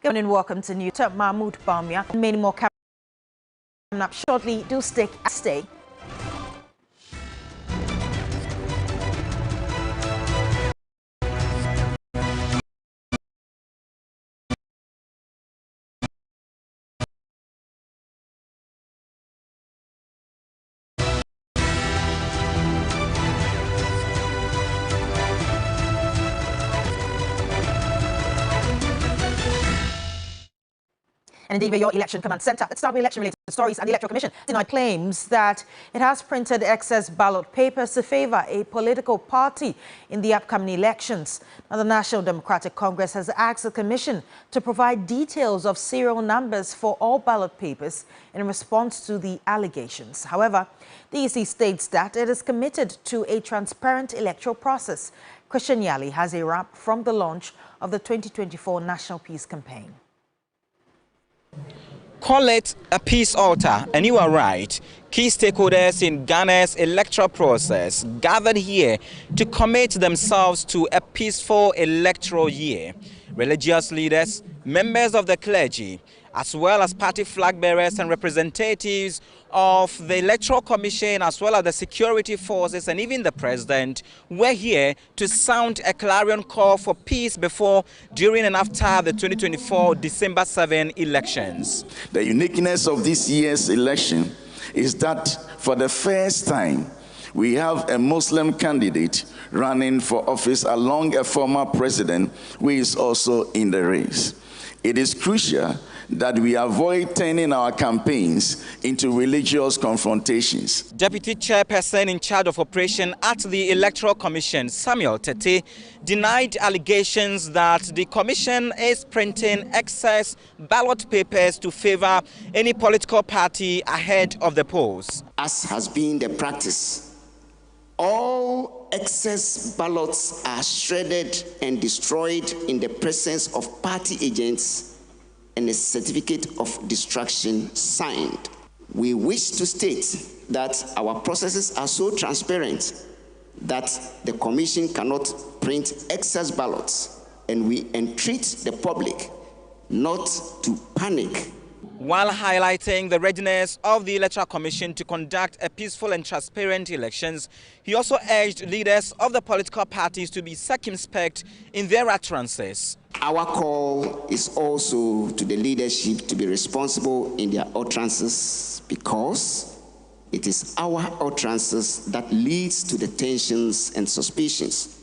Good morning, welcome to New Mahamudu Bawumia. Many more coming up shortly. Do stay. And indeed, your election command center. Let's start with election-related stories. And the Electoral Commission denied claims that it has printed excess ballot papers to favor a political party in the upcoming elections. Now, the National Democratic Congress has asked the Commission to provide details of serial numbers for all ballot papers in response to the allegations. However, the EC states that it is committed to a transparent electoral process. Christian Yali has a wrap from the launch of the 2024 National Peace Campaign. Call it a peace altar, and you are right. Key stakeholders in Ghana's electoral process gathered here to commit themselves to a peaceful electoral year. Religious leaders, members of the clergy, as well as party flag bearers and representatives of the Electoral Commission, as well as the security forces and even the president, were here to sound a clarion call for peace before, during and after the 2024 December 7 elections. The uniqueness of this year's election is that for the first time, we have a Muslim candidate running for office along a former president who is also in the race. It is crucial that we avoid turning our campaigns into religious confrontations. Deputy Chairperson in charge of operation at the Electoral Commission, Samuel Tete, denied allegations that the Commission is printing excess ballot papers to favor any political party ahead of the polls. As has been the practice, all excess ballots are shredded and destroyed in the presence of party agents and a certificate of destruction signed. We wish to state that our processes are so transparent that the Commission cannot print excess ballots, and we entreat the public not to panic. While highlighting the readiness of the Electoral Commission to conduct a peaceful and transparent elections, he also urged leaders of the political parties to be circumspect in their utterances. Our call is also to the leadership to be responsible in their utterances, because it is our utterances that leads to the tensions and suspicions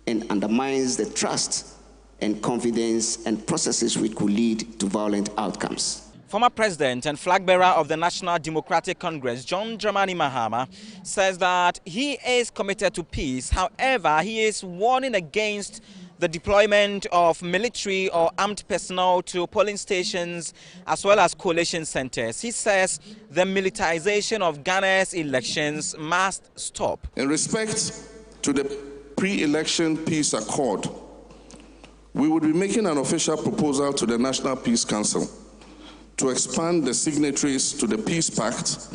and undermines the trust and confidence and processes which could lead to violent outcomes. Former President and flag bearer of the National Democratic Congress, John Dramani Mahama, says that he is committed to peace. However, he is warning against the deployment of military or armed personnel to polling stations as well as collation centers. He says the militarization of Ghana's elections must stop. In respect to the pre-election peace accord, we would be making an official proposal to the National Peace Council to expand the signatories to the Peace Pact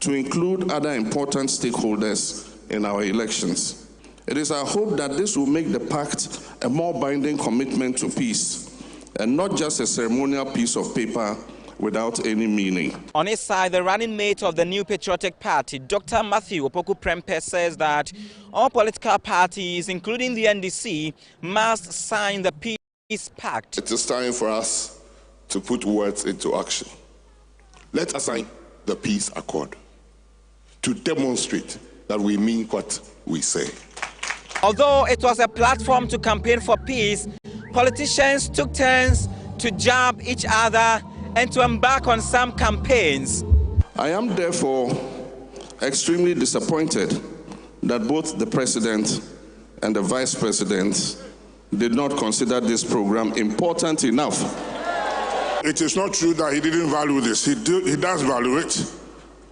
to include other important stakeholders in our elections. It is our hope that this will make the pact a more binding commitment to peace and not just a ceremonial piece of paper without any meaning. On his side, the running mate of the New Patriotic Party, Dr. Matthew Opoku-Prempeh, says that all political parties, including the NDC, must sign the Peace Pact. It is time for us to put words into action. Let us sign the peace accord to demonstrate that we mean what we say. Although it was a platform to campaign for peace, politicians took turns to jab each other and to embark on some campaigns. I am therefore extremely disappointed that both the President and the Vice President did not consider this program important enough. It is not true that he didn't value this. He does value it,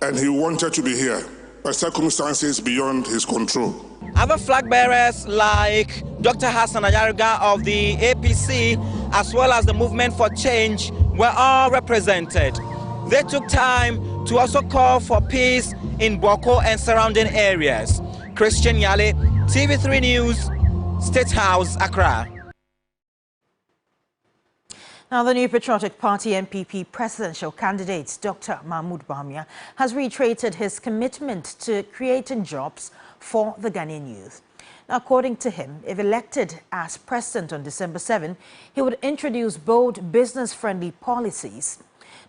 and he wanted to be here, but circumstances beyond his control. Other flag bearers like Dr. Hassan Ayariga of the APC, as well as the Movement for Change, were all represented. They took time to also call for peace in Boko and surrounding areas. Christian Yali, TV3 News, State House, Accra. Now, the new Patriotic Party NPP presidential candidate, Dr. Mahamudu Bawumia, has reiterated his commitment to creating jobs for the Ghanaian youth. Now, according to him, if elected as president on December 7, he would introduce bold business-friendly policies.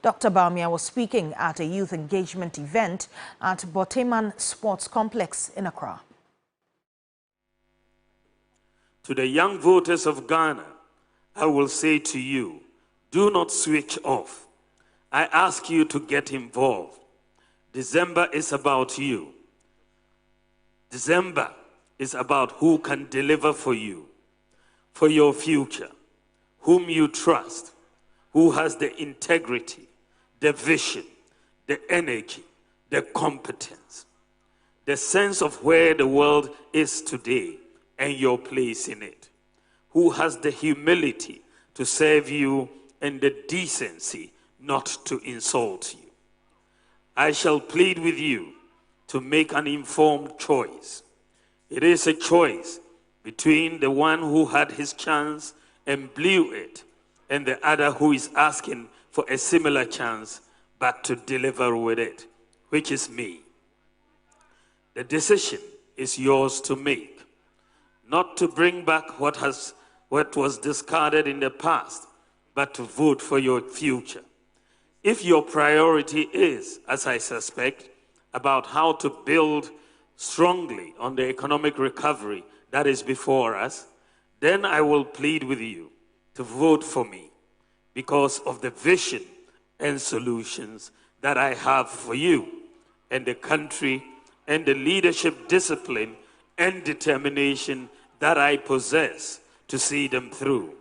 Dr. Bawumia was speaking at a youth engagement event at Boteman Sports Complex in Accra. To the young voters of Ghana, I will say to you, do not switch off. I ask you to get involved. December is about you. December is about who can deliver for you, for your future, whom you trust, who has the integrity, the vision, the energy, the competence, the sense of where the world is today and your place in it, who has the humility to serve you and the decency not to insult you. I shall plead with you to make an informed choice. It is a choice between the one who had his chance and blew it and the other who is asking for a similar chance but to deliver with it, which is me. The decision is yours to make, not to bring back what was discarded in the past, but to vote for your future. If your priority is, as I suspect, about how to build strongly on the economic recovery that is before us, then I will plead with you to vote for me because of the vision and solutions that I have for you and the country and the leadership discipline and determination that I possess to see them through.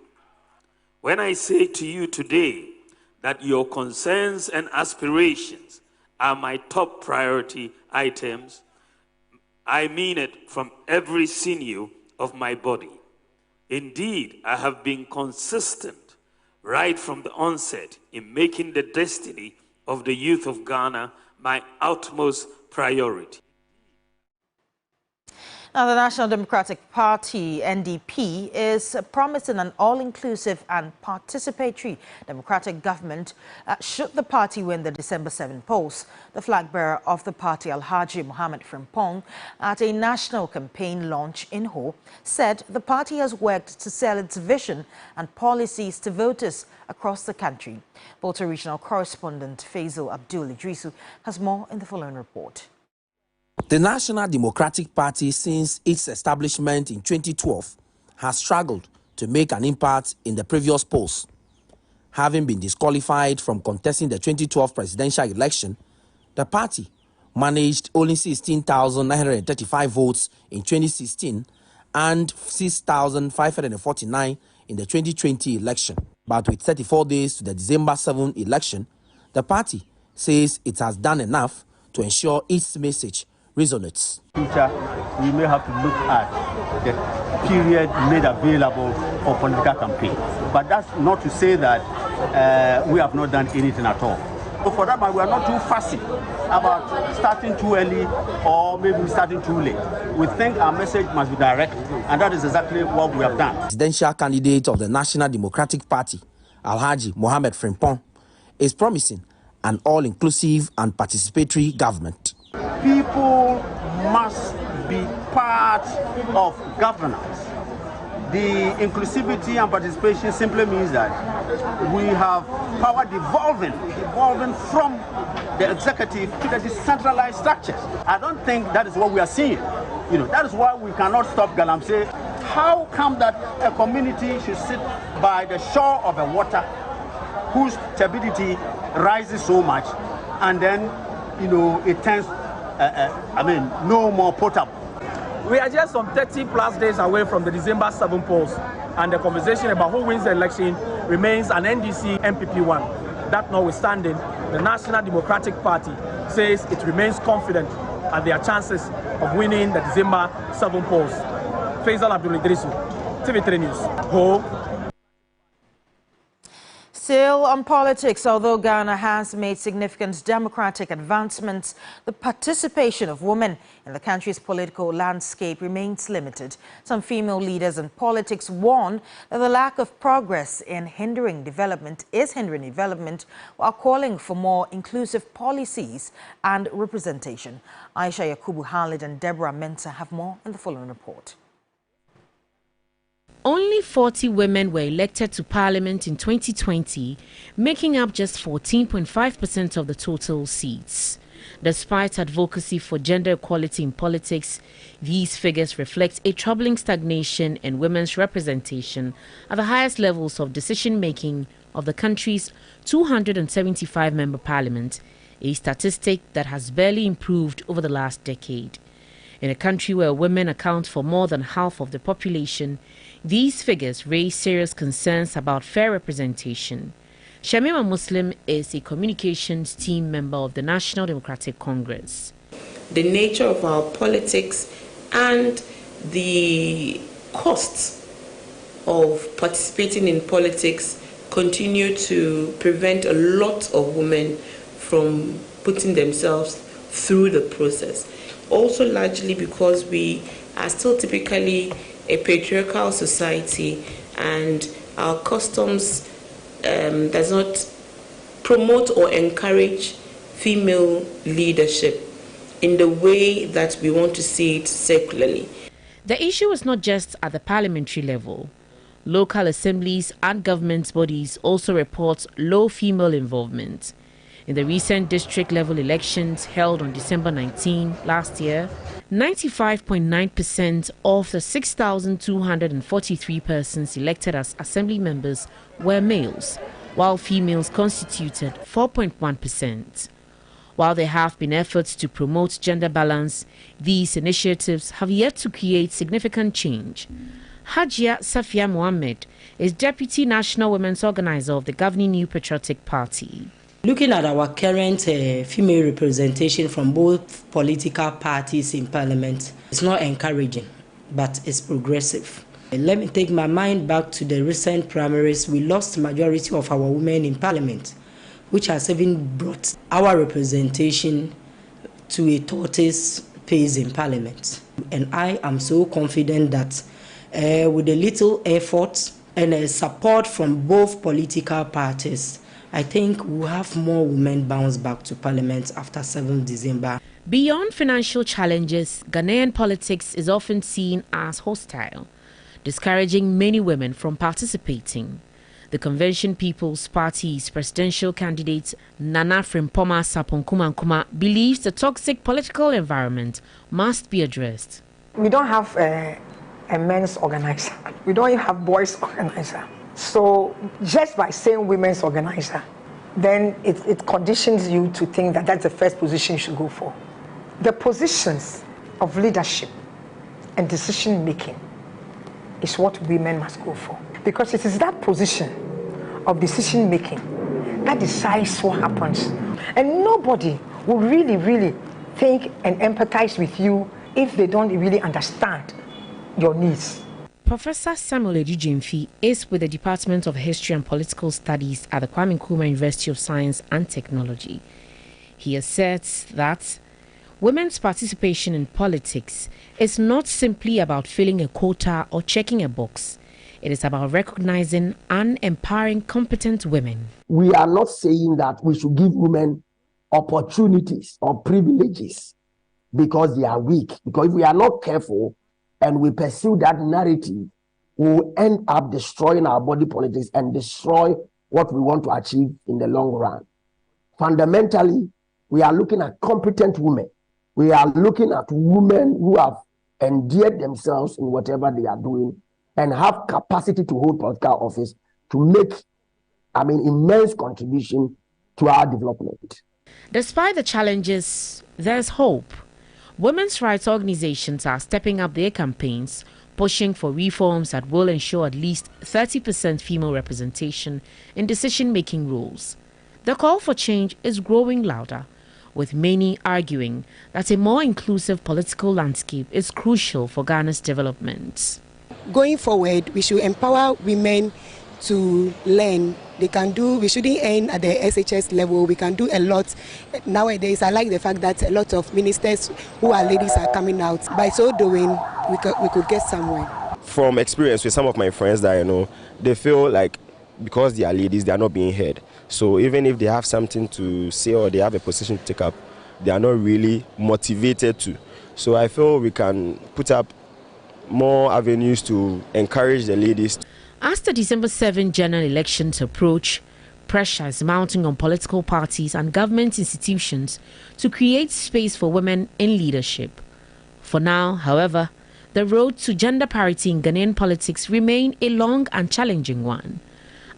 When I say to you today that your concerns and aspirations are my top priority items, I mean it from every sinew of my body. Indeed, I have been consistent right from the onset in making the destiny of the youth of Ghana my utmost priority. Now, the National Democratic Party, NDP, is promising an all-inclusive and participatory democratic government should the party win the December 7 polls. The flag bearer of the party, Alhaji Mohammed Frimpong, at a national campaign launch in Ho, said the party has worked to sell its vision and policies to voters across the country. Volta Regional Correspondent Faisal Abdul Idrisu has more in the following report. The National Democratic Party, since its establishment in 2012, has struggled to make an impact in the previous polls. Having been disqualified from contesting the 2012 presidential election, the party managed only 16,935 votes in 2016 and 6,549 in the 2020 election. But with 34 days to the December 7 election, the party says it has done enough to ensure its message resonates. Future, we may have to look at the period made available for political campaign. But that's not to say that we have not done anything at all. So for that matter, we are not too fussy about starting too early or maybe starting too late. We think our message must be direct, and that is exactly what we have done. Presidential candidate of the National Democratic Party, Alhaji Mohammed Frimpong, is promising an all-inclusive and participatory government. People must be part of governance. The inclusivity and participation simply means that we have power devolving from the executive to the decentralized structures. I don't think that is what we are seeing. That is why we cannot stop Galamsey. How come that a community should sit by the shore of a water whose turbidity rises so much, and then it turns no more potable? We are just some 30 plus days away from the December 7 polls, and the conversation about who wins the election remains an NDC-MPP one. That notwithstanding, the National Democratic Party says it remains confident at their chances of winning the December 7 polls. Faisal Abdul Idrisu, TV3 News. Ho. Still on politics, although Ghana has made significant democratic advancements, the participation of women in the country's political landscape remains limited. Some female leaders in politics warn that the lack of progress is hindering development, while calling for more inclusive policies and representation. Aisha Yakubu Khalid and Deborah Mensah have more in the following report. Only 40 women were elected to parliament in 2020, making up just 14.5% of the total seats. Despite advocacy for gender equality in politics, these figures reflect a troubling stagnation in women's representation at the highest levels of decision-making of the country's 275-member parliament, a statistic that has barely improved over the last decade. In a country where women account for more than half of the population, these figures raise serious concerns about fair representation. Shamima Muslim is a communications team member of the National Democratic Congress. The nature of our politics and the costs of participating in politics continue to prevent a lot of women from putting themselves through the process. Also largely because we are still typically a patriarchal society and our customs does not promote or encourage female leadership in the way that we want to see it secularly. The issue is not just at the parliamentary level. Local assemblies and government bodies also report low female involvement. In the recent district-level elections held on December 19 last year, 95.9% of the 6,243 persons elected as assembly members were males, while females constituted 4.1%. While there have been efforts to promote gender balance, these initiatives have yet to create significant change. Hajia Safia Mohammed is Deputy National Women's Organizer of the governing New Patriotic Party. Looking at our current female representation from both political parties in parliament, it's not encouraging, but it's progressive. Let me take my mind back to the recent primaries. We lost majority of our women in parliament, which has even brought our representation to a tortoise pace in parliament. And I am so confident that with a little effort and support from both political parties, I think we'll have more women bounce back to parliament after 7th December. Beyond financial challenges, Ghanaian politics is often seen as hostile, discouraging many women from participating. The Convention People's Party's presidential candidate Nana Frimpoma Sapon Kumankuma believes the toxic political environment must be addressed. We don't have a men's organizer. We don't even have boys organizer. So just by saying women's organizer, then it conditions you to think that that's the first position you should go for. The positions of leadership and decision making is what women must go for. Because it is that position of decision making that decides what happens. And nobody will really think and empathize with you if they don't really understand your needs. Professor Samuel Edujimfi is with the Department of History and Political Studies at the Kwame Nkrumah University of Science and Technology. He asserts that women's participation in politics is not simply about filling a quota or checking a box. It is about recognizing and empowering competent women. We are not saying that we should give women opportunities or privileges because they are weak. Because if we are not careful, and we pursue that narrative, we will end up destroying our body politics and destroy what we want to achieve in the long run. Fundamentally, we are looking at competent women. We are looking at women who have endeared themselves in whatever they are doing and have capacity to hold political office to make, immense contribution to our development. Despite the challenges, there's hope. Women's rights organizations are stepping up their campaigns, pushing for reforms that will ensure at least 30% female representation in decision-making roles. The call for change is growing louder, with many arguing that a more inclusive political landscape is crucial for Ghana's development. Going forward, we should empower women to learn They can do, we shouldn't end at the SHS level. We can do a lot. Nowadays, I like the fact that a lot of ministers who are ladies are coming out. By so doing, we could get somewhere. From experience with some of my friends that I know, they feel like because they are ladies, they are not being heard. So even if they have something to say or they have a position to take up, they are not really motivated to. So I feel we can put up more avenues to encourage the ladies. As the December 7 general elections approach, pressure is mounting on political parties and government institutions to create space for women in leadership. For now, however, the road to gender parity in Ghanaian politics remain a long and challenging one.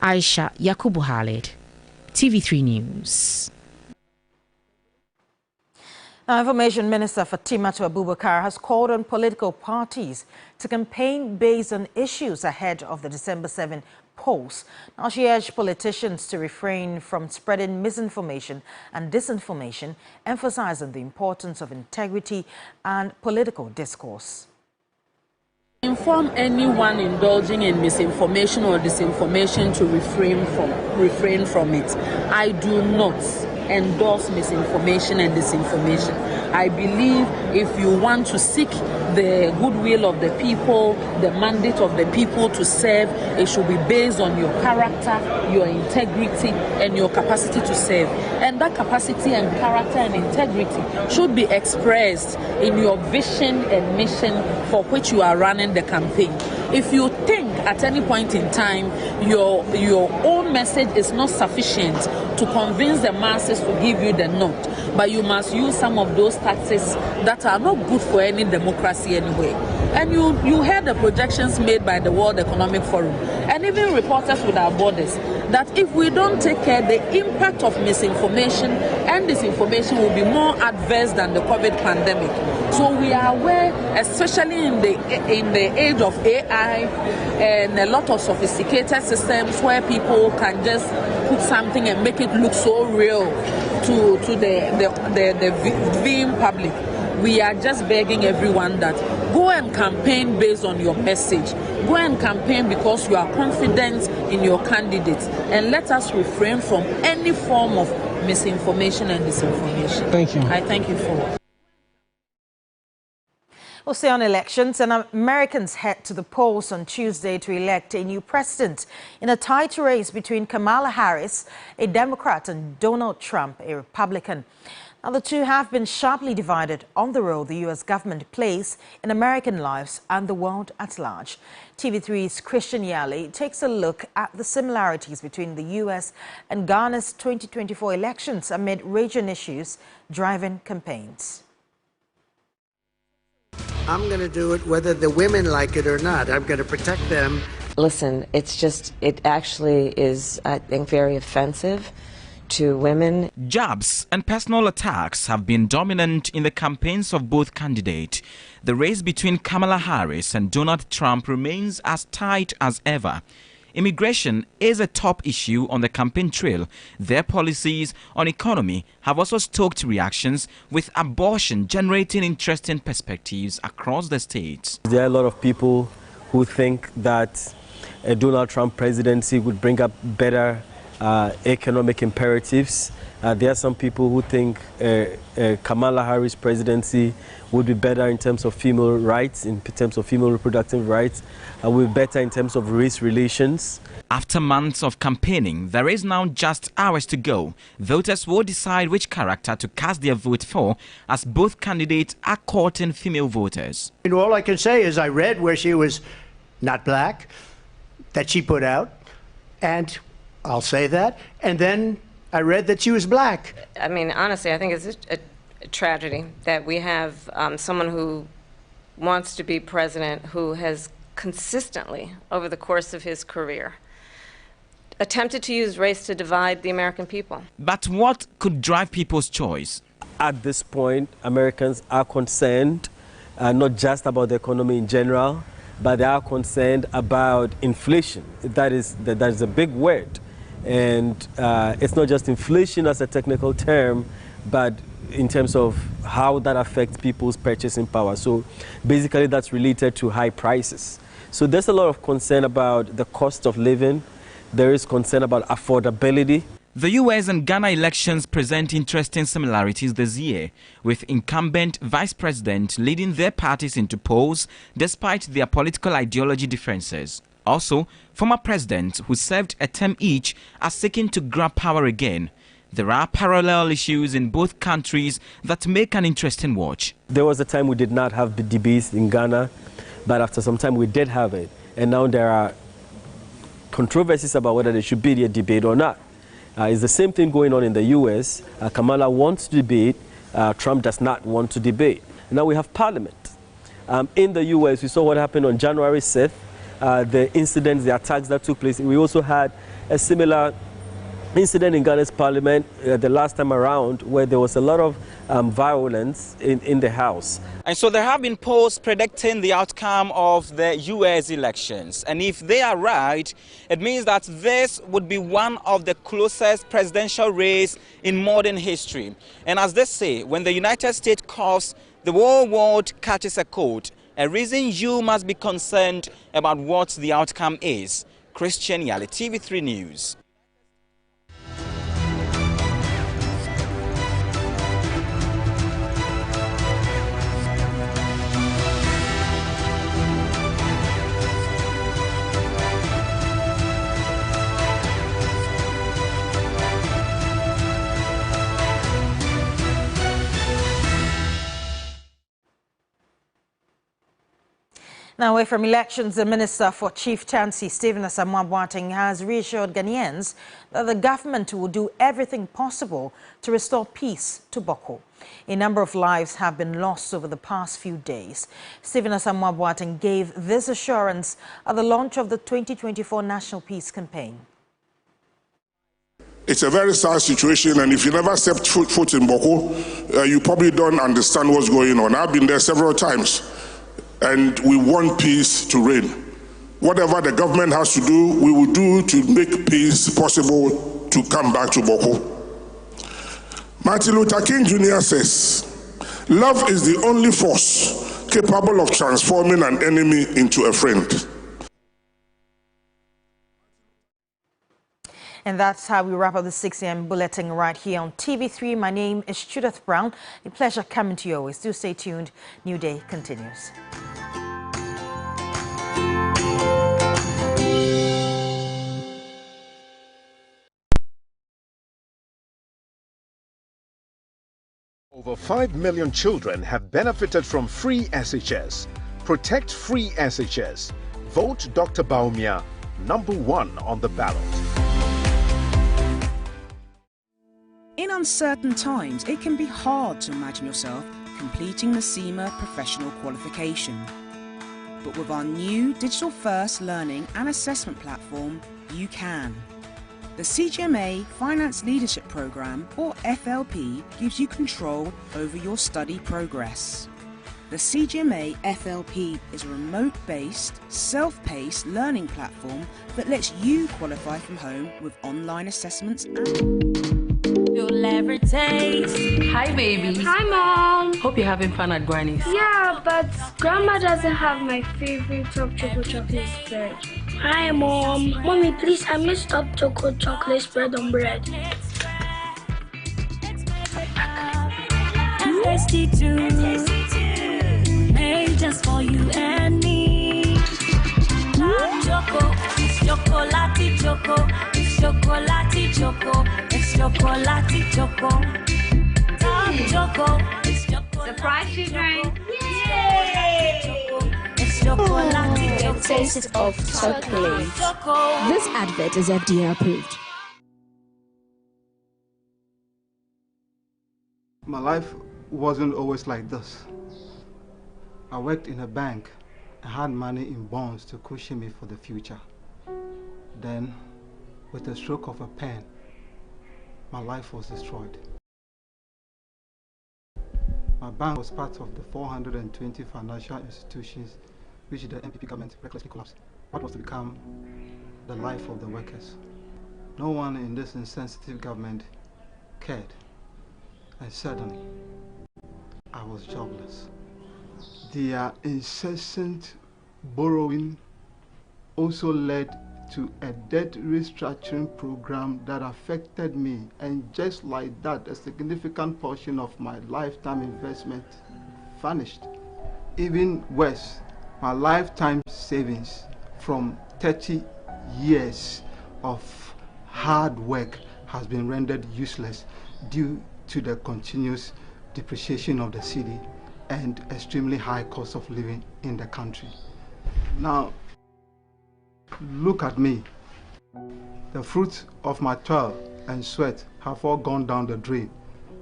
Aisha Yakubu Khalid, TV3 News. Now, Information Minister Fatimatu Abubakar has called on political parties to campaign based on issues ahead of the December 7 polls. Now, she urged politicians to refrain from spreading misinformation and disinformation, emphasizing the importance of integrity and political discourse. Inform anyone indulging in misinformation or disinformation to refrain from it. I do not endorse misinformation and disinformation. I believe if you want to seek the goodwill of the people, the mandate of the people to serve, it should be based on your character, your integrity, and your capacity to serve. And that capacity and character and integrity should be expressed in your vision and mission for which you are running the campaign. If you think at any point in time your own message is not sufficient to convince the masses to give you the nod, but you must use some of those tactics that are not good for any democracy anyway. And you heard the projections made by the World Economic Forum and even Reporters Without Borders that if we don't take care, the impact of misinformation and disinformation will be more adverse than the COVID pandemic. So we are aware, especially in the age of AI and a lot of sophisticated systems where people can just put something and make it look so real to the viewing public. We are just begging everyone that go and campaign based on your message. Go and campaign because you are confident in your candidates, and let us refrain from any form of misinformation and disinformation. Thank you. I thank you for it. We'll stay on elections, and Americans head to the polls on Tuesday to elect a new president in a tight race between Kamala Harris, a Democrat, and Donald Trump, a Republican. Now, the two have been sharply divided on the role the U.S. government plays in American lives and the world at large. TV3's Christian Yali takes a look at the similarities between the U.S. and Ghana's 2024 elections amid raging issues driving campaigns. I'm going to do it whether the women like it or not. I'm going to protect them. Listen, it actually is, I think, very offensive to women. Jabs and personal attacks have been dominant in the campaigns of both candidates. The race between Kamala Harris and Donald Trump remains as tight as ever. Immigration is a top issue on the campaign trail. Their policies on economy have also stoked reactions, with abortion generating interesting perspectives across the states. There are a lot of people who think that a Donald Trump presidency would bring up better economic imperatives. There are some people who think Kamala Harris presidency would be better in terms of female rights, in terms of female reproductive rights, will be better in terms of race relations. After months of campaigning, there is now just hours to go. Voters will decide which character to cast their vote for, as both candidates are courting female voters. And all I can say is I read where she was not black, that she put out, and I'll say that, and then I read that she was black. I mean, honestly, I think it's a tragedy that we have someone who wants to be president who has consistently, over the course of his career, attempted to use race to divide the American people. But what could drive people's choice? At this point, Americans are concerned not just about the economy in general, but they are concerned about inflation. That is a big word. And it's not just inflation as a technical term, but in terms of how that affects people's purchasing power. So basically that's related to high prices. So there's a lot of concern about the cost of living. There is concern about affordability. The US and Ghana elections present interesting similarities this year, with incumbent vice president leading their parties into polls despite their political ideology differences. Also, former presidents who served a term each are seeking to grab power again. There are parallel issues in both countries that make an interesting watch. There was a time we did not have the debates in Ghana, but after some time we did have it. And now there are controversies about whether there should be a debate or not. It's the same thing going on in the US. Kamala wants to debate, Trump does not want to debate. Now we have parliament. In the US, we saw what happened on January 6th, the incidents, the attacks that took place. We also had a similar incident in Ghana's parliament the last time around, where there was a lot of violence in the House. And so there have been polls predicting the outcome of the US elections. And if they are right, it means that this would be one of the closest presidential race in modern history. And as they say, when the United States coughs, the whole world catches a cold. A reason you must be concerned about what the outcome is. Christian Yali, TV3 News. Now, away from elections, the Minister for Chieftaincy, Stephen Asamoah Boateng, has reassured Ghanaians that the government will do everything possible to restore peace to Boko. A number of lives have been lost over the past few days. Stephen Asamoah Boateng gave this assurance at the launch of the 2024 National Peace Campaign. It's a very sad situation, and if you never stepped foot in Boko, you probably don't understand what's going on. I've been there several times. And we want peace to reign. Whatever the government has to do, we will do to make peace possible to come back to Boko. Martin Luther King Jr. says, love is the only force capable of transforming an enemy into a friend. And that's how we wrap up the 6 a.m. bulletin right here on TV3. My name is Judith Brown. A pleasure coming to you always. Do stay tuned. New Day continues. Over 5 million children have benefited from free SHS. Protect free SHS. Vote Dr. Bawumia, #1 on the ballot. In uncertain times, it can be hard to imagine yourself completing the CIMA professional qualification. But with our new digital-first learning and assessment platform, you can. The CGMA Finance Leadership Programme, or FLP, gives you control over your study progress. The CGMA FLP is a remote-based, self-paced learning platform that lets you qualify from home with online assessments and... You'll ever taste. Hi, baby. Hi, Mom. Hope you're having fun at Granny's. Yeah, but Grandma doesn't have my favorite top chocolate spread. Hi, Mom. Mommy, please, I missed top chocolate spread on bread. Tasty too. Made just for you and me. Choco, it's chocolate choco. It's chocolate choco. It's chocolate choco. Top choco. It's chocolate. Surprise children. Yay! It's chocolate. The taste of chocolate. This advert is FDA approved. My life wasn't always like this. I worked in a bank. I had money in bonds to cushion me for the future. Then, with a stroke of a pen, my life was destroyed. My bank was part of the 420 financial institutions which the MPP government recklessly collapsed. What was to become the life of the workers? No one in this insensitive government cared. And suddenly, I was jobless. Their incessant borrowing also led to a debt restructuring program that affected me, and just like that, a significant portion of my lifetime investment vanished. Even worse, my lifetime savings from 30 years of hard work has been rendered useless due to the continuous depreciation of the cedi and extremely high cost of living in the country. Now, look at me. The fruits of my toil and sweat have all gone down the drain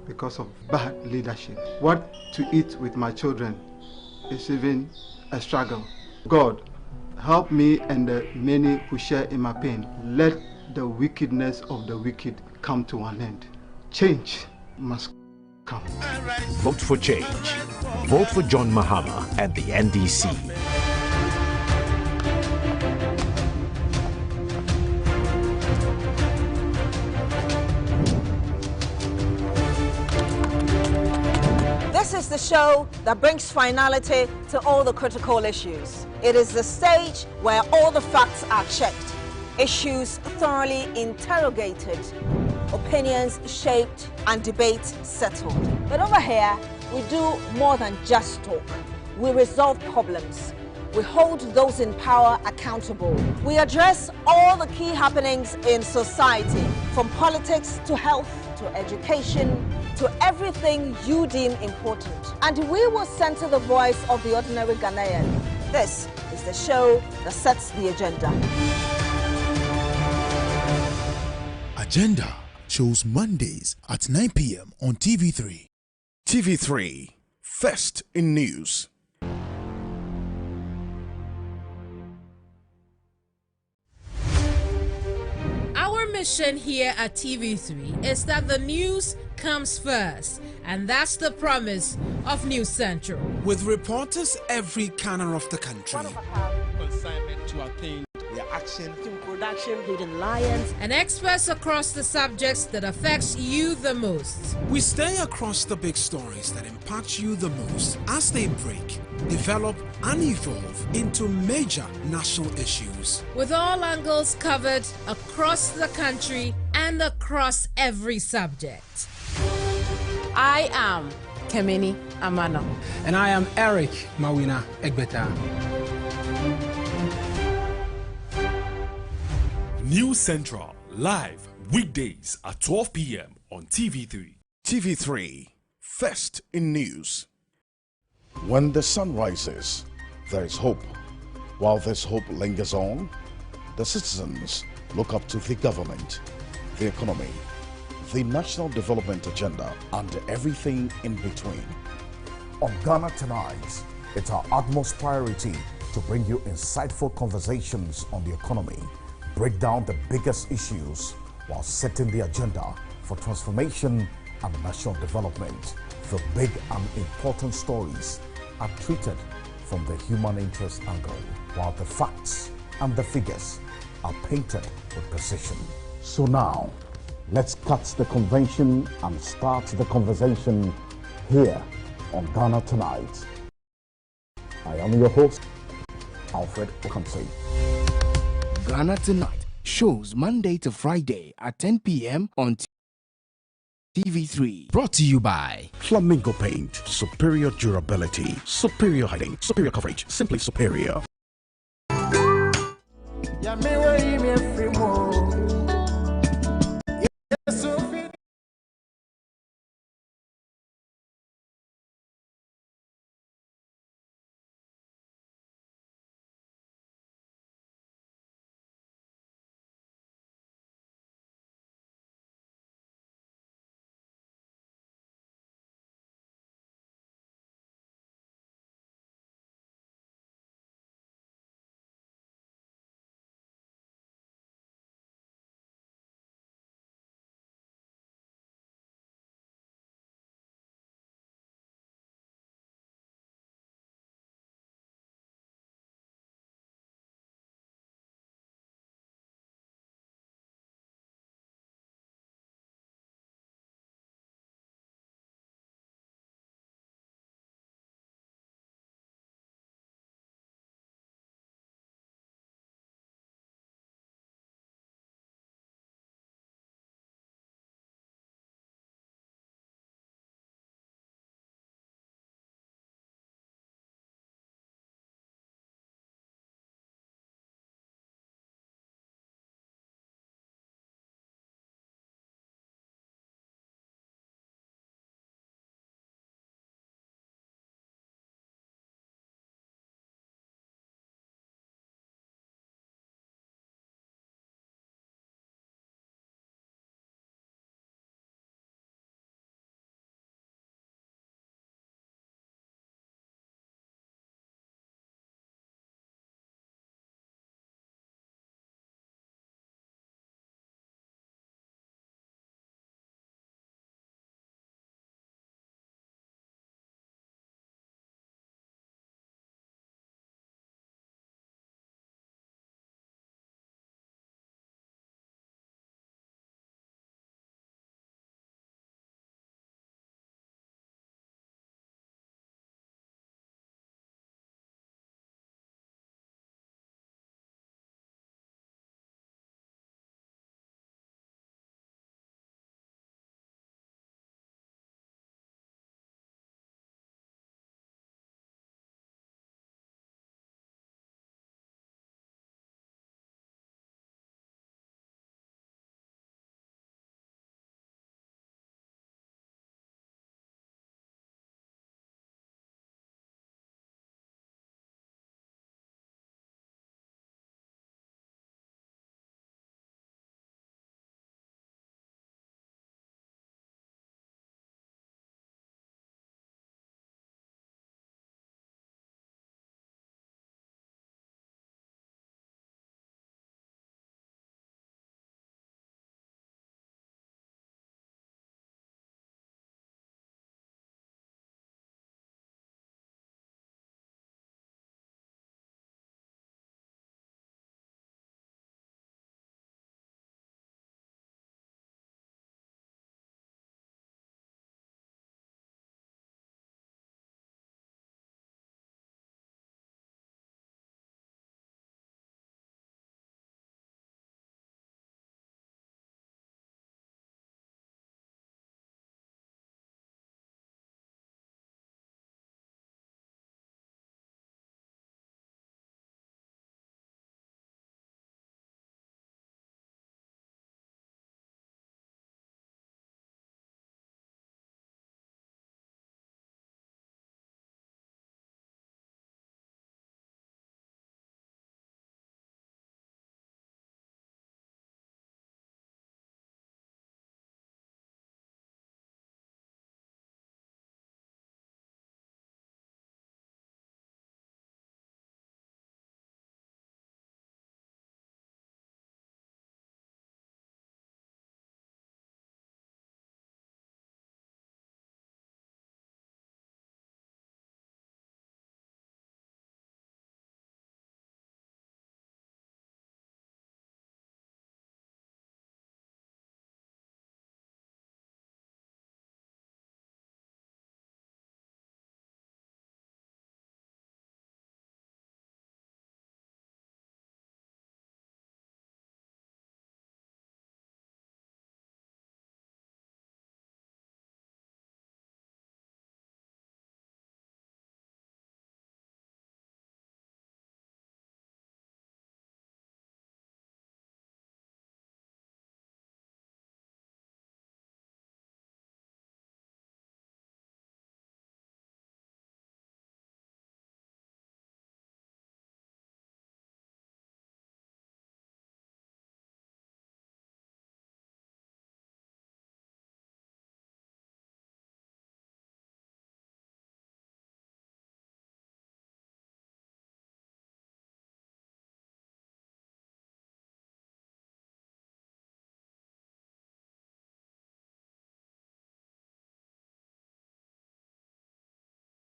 because of bad leadership. What to eat with my children is even a struggle. God, help me and the many who share in my pain. Let the wickedness of the wicked come to an end. Change must come. Vote for change. Vote for John Mahama and the NDC. This is the show that brings finality to all the critical issues. It is the stage where all the facts are checked, issues thoroughly interrogated, opinions shaped, and debates settled. But over here, we do more than just talk. We resolve problems. We hold those in power accountable. We address all the key happenings in society, from politics to health to education to everything you deem important. And we will center the voice of the ordinary Ghanaian. This is the show that sets the agenda. Agenda shows Mondays at 9 p.m. on TV3. TV3, first in news. Our mission here at TV3 is that the news comes first, and that's the promise of News Central. With reporters every corner of the country. Consignment to attain reaction to production, Hidden Lions, and experts across the subjects that affects you the most. We stay across the big stories that impact you the most as they break, develop, and evolve into major national issues. With all angles covered across the country and across every subject. I am Kemini Amano. And I am Eric Mawina Egbeta. News Central, live weekdays at 12 p.m. on TV3. TV3, first in news. When the sun rises, there is hope. While this hope lingers on, the citizens look up to the government, the economy, the national development agenda, and everything in between. On Ghana Tonight, it's our utmost priority to bring you insightful conversations on the economy, break down the biggest issues while setting the agenda for transformation and national development. The big and important stories are treated from the human interest angle, while the facts and the figures are painted with precision. So now, let's cut the convention and start the conversation here on Ghana Tonight. I am your host, Alfred Okamsi. Ghana Tonight shows Monday to Friday at 10 p.m. on TV3. Brought to you by Flamingo Paint. Superior durability, superior hiding, superior coverage, simply superior.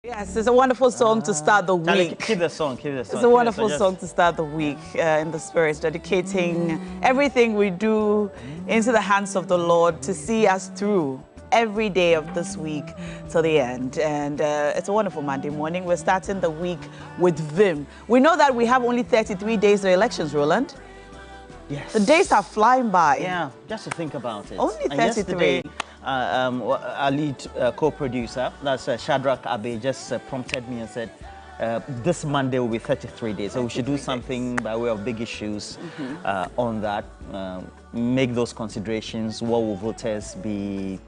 Yes, it's a wonderful song to start the week. Keep the song, keep the song. It's a wonderful song to start the week in the spirit, dedicating everything we do into the hands of the Lord to see us through every day of this week till the end. And it's a wonderful Monday morning. We're starting the week with vim. We know that we have only 33 days to elections, Roland. Yes. The days are flying by. Yeah, just to think about it. Only 33. Yesterday, our lead co-producer, that's Shadrach Abe, just prompted me and said, this Monday will be 33 days, so we should do something by way of big issues on that. Make those considerations. What will voters be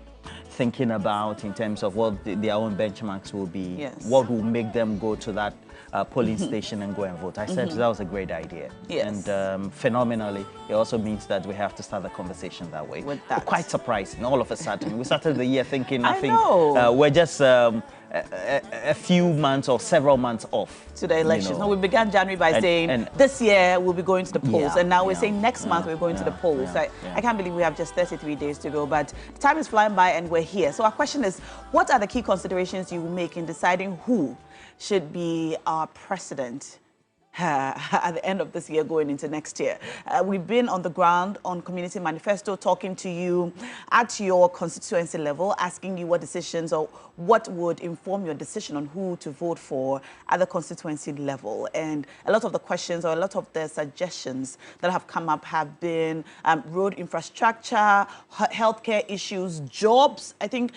thinking about in terms of what their own benchmarks will be? Yes. What will make them go to that polling station and go and vote? I said that was a great idea. Yes. And phenomenally, it also means that we have to start the conversation that way. With that. Quite surprising, all of a sudden. We started the year thinking nothing. I know. We're just a few months or several months off. To the elections. You know. No, we began January by saying this year we'll be going to the polls, Yeah, and now we're saying next month we're going to the polls. I can't believe we have just 33 days to go, but the time is flying by and we're here. So our question is, what are the key considerations you will make in deciding who should be our president at the end of this year going into next year? We've been on the ground on Community Manifesto talking to you at your constituency level, asking you what decisions or what would inform your decision on who to vote for at the constituency level. And a lot of the questions or a lot of the suggestions that have come up have been road infrastructure, healthcare issues, jobs. I think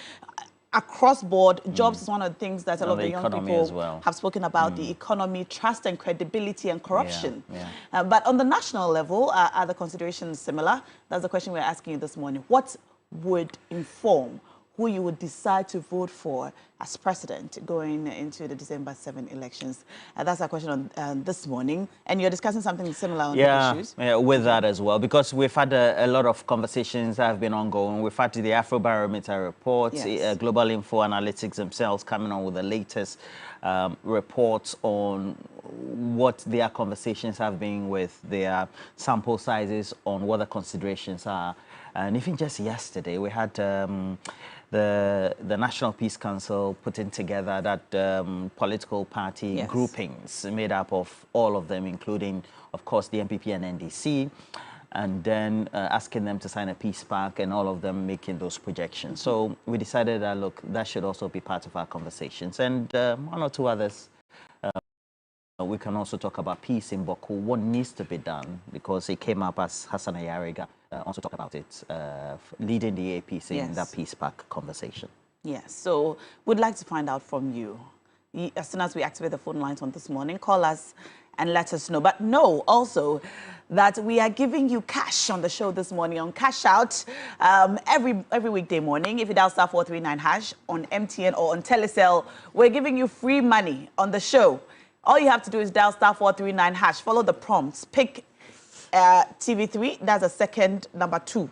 across board, jobs is one of the things that a lot of the young people have spoken about, the economy, trust and credibility and corruption. But on the national level, are the considerations similar? That's the question we're asking you this morning. What would inform who you would decide to vote for as president going into the December 7 elections? That's our question on this morning. And you're discussing something similar on the issues? Yeah, with that as well, because we've had a lot of conversations that have been ongoing. We've had the Afrobarometer report, Global Info Analytics themselves coming on with the latest reports on what their conversations have been with their sample sizes on what the considerations are. And even just yesterday, we had the National Peace Council putting together that political party groupings made up of all of them, including, of course, the NPP and NDC, and then asking them to sign a peace pact and all of them making those projections. So we decided that, look, that should also be part of our conversations. And one or two others. We can also talk about peace in Boku, what needs to be done, because it came up as Hassan Ayariga also talked about it, leading the APC in that peace pact conversation. Yes, so we'd like to find out from you. As soon as we activate the phone lines on this morning, call us and let us know. But know also that we are giving you cash on the show this morning on Cash Out every weekday morning. If you dial *439# on MTN or on Telecel, we're giving you free money on the show. All you have to do is dial *439#, follow the prompts, pick TV3, that's a second number 2.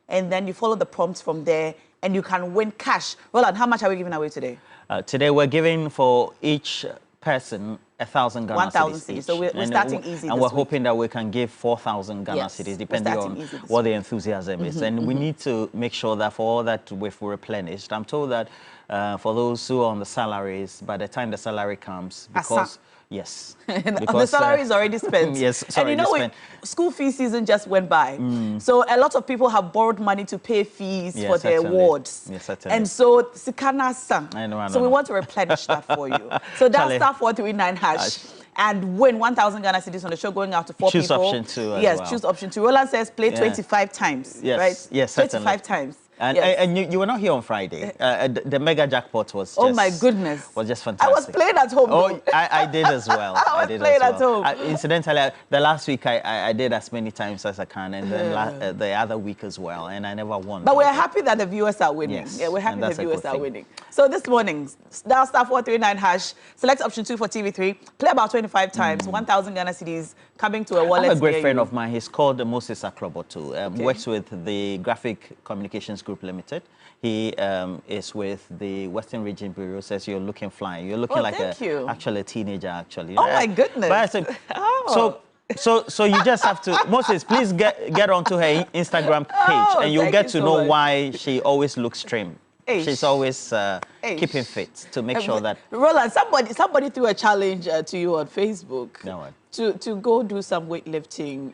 And then you follow the prompts from there and you can win cash. Roland, how much are we giving away today? Today we're giving for each person 1,000 Ghana 1,000 cedis. So we're starting easy and we're hoping that we can give 4,000 Ghana cedis, depending on what the enthusiasm is. And we need to make sure that for all that we've replenished, I'm told that for those who are on the salaries, by the time the salary comes, because... Yes. Because, the salary is already spent. Yes, and you know, school fee season just went by. So a lot of people have borrowed money to pay fees for their wards. Yes, certainly. And so, Sikana sang. So we want to replenish that for you. So that's *439# and win 1,000 Ghana cedis on the show going out to 4 people. Choose option 2 as well. Choose option 2. Roland says play 25 times, right? Yes, 25 times. And you were not here on Friday. The mega jackpot was just... Oh, my goodness. Was just fantastic. I was playing at home. Oh, I did as well. I was playing at home. Incidentally, the last week, I did as many times as I can, and then the other week as well, and I never won. But we're happy that the viewers are winning. Yes, yeah, we're happy that the viewers are winning. So this morning, dial *439#, select option 2 for TV3, play about 25 times, 1,000 Ghana cedis coming to a wallet. I have a great friend of mine. He's called Moses Akrobotu. Works with the Graphic Communications Group Limited. He is with the Western Region Bureau. Says you're looking fine. You're looking like actually a teenager. Actually. Oh my goodness. But so you just have to, Moses, please get onto her Instagram page, and you'll get to know why she always looks trim. She's always keeping fit to make sure that... Roland, somebody threw a challenge to you on Facebook. No one. To go do some weightlifting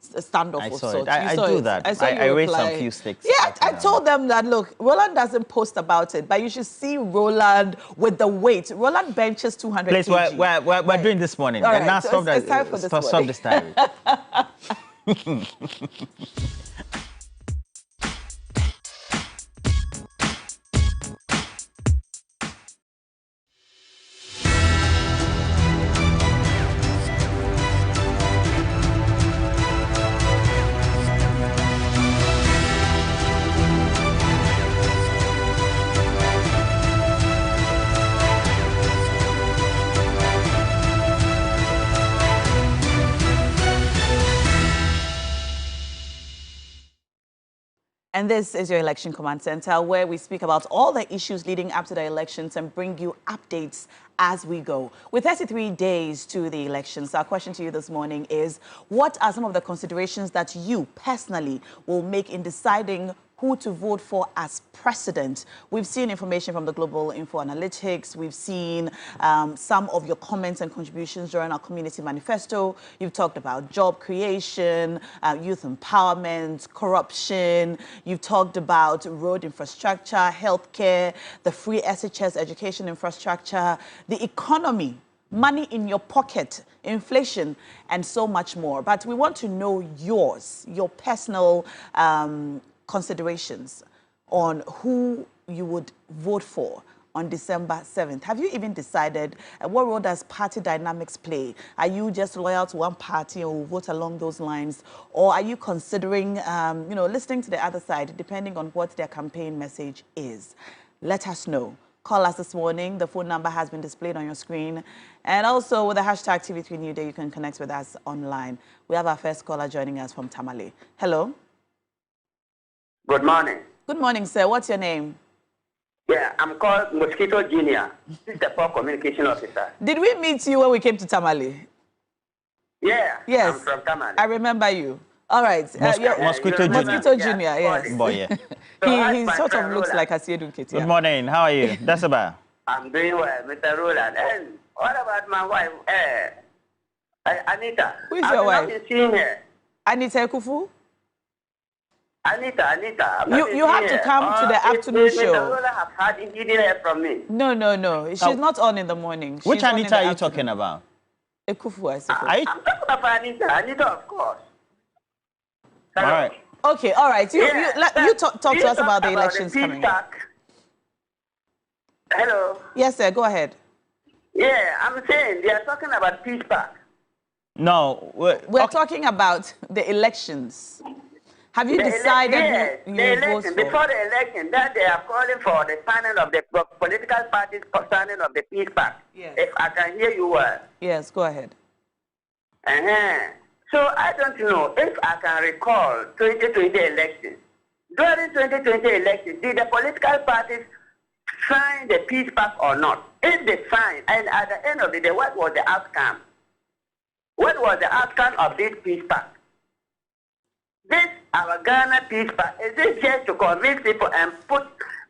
standoff of sorts. I do that. I raise some few sticks. Yeah, I told them that, look, Roland doesn't post about it, but you should see Roland with the weight. Roland benches 200 Please, kg. we're doing this morning. All right, now so it's time for this stop this diary. And this is your Election Command Center, where we speak about all the issues leading up to the elections and bring you updates as we go. With 33 days to the elections, our question to you this morning is, what are some of the considerations that you personally will make in deciding who to vote for as president? We've seen information from the Global Info Analytics. We've seen some of your comments and contributions during our community manifesto. You've talked about job creation, youth empowerment, corruption. You've talked about road infrastructure, healthcare, the free SHS education infrastructure, the economy, money in your pocket, inflation, and so much more. But we want to know yours, your personal considerations on who you would vote for on December 7th. Have you even decided what role does party dynamics play? Are you just loyal to one party or will vote along those lines? Or are you considering, listening to the other side, depending on what their campaign message is? Let us know. Call us this morning. The phone number has been displayed on your screen. And also with the hashtag TV3NewDay, you can connect with us online. We have our first caller joining us from Tamale. Hello. Good morning. Good morning, sir. What's your name? Yeah, I'm called Mosquito Junior. This is the Port Communication Officer. Did we meet you when we came to Tamale? Yeah. Yes. I'm from Tamale. I remember you. All right. Mosquito Junior. Mosquito Junior, yes. Boy, So he sort of looks like a Siedu Kit. Good morning. How are you? That's about. I'm doing well, Mr. Roland. And what about my wife, Anita? Who is your wife? I've not seen her. Anita Ekufu? Anita. You have to come to the afternoon show. Mr. Roland have had hear from me. No. She's not on in the morning. Which Anita are you talking about? Ekufu, I suppose. I'm talking about Anita. Anita, of course. All right. Okay, all right. You talk to us about the elections coming up. Hello. Yes, sir. Go ahead. Yeah, I'm saying they are talking about Peace Park. No. We're talking about the elections. Have you decided who you vote for? Before the election, that they are calling for the signing of the political parties for signing of the Peace Park. Yes. If I can hear you well. Yes, go ahead. So I don't know if I can recall 2020 elections. During 2020 elections, did the political parties sign the Peace Pact or not? If they signed, and at the end of the day, what was the outcome? What was the outcome of this Peace Pact? This, our Ghana Peace Pact, is it just to convince people and put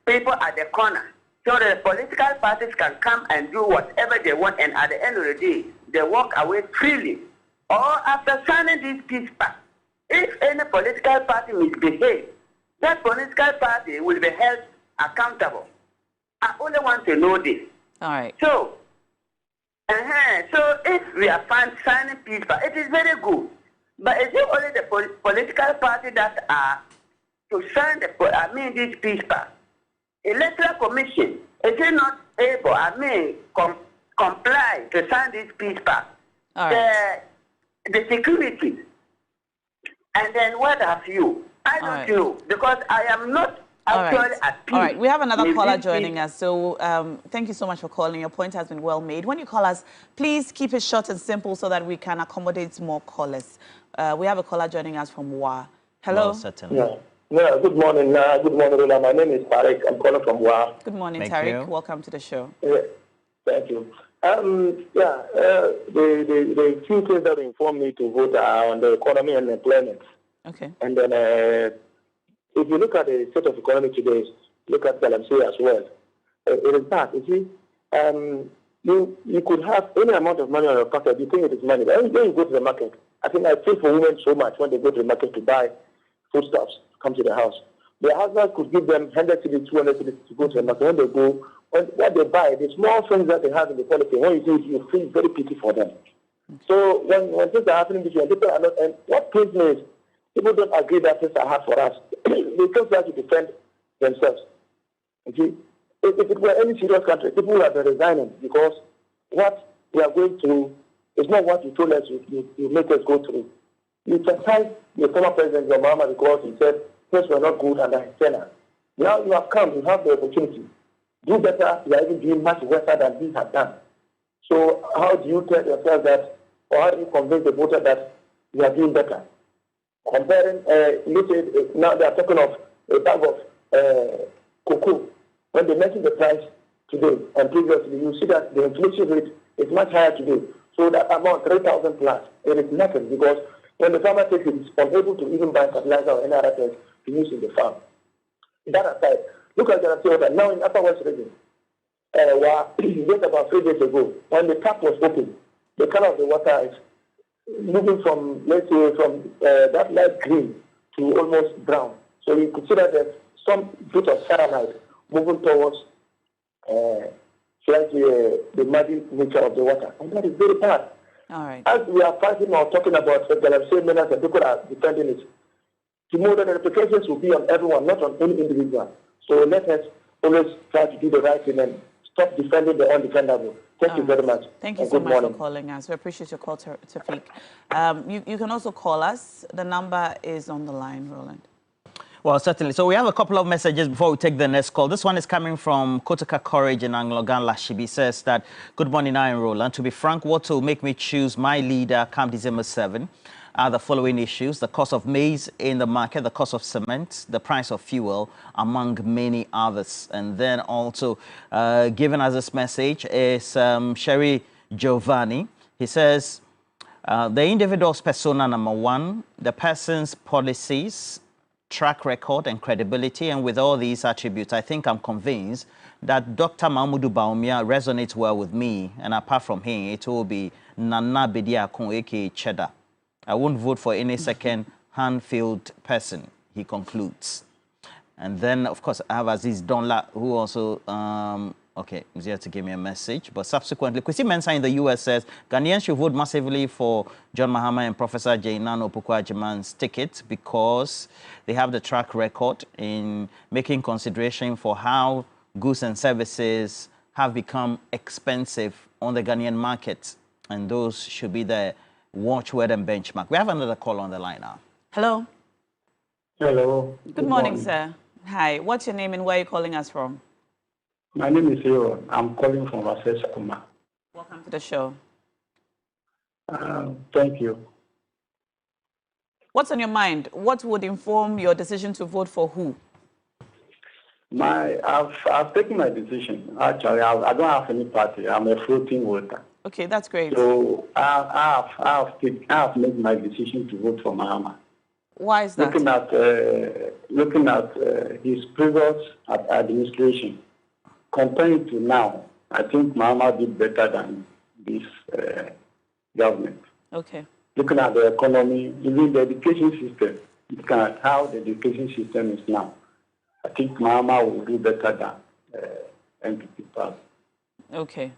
people at the corner so that the political parties can come and do whatever they want, and at the end of the day, they walk away freely? Or after signing this Peace Pact, if any political party misbehaves, that political party will be held accountable. I only want to know this. All right. So if we are signing Peace Pact, it is very good. But is it only the political party that are to sign this Peace Pact? Electoral Commission, is it not able, comply to sign this Peace Pact? All right. The security, and then what have you? I don't know, because I am not actually at peace. All right, we have another caller joining us, so thank you so much for calling. Your point has been well made. When you call us, please keep it short and simple so that we can accommodate more callers. We have a caller joining us from WA. Hello? Well, certainly. Yeah, good morning. Good morning, Rula. My name is Tariq. I'm calling from WA. Good morning, Tariq. Welcome to the show. Yeah, thank you. The few things that inform me to vote are on the economy and employment. Okay. And then if you look at the state of economy today, look at Galamsey as well. It is bad. You see, you could have any amount of money on your pocket. You think it is money. But when you go to the market, I think I feel for women so much when they go to the market to buy foodstuffs to come to the house. Their husbands could give them 100 cities, 200 cities to go to the market. When they go, what they buy, the small things that they have in the policy, when you see, you feel very pity for them. So when things are happening between people are not, and what pains me is people don't agree that things are hard for us. They don't try to defend themselves. Okay? If it were any serious country, people would have been resigning because what we are going through is not what you told us you make us go through. You chastised the former president, your mama, because he said things were not good under his tenure. Now you have come, you have the opportunity. Do better, you are even doing much worse than he had done. So how do you tell yourself that, or how do you convince the voter that you are doing better? Comparing, now they are talking of a bag of cocoa. When they mention the price today and previously, you see that the inflation rate is much higher today. So that amount, 3,000 plus, it is nothing because when the farmer takes it, it's unable to even buy fertilizer or any other things to use in the farm. That aside, look at the water. Now in Upper West region, just about 3 days ago, when the tap was open, the color of the water is moving from, let's say, from that light green to almost brown. So you could see that there's some bit of cyanide moving towards slightly the muddy nature of the water. And that is very bad. All right. As we are fighting or talking about the Galamsey menace and people are defending it, tomorrow the repercussions will be on everyone, not on any individual. So let us always try to do the right thing and stop defending the undefendable. Thank you very much. Thank you so much for calling us. We appreciate your call, Tafiq. You can also call us. The number is on the line, Roland. Well, certainly. So we have a couple of messages before we take the next call. This one is coming from Kotaka Courage in Anglogan Lashibi. Says that, good morning, I am Roland. To be frank, what will make me choose my leader come December 7 are the following issues: the cost of maize in the market, the cost of cement, the price of fuel, among many others. And then also giving us this message is Sherry Giovanni. He says, the individual's persona, number one, the person's policies, track record and credibility, and with all these attributes, I think I'm convinced that Dr. Mahamudu Bawumia resonates well with me, and apart from him, it will be Nana Bediakun, aka Cheddar. I won't vote for any second-hand field person, he concludes. And then, of course, I have Aziz Donla, who also, okay, he's here to give me a message. But subsequently, Kwesi Mensah in the US says, Ghanaians should vote massively for John Mahama and Professor Jainan Opukwa-Agyemang's ticket because they have the track record in making consideration for how goods and services have become expensive on the Ghanaian market. And those should be the watchword and benchmark. We have another call on the line now. Hello. Hello. Good morning, sir. Hi. What's your name and where are you calling us from? My name is Hero. I'm calling from Access Kuma. Welcome to the show. Thank you. What's on your mind? What would inform your decision to vote for who? I've taken my decision. Actually, I don't have any party. I'm a floating voter. Okay, that's great. So I have made my decision to vote for Mahama. Why is that? Looking at his previous administration, comparing to now, I think Mahama did better than this government. Okay. Looking at the economy, even the education system, looking at how the education system is now, I think Mahama will do better than NPP party. Okay.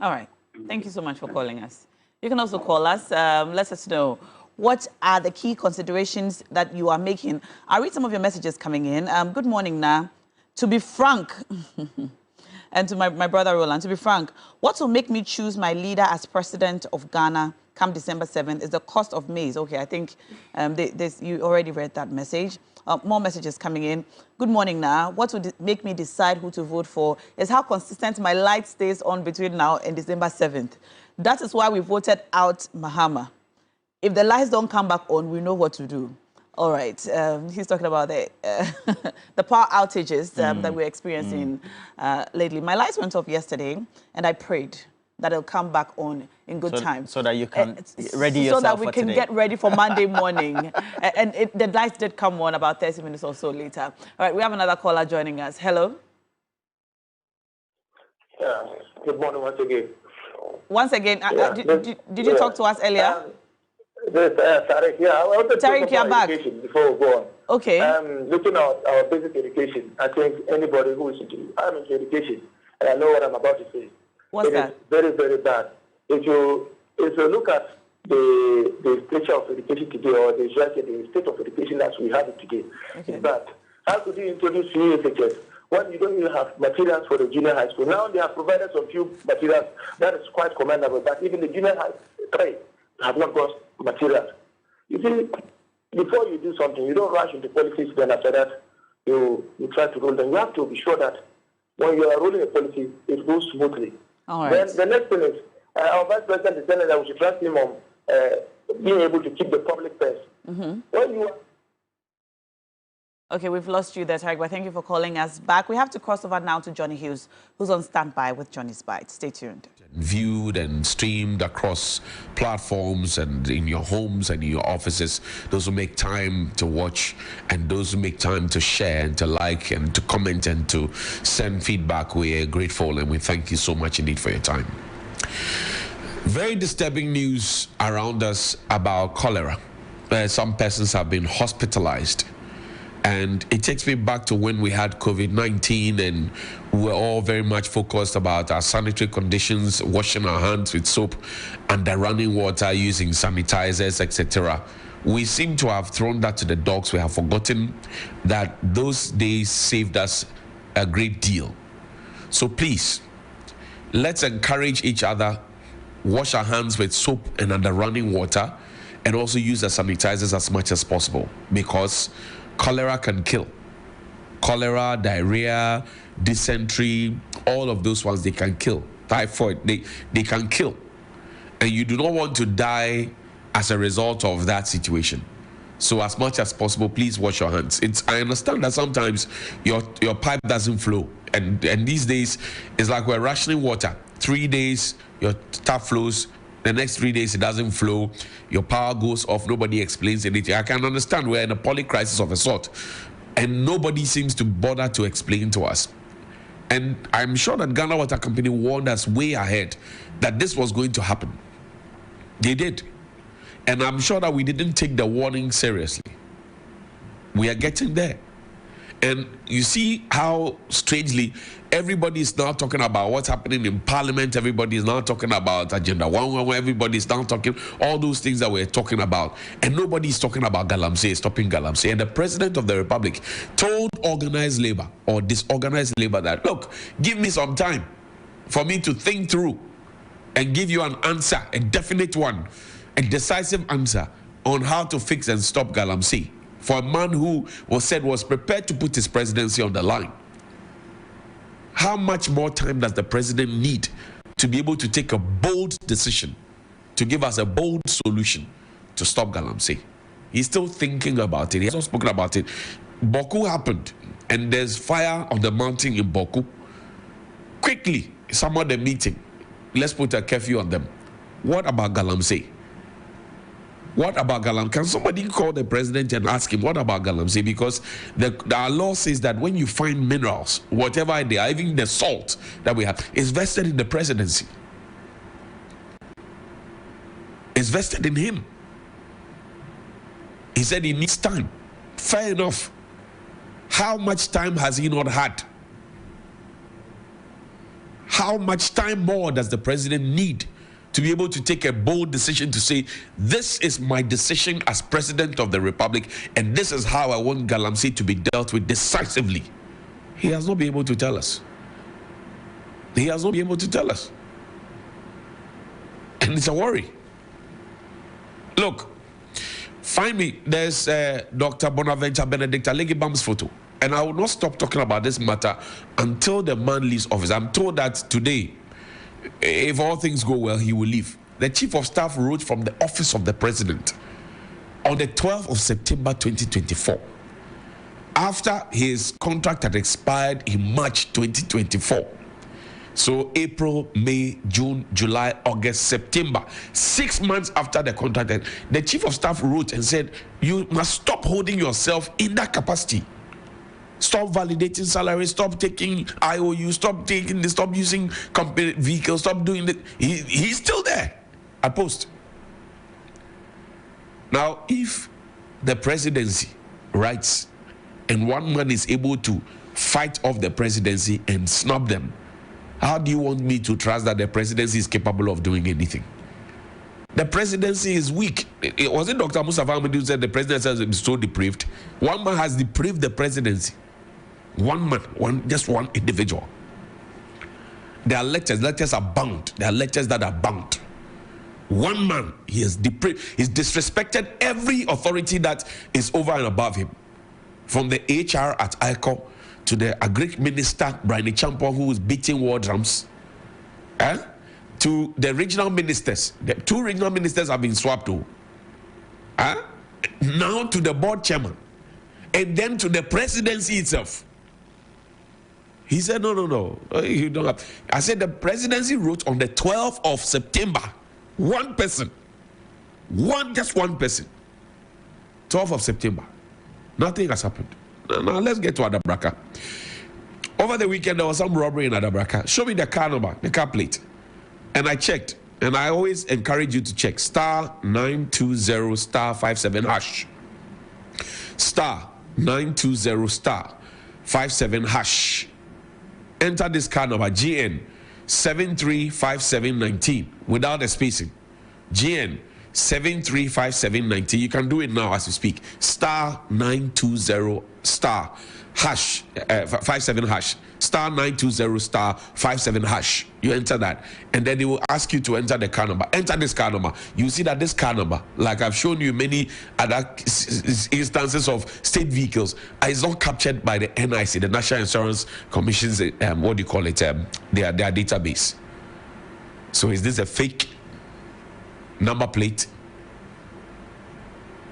All right. Thank you so much for calling us. You can also call us. Let us know what are the key considerations that you are making. I'll read some of your messages coming in. Good morning, Na. To be frank, and to my brother Roland, to be frank, what will make me choose my leader as president of Ghana come December 7th is the cost of maize. Okay, I think you already read that message. More messages coming in. Good morning, Na. What would make me decide who to vote for is how consistent my light stays on between now and December 7th. That is why we voted out Mahama. If the lights don't come back on, we know what to do. All right. He's talking about the power outages that we're experiencing lately. My lights went off yesterday, and I prayed that it'll come back on in good time. So that you can ready yourself so that we for can today. get ready for Monday morning. And the lights did come on about 30 minutes or so later. All right, we have another caller joining us. Hello. Good morning once again. Once again, did you talk to us earlier? Tariq, I want to Tariq, you're back. Before we go on. Okay. Looking at our basic education, I think anybody who is I'm into education, and I know what I'm about to say. What's that? Is very, very bad. If you look at the nature of education today, or the state of education as we have it today, it's bad. How could you introduce CSHS when you don't even have materials for the junior high school? Now they have provided some few materials. That is quite commendable, but even the junior high trade have not got materials. You see, before you do something, you don't rush into policies, then after that, you try to roll them. You have to be sure that when you are rolling a policy, it goes smoothly. All right. Then the next thing is, our Vice President is telling that we should trust him on being able to keep the public purse. When you are Okay, we've lost you there, Tariq, but thank you for calling us back. We have to cross over now to Johnny Hughes, who's on standby with Johnny's Bite. Stay tuned. Viewed and streamed across platforms and in your homes and in your offices. Those who make time to watch and those who make time to share and to like and to comment and to send feedback, we are grateful and we thank you so much indeed for your time. Very disturbing news around us about cholera. Some persons have been hospitalized. And it takes me back to when we had COVID-19 and we were all very much focused about our sanitary conditions, washing our hands with soap under running water, using sanitizers, etc. We seem to have thrown that to the dogs. We have forgotten that those days saved us a great deal. So please, let's encourage each other, wash our hands with soap and under running water, and also use the sanitizers as much as possible, because cholera can kill. Cholera, diarrhea, dysentery, all of those ones, they can kill. Typhoid, they can kill. And you do not want to die as a result of that situation. So as much as possible, please wash your hands. I understand that sometimes your pipe doesn't flow. And these days, it's like we're rationing water. 3 days, your tap flows. The next 3 days, it doesn't flow. Your power goes off. Nobody explains anything. I can understand we're in a public crisis of a sort. And nobody seems to bother to explain to us. And I'm sure that Ghana Water Company warned us way ahead that this was going to happen. They did. And I'm sure that we didn't take the warning seriously. We are getting there. And you see how strangely everybody is now talking about what's happening in Parliament. Everybody is now talking about Agenda 111. Everybody is now talking all those things that we're talking about. And nobody is talking about Galamsey, stopping Galamsey. And the President of the Republic told organized labor or disorganized labor that, look, give me some time for me to think through and give you an answer, a definite one, a decisive answer on how to fix and stop Galamsey. For a man who was prepared to put his presidency on the line. How much more time does the president need to be able to take a bold decision, to give us a bold solution to stop Galamsey? He's still thinking about it. He hasn't spoken about it. Boku happened, and there's fire on the mountain in Boku. Quickly, someone the meeting. Let's put a curfew on them. What about Galamsey? What about Galamsey? Can somebody call the president and ask him, what about Galamsey? Because our law says that when you find minerals, whatever they are, even the salt that we have, is vested in the presidency. It's vested in him. He said he needs time. Fair enough. How much time has he not had? How much time more does the president need to be able to take a bold decision to say, this is my decision as president of the republic, and this is how I want Galamsey to be dealt with decisively? He has not been able to tell us. He has not been able to tell us. And it's a worry. Look, find me, there's Dr. Bonaventure Benedict Alegibam's photo. And I will not stop talking about this matter until the man leaves office. I'm told that today, if all things go well, he will leave. The chief of staff wrote from the office of the president on the 12th of September 2024, after his contract had expired in March 2024, So April, May, June, July, August, September, 6 months after the contract ended, the chief of staff wrote and said, you must stop holding yourself in that capacity. Stop validating salaries, stop taking IOU, stop using company vehicles, stop doing it. He's still there at post. Now, if the presidency writes and one man is able to fight off the presidency and snub them, how do you want me to trust that the presidency is capable of doing anything? The presidency is weak. Was it Dr. Mahamudu who said the presidency has so depraved? One man has depraved the presidency. One man, just one individual. There are lectures. Lectures are bound. There are lectures that are bound. One man, he has depraved. He's disrespected every authority that is over and above him. From the HR at ICO to the Agric Minister, Brian Champon, who is beating war drums, to the regional ministers. The 2 regional ministers have been swapped to. Now to the board chairman. And then to the presidency itself. He said, no, you don't have. I said the presidency wrote on the 12th of September. One person. Just one person. 12th of September. Nothing has happened. Now let's get to Adabraka. Over the weekend, there was some robbery in Adabraka. Show me the car number, the car plate. And I checked. And I always encourage you to check. *920 *57 hash. *920 *57 hash. Enter this car number, GN 735719, without a spacing. GN 735719. You can do it now as we speak. *920 hash 57 hash. *920 57 hash. You enter that, and then it will ask you to enter the car number. Enter this car number. You see that this car number, like I've shown you many other instances of state vehicles, is not captured by the NIC, the National Insurance Commission's their database. So is this a fake number plate?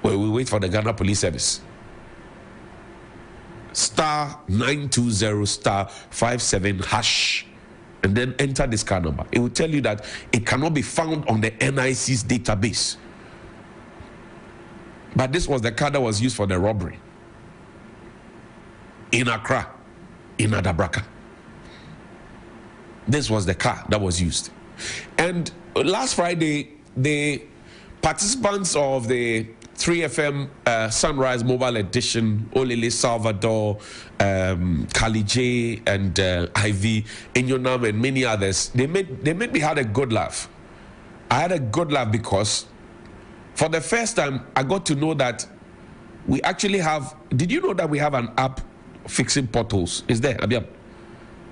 Well, we wait for the Ghana Police Service. *920 *57 hash, and then enter this car number. It will tell you that it cannot be found on the NIC's database. But this was the car that was used for the robbery in Accra, in Adabraka. This was the car that was used. And last Friday, the participants of the 3FM Sunrise Mobile Edition, Olele Salvador, Kali J, and Ivy, Inyonam, and many others, they made me had a good laugh. I had a good laugh because for the first time, I got to know that we actually have, did you know that we have an app fixing potholes? Is there, Abiam?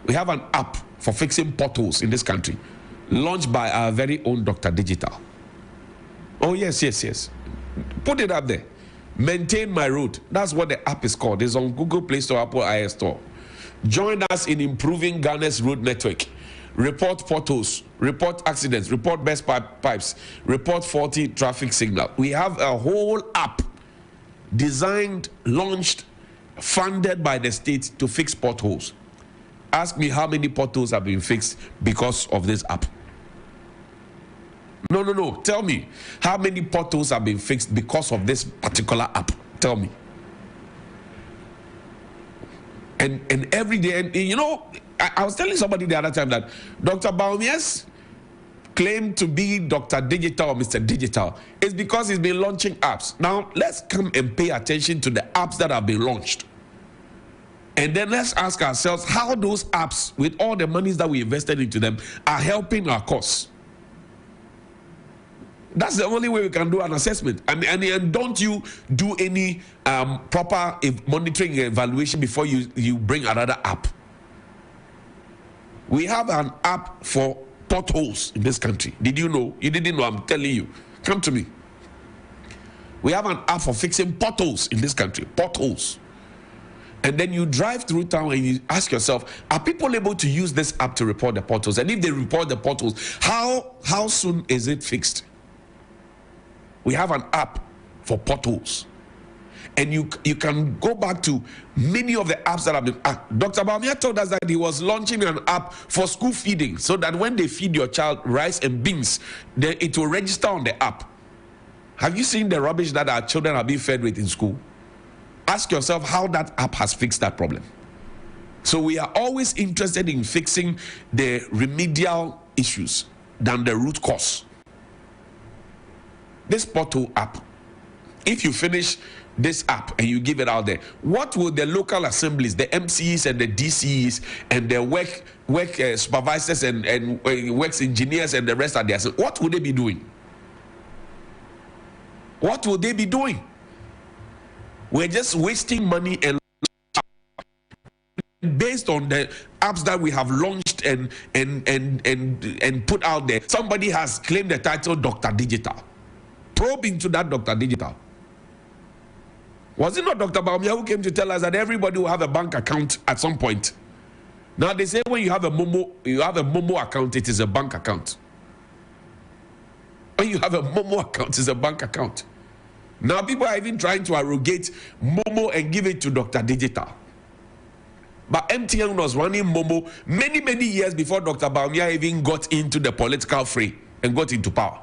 We have an app for fixing potholes in this country, launched by our very own Dr. Digital. Oh, yes. Put it up there. Maintain My Road. That's what the app is called. It's on Google Play Store, Apple iOS Store. Join us in improving Ghana's road network. Report potholes, report accidents, report best pipes, report faulty traffic signal. We have a whole app designed, launched, funded by the state to fix potholes. Ask me how many potholes have been fixed because of this app. No. Tell me how many potholes have been fixed because of this particular app. Tell me. And every day, and you know, I was telling somebody the other time that Dr. Bawumia's claim to be Dr. Digital or Mr. Digital is because he's been launching apps. Now, let's come and pay attention to the apps that have been launched. And then let's ask ourselves how those apps, with all the monies that we invested into them, are helping our cause. That's the only way we can do an assessment. And don't you do any proper monitoring and evaluation before you bring another app. We have an app for potholes in this country. Did you know? You didn't know, I'm telling you. Come to me. We have an app for fixing potholes in this country. Potholes. And then you drive through town and you ask yourself, are people able to use this app to report the potholes? And if they report the potholes, how soon is it fixed? We have an app for potholes. And you can go back to many of the apps that have been. Dr. Bawumia told us that he was launching an app for school feeding, so that when they feed your child rice and beans, then it will register on the app. Have you seen the rubbish that our children are being fed with in school? Ask yourself how that app has fixed that problem. So we are always interested in fixing the remedial issues than the root cause. This portal app, if you finish this app and you give it out there, what will the local assemblies, the MCs and the DCs and the work supervisors and works engineers and the rest of the, what will they be doing? What will they be doing? We're just wasting money and based on the apps that we have launched and put out there. Somebody has claimed the title Dr. Digital. Probe into that Dr. Digital. Was it not Dr. Bawumia who came to tell us that everybody will have a bank account at some point? Now they say when you have a Momo account, it is a bank account. When you have a Momo account, it's a bank account. Now people are even trying to arrogate Momo and give it to Dr. Digital. But MTN was running Momo many years before Dr. Bawumia even got into the political fray and got into power.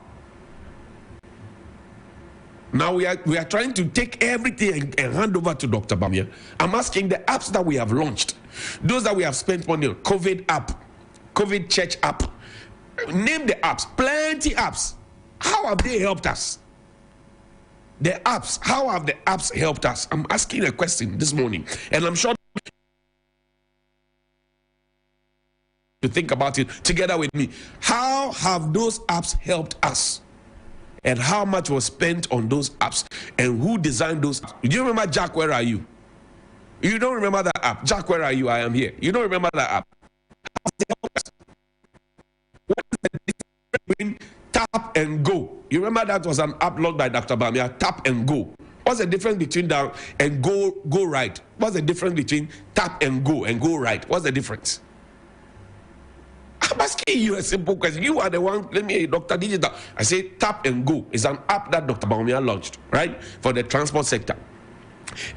Now we are trying to take everything and hand over to Dr. Bawumia. I'm asking the apps that we have launched, those that we have spent money on, COVID app, COVID church app, name the apps, plenty apps. How have they helped us? The apps, how have the apps helped us? I'm asking a question this morning, and I'm sure to think about it together with me. How have those apps helped us? And how much was spent on those apps? And who designed those apps? Do you remember Jack, where are you? You don't remember that app? Jack, where are you? I am here. You don't remember that app? What is the difference between Tap and Go? You remember that was an app launched by Dr. Bawumia, Tap and Go. What's the difference between that and Go Right? What's the difference between Tap and Go Right? What's the difference? I'm asking you a simple question. You are the one, let me, Dr. Digital. I say Tap and Go is an app that Dr. Bawumia launched, right, for the transport sector.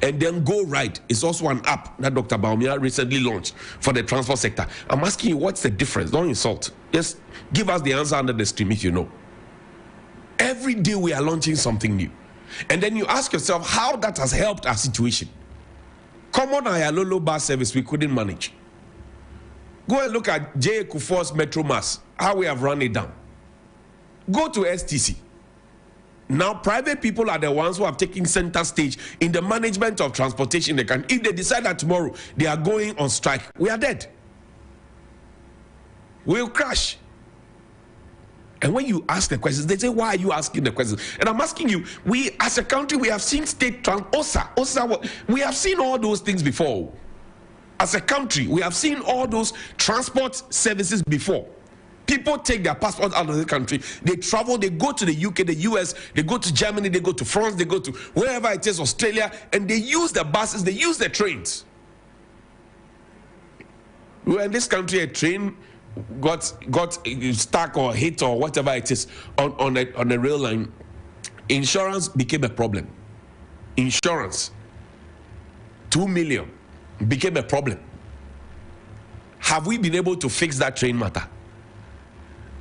And then Go Right is also an app that Dr. Bawumia recently launched for the transport sector. I'm asking you, what's the difference? Don't insult. Just give us the answer under the stream if you know. Every day we are launching something new. And then you ask yourself how that has helped our situation. Common Ayalolo bus service we couldn't manage. Go and look at J. Kufuor's Metro Mass, how we have run it down. Go to STC. Now, private people are the ones who have taken center stage in the management of transportation in the country. If they decide that tomorrow they are going on strike, we are dead. We'll crash. And when you ask the questions, they say, why are you asking the questions? And I'm asking you, we as a country, we have seen state OSA, we have seen all those things before. As a country, we have seen all those transport services before. People take their passport out of the country, they travel, they go to the UK, the US, they go to Germany, they go to France, they go to wherever it is, Australia, and they use the buses, they use the trains. Well, in this country, a train got stuck or hit or whatever it is on a rail line. Insurance became a problem. Insurance, 2 million. Became a problem. Have we been able to fix that train matter?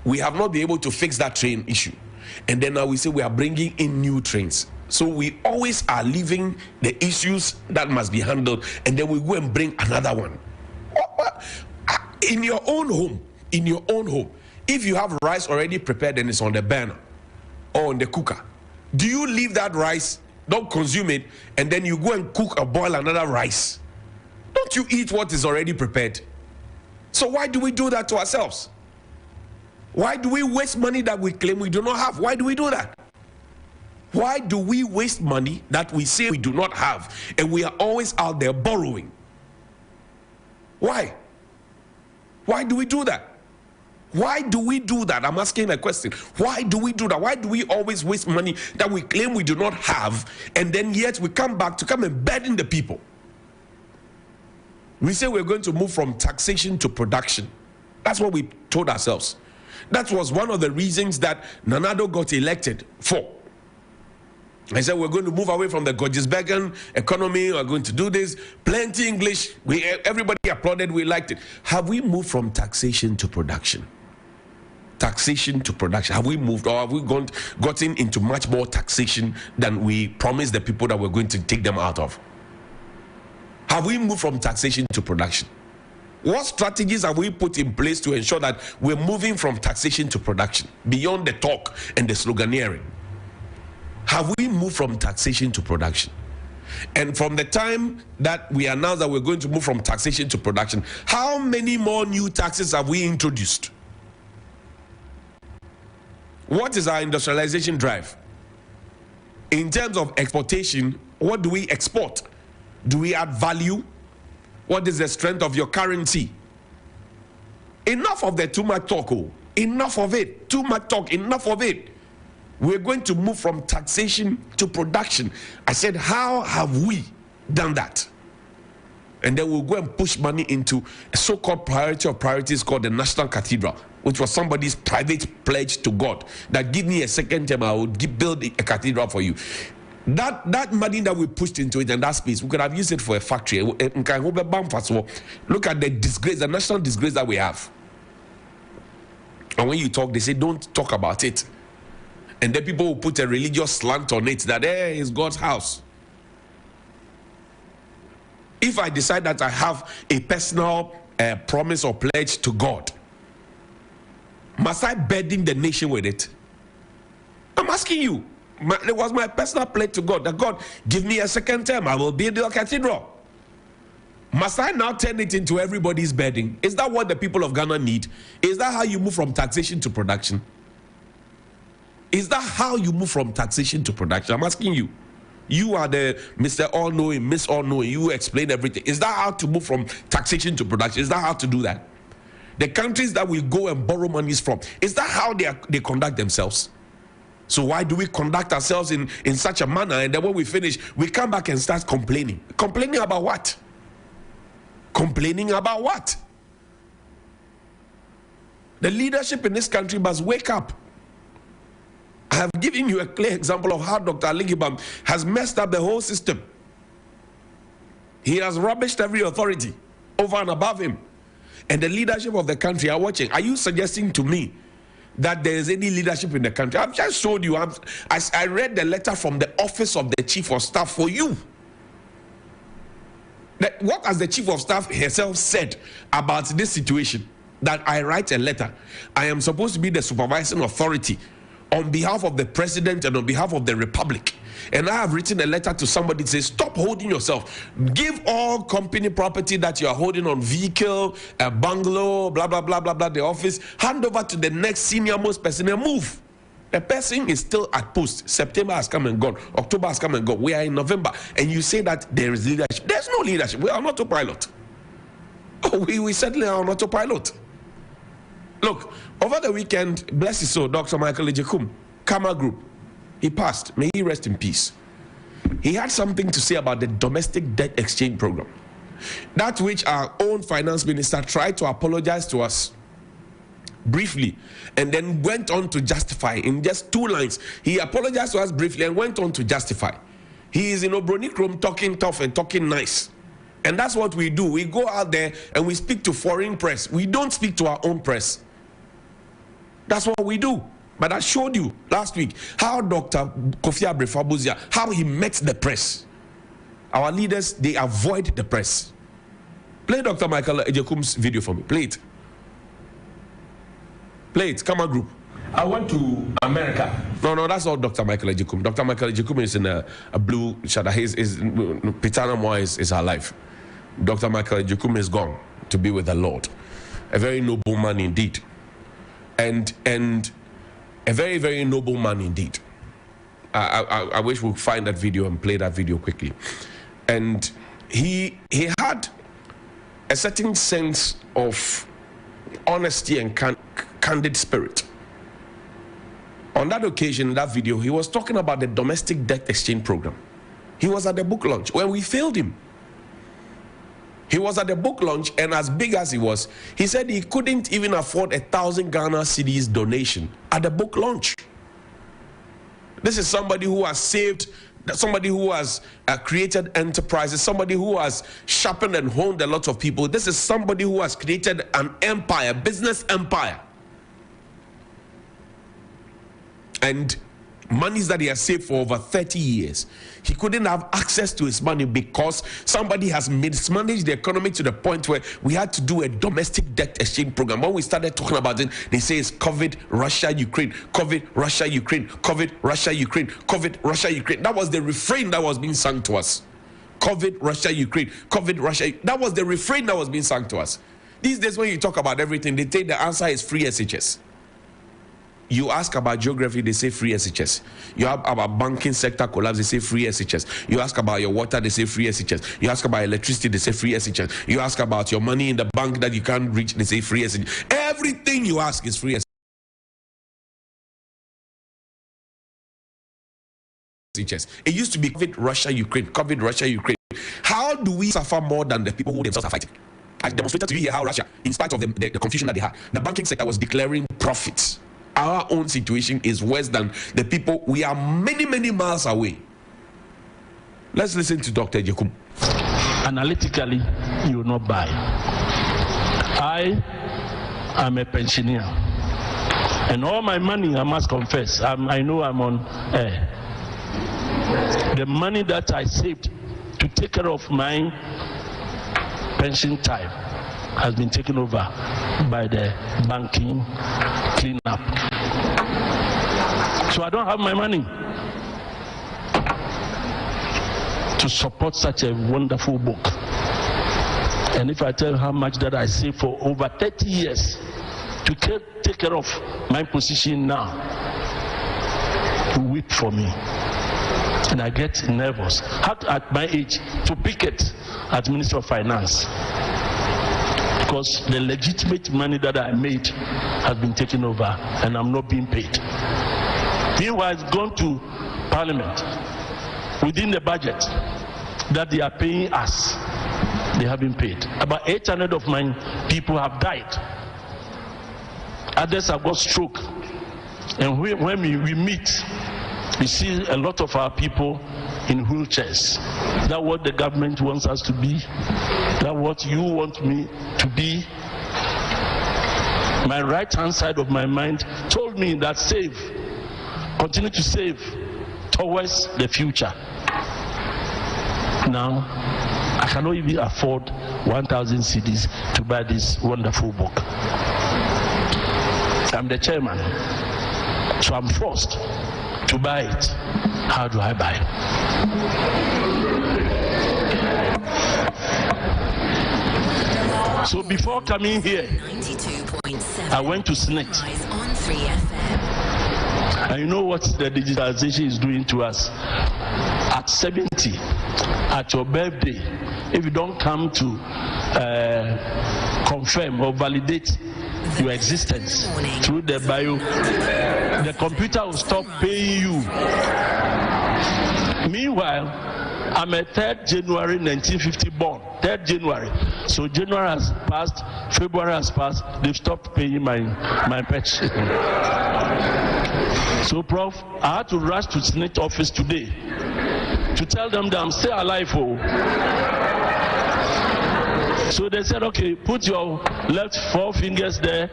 We have not been able to fix that train issue. And then now we say we are bringing in new trains. So we always are leaving the issues that must be handled, and then we go and bring another one. In your own home, if you have rice already prepared and it's on the burner or on the cooker, do you leave that rice, don't consume it, and then you go and cook or boil another rice? Don't you eat what is already prepared? So why do we do that to ourselves? Why do we waste money that we claim we do not have? Why do we do that? Why do we waste money that we say we do not have, and we are always out there borrowing? Why? Why do we do that? Why do we do that? I'm asking a question. Why do we do that? Why do we always waste money that we claim we do not have, and then yet we come back to come and burden the people? We say we're going to move from taxation to production. That's what we told ourselves. That was one of the reasons that Nanado got elected for. I said, we're going to move away from the Georgesbergen economy. We're going to do this. Plenty English. Everybody applauded. We liked it. Have we moved from taxation to production? Taxation to production. Have we moved, or have we gotten into much more taxation than we promised the people that we're going to take them out of? Have we moved from taxation to production? What strategies have we put in place to ensure that we're moving from taxation to production, beyond the talk and the sloganeering? Have we moved from taxation to production? And from the time that we announced that we're going to move from taxation to production, how many more new taxes have we introduced? What is our industrialization drive? In terms of exportation, what do we export? Do we add value? What is the strength of your currency? Enough of the too much talk. Enough of it. Too much talk. Enough of it. We're going to move from taxation to production. I said, how have we done that? And then we'll go and push money into a so-called priority of priorities called the National Cathedral, which was somebody's private pledge to God that give me a second term, I will build a cathedral for you. That money that we pushed into it and that space, we could have used it for a factory. Look at the disgrace, the national disgrace that we have. And when you talk, they say, don't talk about it. And then people will put a religious slant on it that, hey, it's God's house. If I decide that I have a personal promise or pledge to God, must I burden the nation with it? I'm asking you. It was my personal pledge to God that God, give me a second term, I will build your cathedral. Must I now turn it into everybody's burden? Is that what the people of Ghana need? Is that how you move from taxation to production? Is that how you move from taxation to production? I'm asking you. You are the Mr. All-Knowing, Miss All-Knowing. You explain everything. Is that how to move from taxation to production? Is that how to do that? The countries that we go and borrow monies from, is that how they conduct themselves? So why do we conduct ourselves in such a manner, and then when we finish, we come back and start complaining? Complaining about what? Complaining about what? The leadership in this country must wake up. I have given you a clear example of how Dr. Aligibam has messed up the whole system. He has rubbished every authority over and above him. And the leadership of the country are watching. Are you suggesting to me that there is any leadership in the country? I've just showed you. I read the letter from the office of the chief of staff for you. What has the chief of staff herself said about this situation? That I write a letter. I am supposed to be the supervising authority on behalf of the president and on behalf of the republic. And I have written a letter to somebody that says, stop holding yourself. Give all company property that you are holding on, vehicle, a bungalow, blah, blah, blah, blah, blah, the office, hand over to the next senior most person and move. The person is still at post. September has come and gone. October has come and gone. We are in November. And you say that there is leadership. There's no leadership. We are on autopilot. Oh, we certainly are on autopilot. Look, over the weekend, bless his soul, Dr. Michael Ejekum, Kama Group, he passed. May he rest in peace. He had something to say about the domestic debt exchange program. That which our own finance minister tried to apologize to us briefly and then went on to justify in just 2 lines. He apologized to us briefly and went on to justify. He is in Obronik room talking tough and talking nice. And that's what we do. We go out there and we speak to foreign press. We don't speak to our own press. That's what we do. But I showed you last week how Dr. Kofi Abrefa-Bozia, how he met the press. Our leaders, they avoid the press. Play Dr. Michael Ejekum's video for me. Play it. Play it. Come on, group. I went to America. No, that's not Dr. Michael Ejekum. Dr. Michael Ejekum is in a blue shirt. Pitana Moa is her life. Dr. Michael Ejekum is gone to be with the Lord. A very noble man indeed. And a very, very noble man indeed. I wish we'd find that video and play that video quickly. And he had a certain sense of honesty and candid spirit. On that occasion, in that video, he was talking about the domestic debt exchange program. He was at the book launch when we failed him. He was at the book launch, and as big as he was, he said he couldn't even afford 1,000 Ghana cedis donation at the book launch. This is somebody who has saved, somebody who has created enterprises, somebody who has sharpened and honed a lot of people. This is somebody who has created an empire, business empire. And monies that he has saved for over 30 years. He couldn't have access to his money because somebody has mismanaged the economy to the point where we had to do a domestic debt exchange program. When we started talking about it, they say it's COVID, Russia, Ukraine, COVID, Russia, Ukraine, COVID, Russia, Ukraine, COVID, Russia, Ukraine. That was the refrain that was being sung to us. COVID, Russia, Ukraine, COVID, Russia. That was the refrain that was being sung to us. These days when you talk about everything, they say the answer is free SHS. You ask about geography, they say free SHS. You ask about banking sector collapse, they say free SHS. You ask about your water, they say free SHS. You ask about electricity, they say free SHS. You ask about your money in the bank that you can't reach, they say free SHS. Everything you ask is free SHS. It used to be COVID, Russia, Ukraine, COVID, Russia, Ukraine. How do we suffer more than the people who themselves are fighting? I demonstrated to you here how Russia, in spite of the confusion that they had, the banking sector was declaring profits. Our own situation is worse than the people. We are many, many miles away. Let's listen to Dr. Jekum. Analytically, you will not buy. I am a pensioner. And all my money, I must confess, I know I'm on air. The money that I saved to take care of my pension time has been taken over by the banking cleanup. So I don't have my money to support such a wonderful book. And if I tell you how much that I saved for over 30 years to take care of my position now, you weep for me. And I get nervous at my age to picket as Minister of Finance, because the legitimate money that I made has been taken over and I'm not being paid. Meanwhile, it's gone to Parliament within the budget that they are paying us. They have been paid. About 800 of my people have died. Others have got stroke. And when we meet, we see a lot of our people in wheelchairs. That's what the government wants us to be. That's what you want me to be. My right-hand side of my mind told me that save, continue to save towards the future. Now, I cannot even afford 1,000 cedis to buy this wonderful book. I'm the chairman, so I'm forced to buy it. How do I buy? So before coming here, I went to SNET. And you know what the digitalization is doing to us? At 70, at your birthday, if you don't come to confirm or validate your existence through the bio, the computer will stop paying you. Meanwhile, I'm a 3rd January 1950 born, 3rd January. So January has passed, February has passed, they've stopped paying my pension. So Prof, I had to rush to Senate office today to tell them that I'm still alive. So they said, okay, put your left 4 fingers there,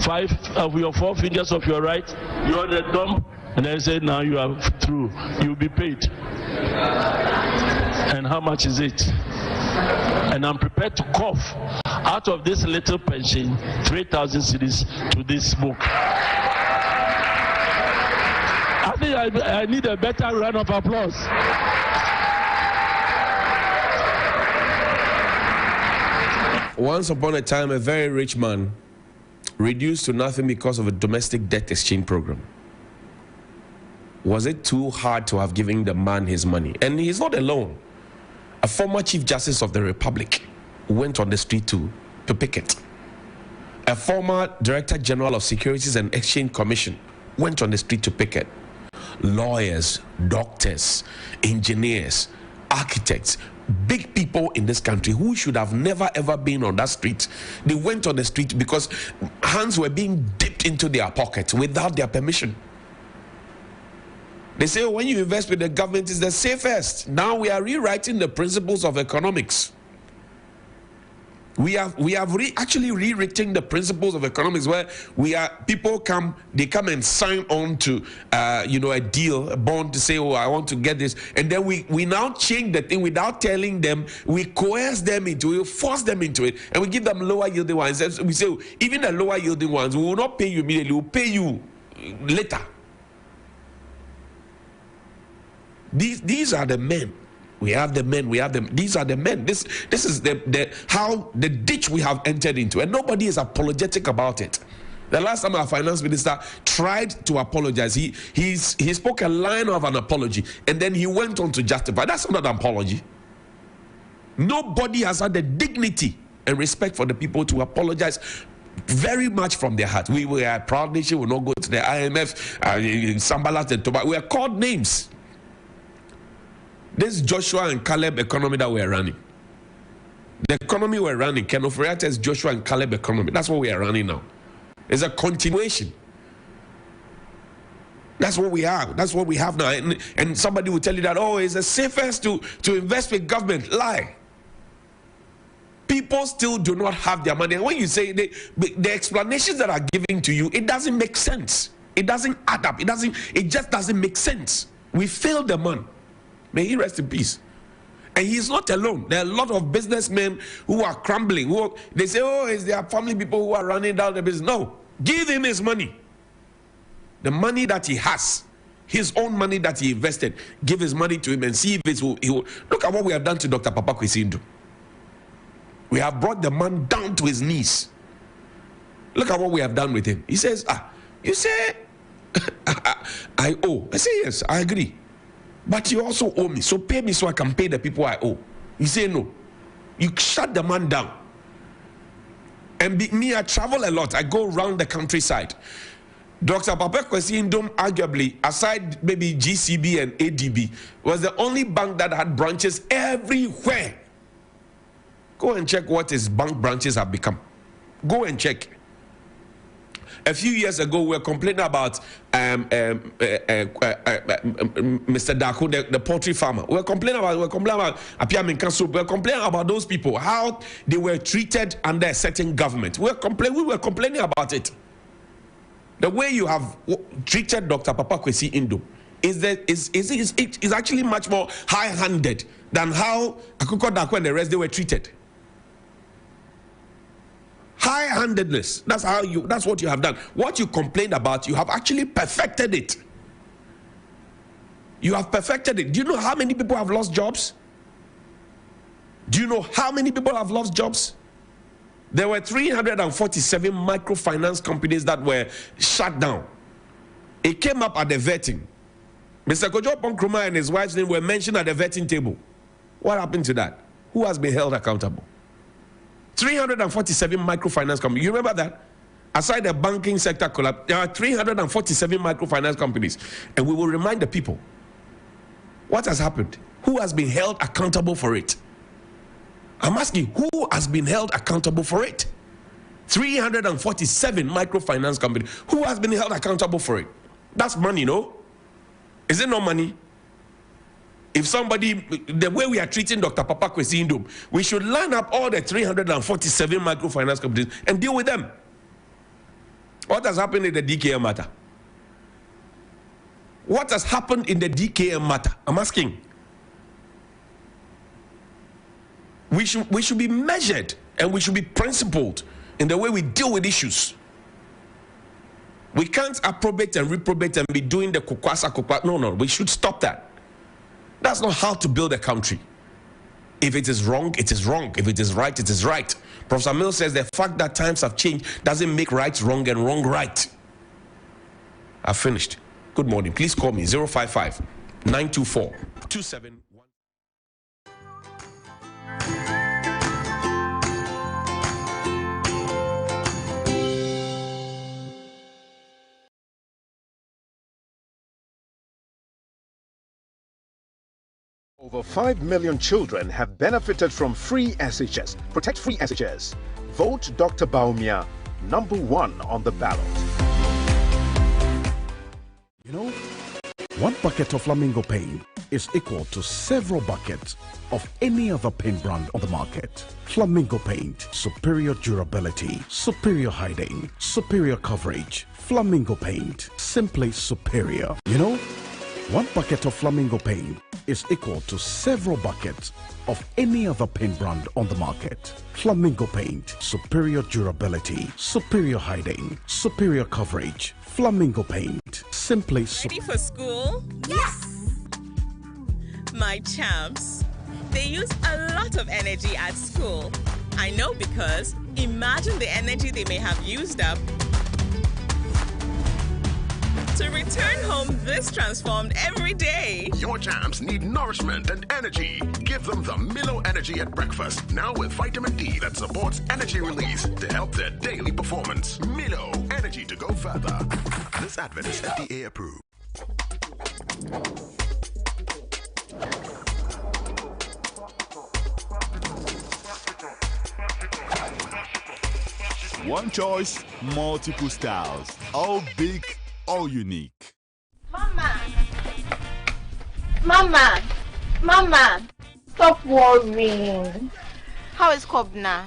5 of your 4 fingers of your right, you're the thumb, and they said, now you are through, you'll be paid. And how much is it? And I'm prepared to cough out of this little pension 3,000 cedis to this book. I think I need a better round of applause. Once upon a time, a very rich man reduced to nothing because of a domestic debt exchange program. Was it too hard to have given the man his money? And he's not alone. A former Chief Justice of the Republic went on the street to picket. A former Director General of Securities and Exchange Commission went on the street to picket. Lawyers, doctors, engineers, architects, big people in this country who should have never ever been on that street, they went on the street because hands were being dipped into their pockets without their permission. They say, oh, when you invest with the government, it's the safest. Now we are rewriting the principles of economics. We have actually rewritten the principles of economics, where people come and sign on to a deal, a bond, to say, oh, I want to get this, and then we now change the thing without telling them. We coerce them into it, force them into it, and we give them lower yielding ones. We say, oh, even the lower yielding ones, we will not pay you immediately, we'll pay you later. These are the men. We have the men. We have them. These are the men. This is how the ditch we have entered into, and nobody is apologetic about it. The last time our finance minister tried to apologize, he spoke a line of an apology, and then he went on to justify. That's not an apology. Nobody has had the dignity and respect for the people to apologize very much from their heart. We are a proud nation. We will not go to the IMF, Sambalat and Tobago. We are called names. This Joshua and Caleb economy that we're running. The economy we're running, Kenneth Oforiatta's Joshua and Caleb economy. That's what we are running now. It's a continuation. That's what we have. That's what we have now. And somebody will tell you that, oh, it's the safest to invest with government. Lie. People still do not have their money. And when you say the explanations that are given to you, it doesn't make sense. It doesn't add up. It just doesn't make sense. We failed the man. May he rest in peace. And he's not alone. There are a lot of businessmen who are crumbling. They say, oh, it's their family people who are running down the business. No. Give him his money. The money that he has. His own money that he invested. Give his money to him and see if he will. Look at what we have done to Dr. Papa Kwesi Ndu. We have brought the man down to his knees. Look at what we have done with him. He says, you say, I owe. I say, yes, I agree. But you also owe me, so pay me so I can pay the people I owe. You say no. You shut the man down. And me, I travel a lot. I go around the countryside. Dr. Papa Kwesi Ndu, arguably, aside maybe GCB and ADB, was the only bank that had branches everywhere. Go and check what his bank branches have become. Go and check. A few years ago, we were complaining about Mr. Daku, the poultry farmer. We were complaining about Apia Minkansu. We were complaining about those people, how they were treated under a certain government. We were complaining about it. The way you have treated Dr. Papa Kwesi Ndu is actually much more high-handed than how Akuko Daku and the rest, they were treated. High-handedness. That's what you have done. What you complained about, you have actually perfected it. You have perfected it. Do you know how many people have lost jobs? Do you know how many people have lost jobs? There were 347 microfinance companies that were shut down. It came up at the vetting. Mr. Kojo Ponkruma and his wife's name were mentioned at the vetting table. What happened to that? Who has been held accountable? 347 microfinance companies. You remember that? Aside the banking sector collapse, there are 347 microfinance companies. And we will remind the people, what has happened? Who has been held accountable for it? I'm asking, who has been held accountable for it? 347 microfinance companies. Who has been held accountable for it? That's money, no? Is it not money? If somebody, the way we are treating Dr. Papa Kwesi Ndu, we should line up all the 347 microfinance companies and deal with them. What has happened in the DKM matter? What has happened in the DKM matter? I'm asking. We should be measured and we should be principled in the way we deal with issues. We can't approbate and reprobate and be doing the kukwasa. No, we should stop that. That's not how to build a country. If it is wrong, it is wrong. If it is right, it is right. Professor Mill says the fact that times have changed doesn't make right wrong and wrong right. I've finished. Good morning. Please call me 055 924 27. Over 5 million children have benefited from free SHS. Protect free SHS. Vote Dr. Bawumia #1 on the ballot. You know, 1 bucket of Flamingo paint is equal to several buckets of any other paint brand on the market. Flamingo paint, superior durability, superior hiding, superior coverage. Flamingo paint, simply superior. You know, 1 bucket of Flamingo paint is equal to several buckets of any other paint brand on the market. Flamingo paint, superior durability, superior hiding, superior coverage. Flamingo paint, simply Ready for school? Yes! My champs, they use a lot of energy at school. I know because imagine the energy they may have used up to return home this transformed every day. Your champs need nourishment and energy. Give them the Milo Energy at breakfast, now with vitamin D that supports energy release to help their daily performance. Milo, energy to go further. This advert is FDA approved. One choice, multiple styles. All big, all unique. Mama, stop worrying. How is Kobna?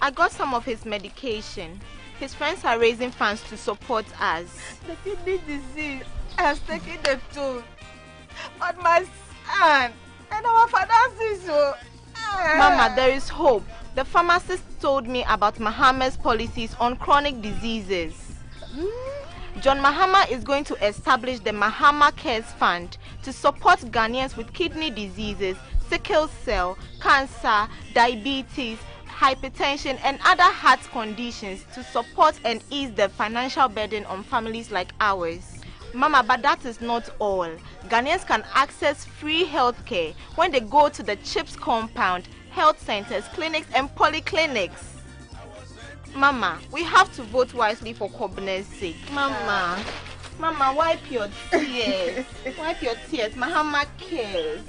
I got some of his medication. His friends are raising funds to support us. The kidney disease has taken the toll on my son and our finances. Mama, there is hope. The pharmacist told me about Mahama's policies on chronic diseases. John Mahama is going to establish the Mahama Cares Fund to support Ghanaians with kidney diseases, sickle cell, cancer, diabetes, hypertension and other heart conditions to support and ease the financial burden on families like ours. Mama, but that is not all. Ghanaians can access free health care when they go to the CHIPS compound, health centers, clinics and polyclinics. Mama, we have to vote wisely for Kobne's sake. Mama, wipe your tears. Wipe your tears. Mahama cares.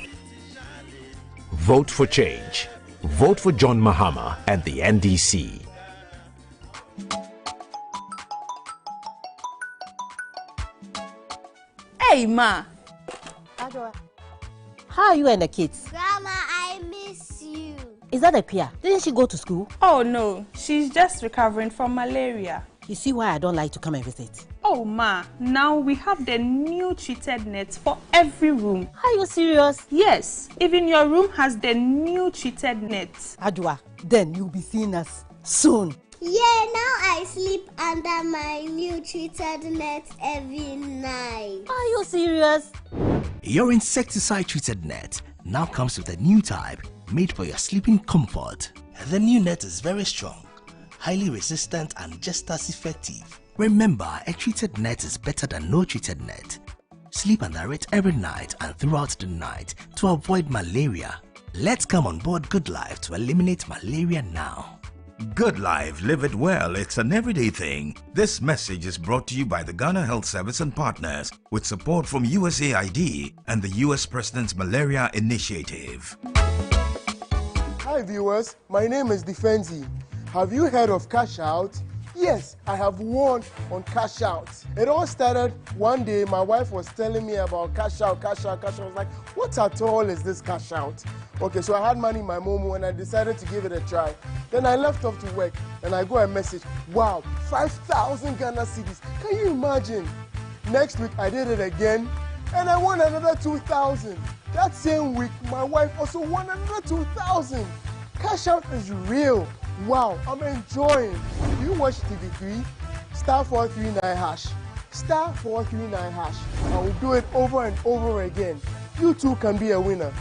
Vote for change. Vote for John Mahama and the NDC. Hey, Ma. How are you and the kids? Grandma, I miss you. Is that a Pia? Didn't she go to school? Oh, no. She's just recovering from malaria. You see why I don't like to come and visit? Oh, Ma. Now we have the new treated nets for every room. Are you serious? Yes. Even your room has the new treated nets. Adwa, then you'll be seeing us soon. Yeah, now I sleep under my new treated net every night. Are you serious? Your insecticide-treated net now comes with a new type made for your sleeping comfort. The new net is very strong, highly resistant and just as effective. Remember, a treated net is better than no treated net. Sleep under it every night and throughout the night to avoid malaria. Let's come on board Good Life to eliminate malaria now. Good Life, live it well, it's an everyday thing. This message is brought to you by the Ghana Health Service and partners with support from USAID and the US President's Malaria Initiative. Hi viewers, my name is Defenzi. Have you heard of Cash Out? Yes, I have won on Cash Out. It all started one day, my wife was telling me about Cash Out. I was like, what at all is this Cash Out? Okay, so I had money in my Momo and I decided to give it a try. Then I left off to work and I got a message, wow, 5,000 Ghana cedis. Can you imagine? Next week I did it again and I won another 2,000. That same week, my wife also won another 2,000. Cash Out is real. Wow, I'm enjoying. If you watch TV3, *439#. *439#. I will do it over and over again. You too can be a winner.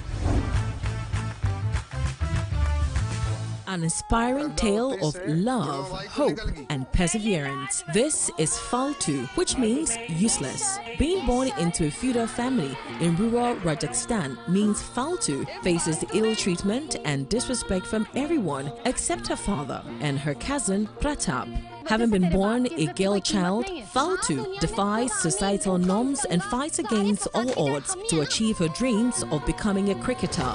An inspiring tale of love, hope, and perseverance. This is Faltu, which means useless. Being born into a feudal family in rural Rajasthan means Faltu faces ill treatment and disrespect from everyone except her father and her cousin Pratap. Having been born a girl child, Faltu defies societal norms and fights against all odds to achieve her dreams of becoming a cricketer.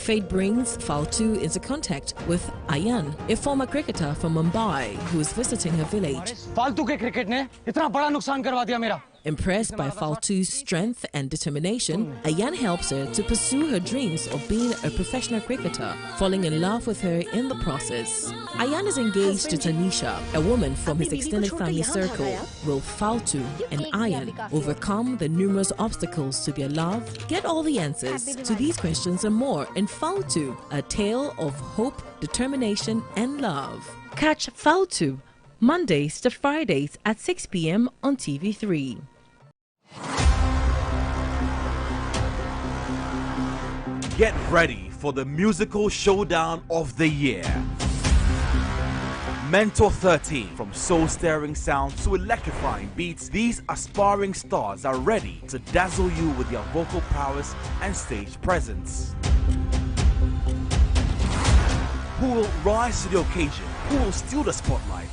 Fate brings Faltu into contact with Ayan, a former cricketer from Mumbai who is visiting her village. Impressed by Faltu's strength and determination, Ayan helps her to pursue her dreams of being a professional cricketer, falling in love with her in the process. Ayan is engaged to Tanisha, a woman from his extended family circle. Will Faltu and Ayan overcome the numerous obstacles to their love? Get all the answers to these questions and more in Faltu, a tale of hope, determination and love. Catch Faltu Mondays to Fridays at 6 p.m. on TV3. Get ready for the musical showdown of the year. Mentor 13, from soul-stirring sounds to electrifying beats, these aspiring stars are ready to dazzle you with their vocal prowess and stage presence. Who will rise to the occasion? Who will steal the spotlight?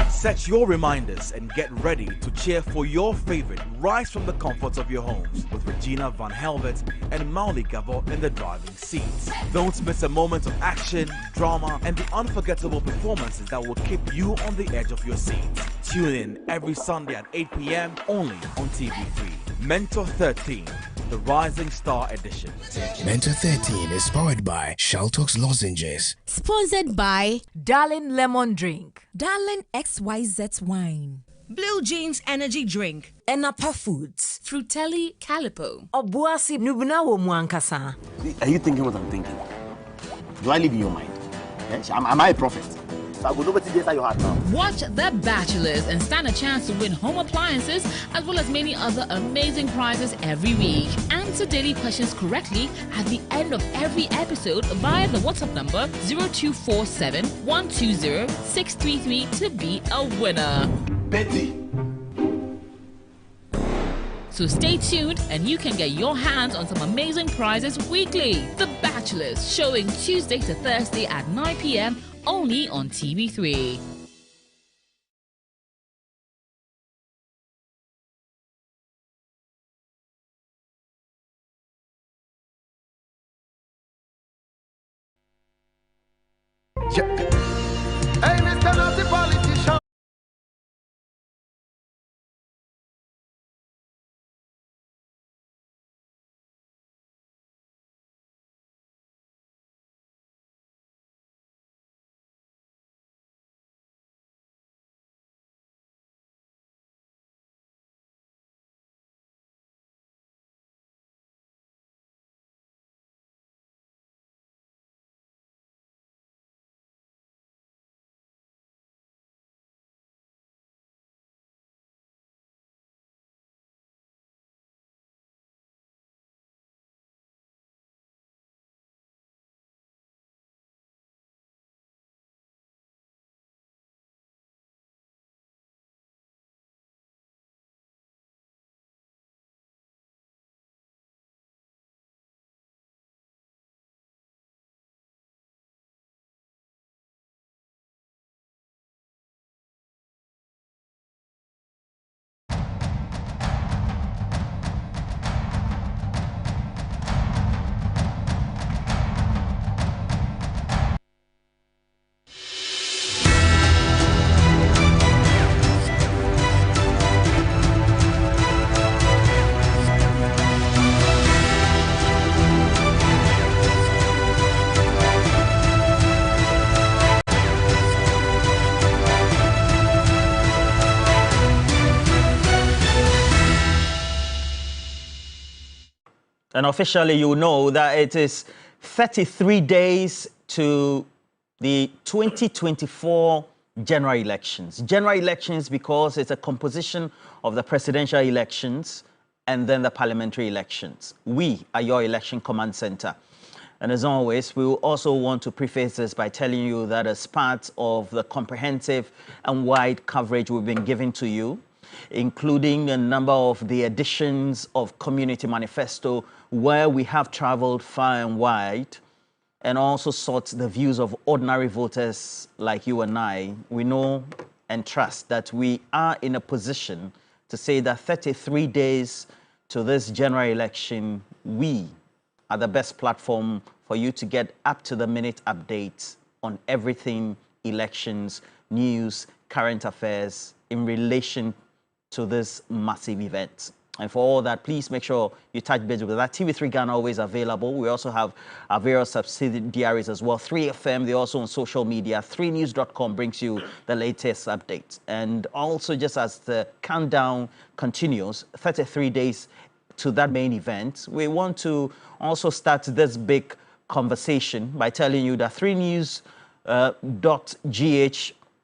Set your reminders and get ready to cheer for your favorite rise from the comforts of your homes with Regina Van Helvet and Mauli Gabo in the driving seats. Don't miss a moment of action, drama, and the unforgettable performances that will keep you on the edge of your seat. Tune in every Sunday at 8 p.m. only on TV3. Mentor 13, the Rising Star Edition. Mentor 13 is powered by Shaltox Lozenges. Sponsored by Darlin Lemon Drink, Darlin XYZ Wine, Blue Jeans Energy Drink, Enapa Foods, Frutelli Calipo, Obuasi Nubunawo Mwankasa. Are you thinking what I'm thinking? Do I live in your mind? Am I a prophet? So I go over to this at your heart now. Watch The Bachelors and stand a chance to win home appliances as well as many other amazing prizes every week. Answer daily questions correctly at the end of every episode via the WhatsApp number 0247 120 633 to be a winner. Betty! So stay tuned and you can get your hands on some amazing prizes weekly. The Bachelors, showing Tuesday to Thursday at 9 p.m. only on TV3. Hey, Mr. Naughty Politician. And officially, you know that it is 33 days to the 2024 general elections. General elections because it's a composition of the presidential elections and then the parliamentary elections. We are your election command center. And as always, we will also want to preface this by telling you that as part of the comprehensive and wide coverage we've been giving to you, including a number of the editions of Community Manifesto, where we have traveled far and wide and also sought the views of ordinary voters like you and I, we know and trust that we are in a position to say that 33 days to this general election, we are the best platform for you to get up-to-the-minute updates on everything elections, news, current affairs in relation to this massive event. And for all that, please make sure you touch base with that. TV3 Ghana always available. We also have our various subsidiaries as well. 3FM, they're also on social media. 3news.com brings you the latest updates. And also, just as the countdown continues, 33 days to that main event, we want to also start this big conversation by telling you that 3news.gh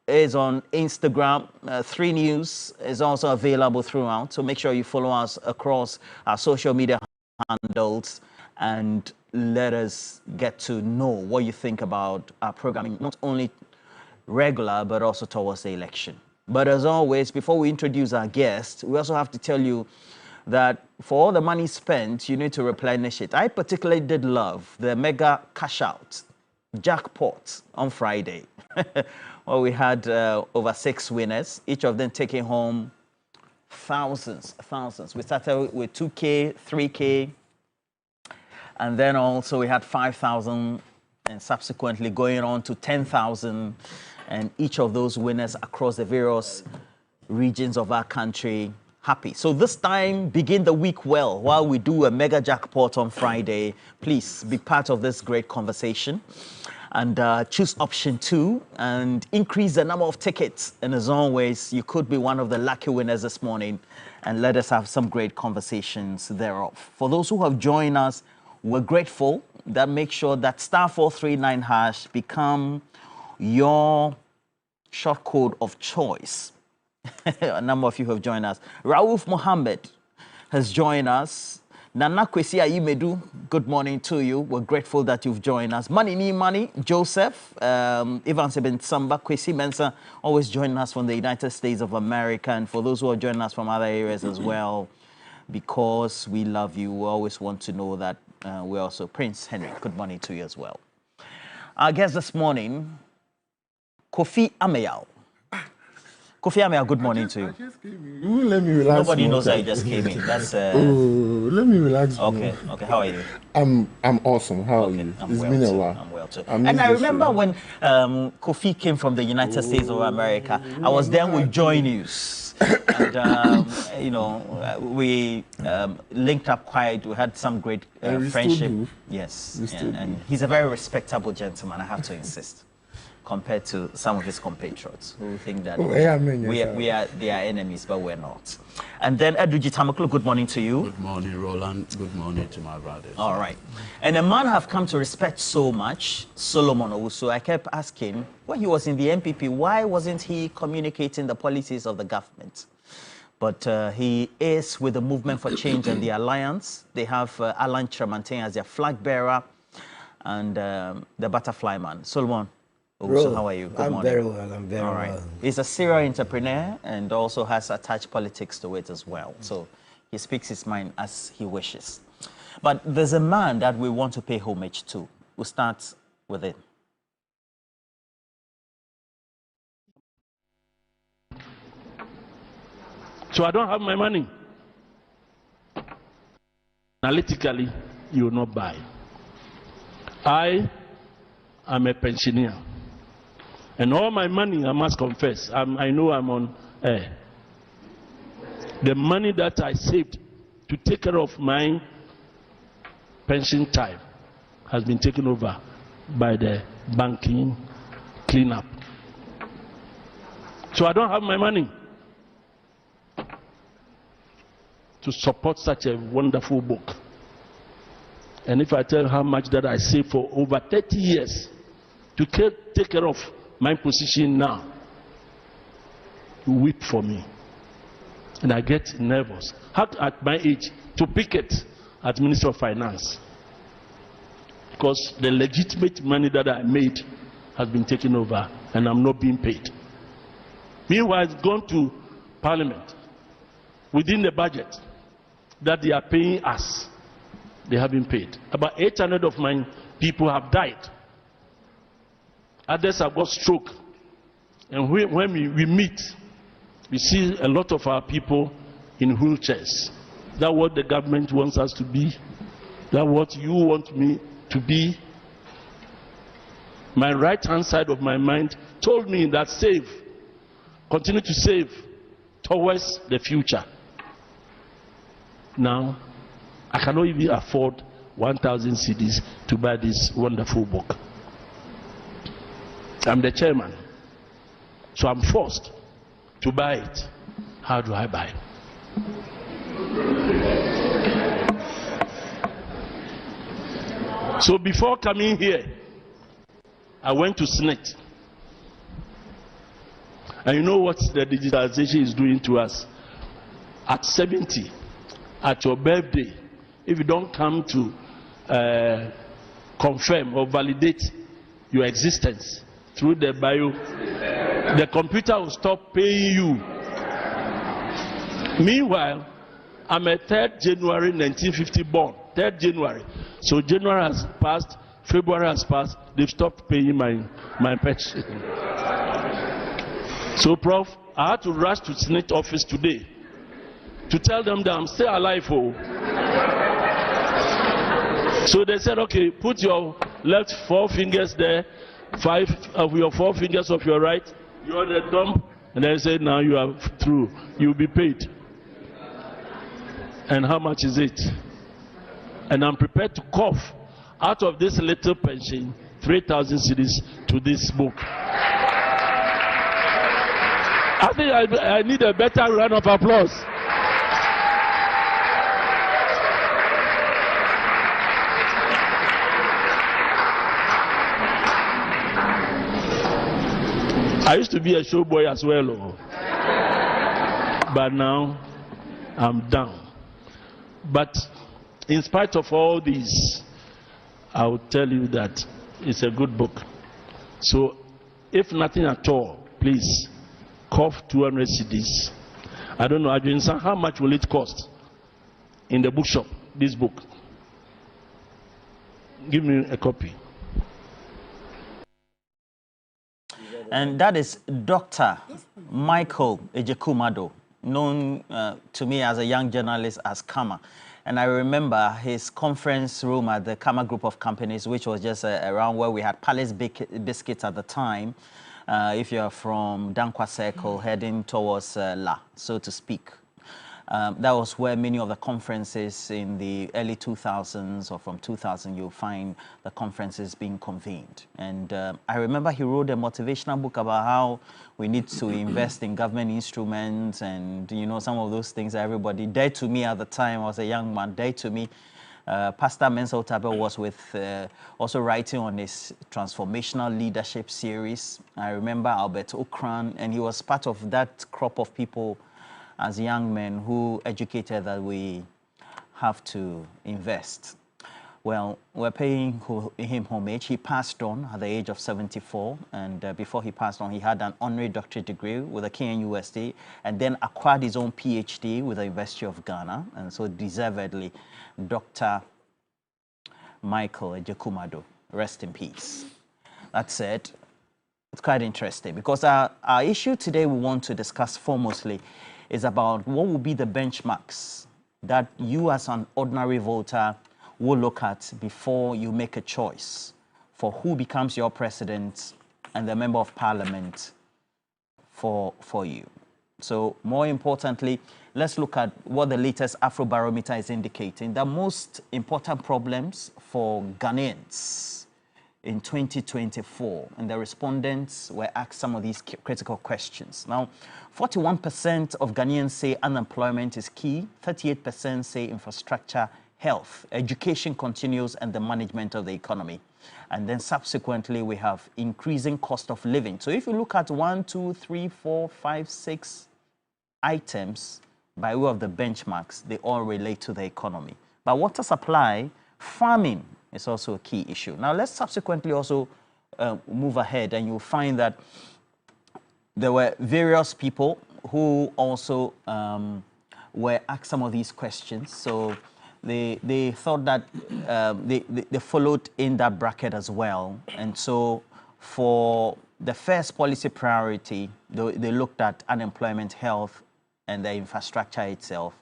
is on Instagram. 3 News is also available throughout. So make sure you follow us across our social media handles and let us get to know what you think about our programming, not only regular, but also towards the election. But as always, before we introduce our guest, we also have to tell you that for all the money spent, you need to replenish it. I particularly did love the mega cash out jackpot on Friday. Well, we had over 6 winners, each of them taking home thousands. We started with 2K, 3K, and then also we had 5,000, and subsequently going on to 10,000, and each of those winners across the various regions of our country happy. So this time, begin the week well. While we do a mega jackpot on Friday, please be part of this great conversation. And choose option 2 and increase the number of tickets. And as always, you could be one of the lucky winners this morning, and let us have some great conversations thereof. For those who have joined us, we're grateful. That make sure that *439# become your short code of choice. A number of you have joined us. Raouf Mohammed has joined us. Nana Kwesi Ayimedu, good morning to you. We're grateful that you've joined us. Money, Joseph, Ivan Seben Samba, Kwesi Mensa, always joining us from the United States of America. And for those who are joining us from other areas as well, because we love you, we always want to know that we're also Prince Henry. Good morning to you as well. Our guest this morning, Kofi Ameyao. Kofi Ameyao, good morning to you. You won't let me relax. Nobody knows that you just came in. That's oh, let me relax. Okay. How are you? I'm awesome. How are you? It's been a while. I'm well too. And I remember when Kofi came from the United States of America, I was there with Joy News. And, you know, we linked up quite. We had some great friendship. Yes. And he's a very respectable gentleman, I have to insist, compared to some of his compatriots who think that we are their enemies, but we're not. And then Eduji Tamaklo, good morning to you. Good morning, Roland. Good morning to my brothers. All right. And a man I've come to respect so much, Solomon Owusu. I kept asking, when he was in the MPP, why wasn't he communicating the policies of the government? But he is with the Movement for Change and the Alliance. They have Alan Tremantin as their flag bearer and the Butterfly Man. Solomon, so how are you? Good morning. Very well. I'm very well. He's a serial entrepreneur and also has attached politics to it as well. So he speaks his mind as he wishes. But there's a man that we want to pay homage to. We'll start with it. So I don't have my money. Analytically, you will not buy. I am a pensioner. And all my money, I must confess, I know I'm on air. The money that I saved to take care of my pension time has been taken over by the banking cleanup. So I don't have my money to support such a wonderful book. And if I tell how much that I saved for over 30 years to take care of my position now, you weep for me. And I get nervous. How at my age to picket as Minister of Finance? Because the legitimate money that I made has been taken over and I'm not being paid. Meanwhile, it's gone to Parliament. Within the budget that they are paying us, they have been paid. About 800 of my people have died. Others have got stroke. And when we meet, we see a lot of our people in wheelchairs. That's what the government wants us to be. That's what you want me to be. My right-hand side of my mind told me that save, continue to save towards the future. Now, I cannot even afford 1,000 cedis to buy this wonderful book. I'm the chairman, so I'm forced to buy it. How do I buy it? So before coming here, I went to SNET. And you know what the digitalization is doing to us? At 70, at your birthday, if you don't come to confirm or validate your existence through the bio, the computer will stop paying you. Meanwhile, I'm a 3rd January 1950 born, 3rd January. So January has passed, February has passed, they've stopped paying my pension. So, Prof, I had to rush to Senate office today to tell them that I'm still alive. Oh. So they said, okay, put your left 4 fingers there, 5 of your 4 fingers of your right, you're on the thumb, and they said, now you are through, you'll be paid. And how much is it? And I'm prepared to cough out of this little pension 3,000 cedis to this book. I think I need a better round of applause. I used to be a showboy as well, but now I'm down. But in spite of all these, I will tell you that it's a good book. So if nothing at all, please cough 200 cedis. I don't know, Adrian, how much will it cost in the bookshop, this book? Give me a copy. And that is Dr. Michael Ejekumado, known to me as a young journalist as Kama. And I remember his conference room at the Kama Group of Companies, which was just around where we had Palace Biscuits at the time. If you're from Dankwa Circle, heading towards La, so to speak. That was where many of the conferences in the early 2000s or from 2000, you'll find the conferences being convened. And I remember he wrote a motivational book about how we need to invest in government instruments and, you know, some of those things that everybody dared to me at the time. I was a young man, dared to me. Pastor Mensah Otabil was with also writing on his transformational leadership series. I remember Albert Okran, and he was part of that crop of people as young men who educated that we have to invest. Well, we're paying him homage. He passed on at the age of 74, and before he passed on, he had an honorary doctorate degree with the KNUST, and then acquired his own PhD with the University of Ghana, and so deservedly, Dr. Michael Ejekumado, rest in peace. That said, it's quite interesting because our issue today we want to discuss foremostly is about what will be the benchmarks that you as an ordinary voter will look at before you make a choice for who becomes your president and the member of parliament for you. So more importantly, let's look at what the latest Afrobarometer is indicating. The most important problems for Ghanaians in 2024, and the respondents were asked some of these critical questions. Now, 41% of Ghanaians say unemployment is key, 38% say infrastructure, health, education continues, and the management of the economy. And then subsequently, we have increasing cost of living. So if you look at 1, 2, 3, 4, 5, 6 items by way of the benchmarks, they all relate to the economy. But water supply, farming is also a key issue. Now, let's subsequently also move ahead, and you'll find that there were various people who also were asked some of these questions. So they thought that they followed in that bracket as well. And so for the first policy priority, they looked at unemployment, health, and the infrastructure itself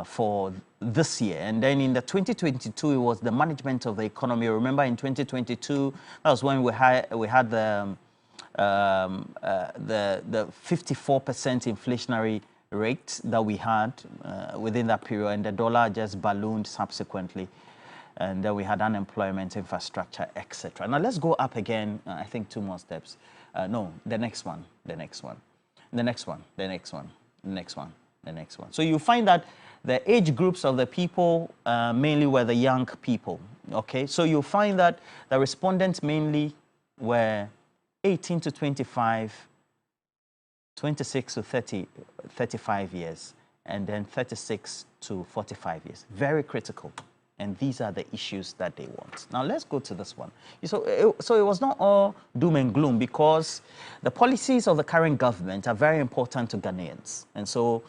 for this year. And then in the 2022, it was the management of the economy. Remember in 2022, that was when we had the 54% inflationary rate that we had within that period, and the dollar just ballooned subsequently. And then we had unemployment, infrastructure, etc. Now let's go up again, I think 2 more steps. No, the next one, the next one, the next one, the next one, the next one, the next one. So you find that the age groups of the people mainly were the young people, okay? So you find that the respondents mainly were 18 to 25, 26 to 35 years, and then 36 to 45 years. Very critical. And these are the issues that they want. Now, let's go to this one. So it was not all doom and gloom, because the policies of the current government are very important to Ghanaians. And so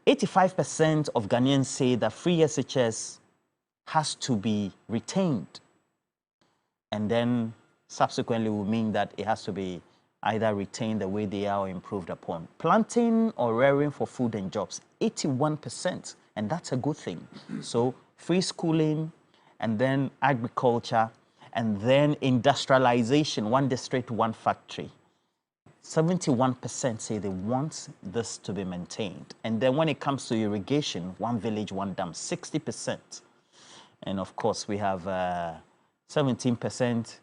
85% of Ghanaians say that free SHS has to be retained. And then subsequently will mean that it has to be either retained the way they are or improved upon. Planting or rearing for food and jobs, 81%. And that's a good thing. So free schooling, and then agriculture, and then industrialization, one district, one factory. 71% say they want this to be maintained. And then when it comes to irrigation, one village, one dam, 60%. And of course, we have 17%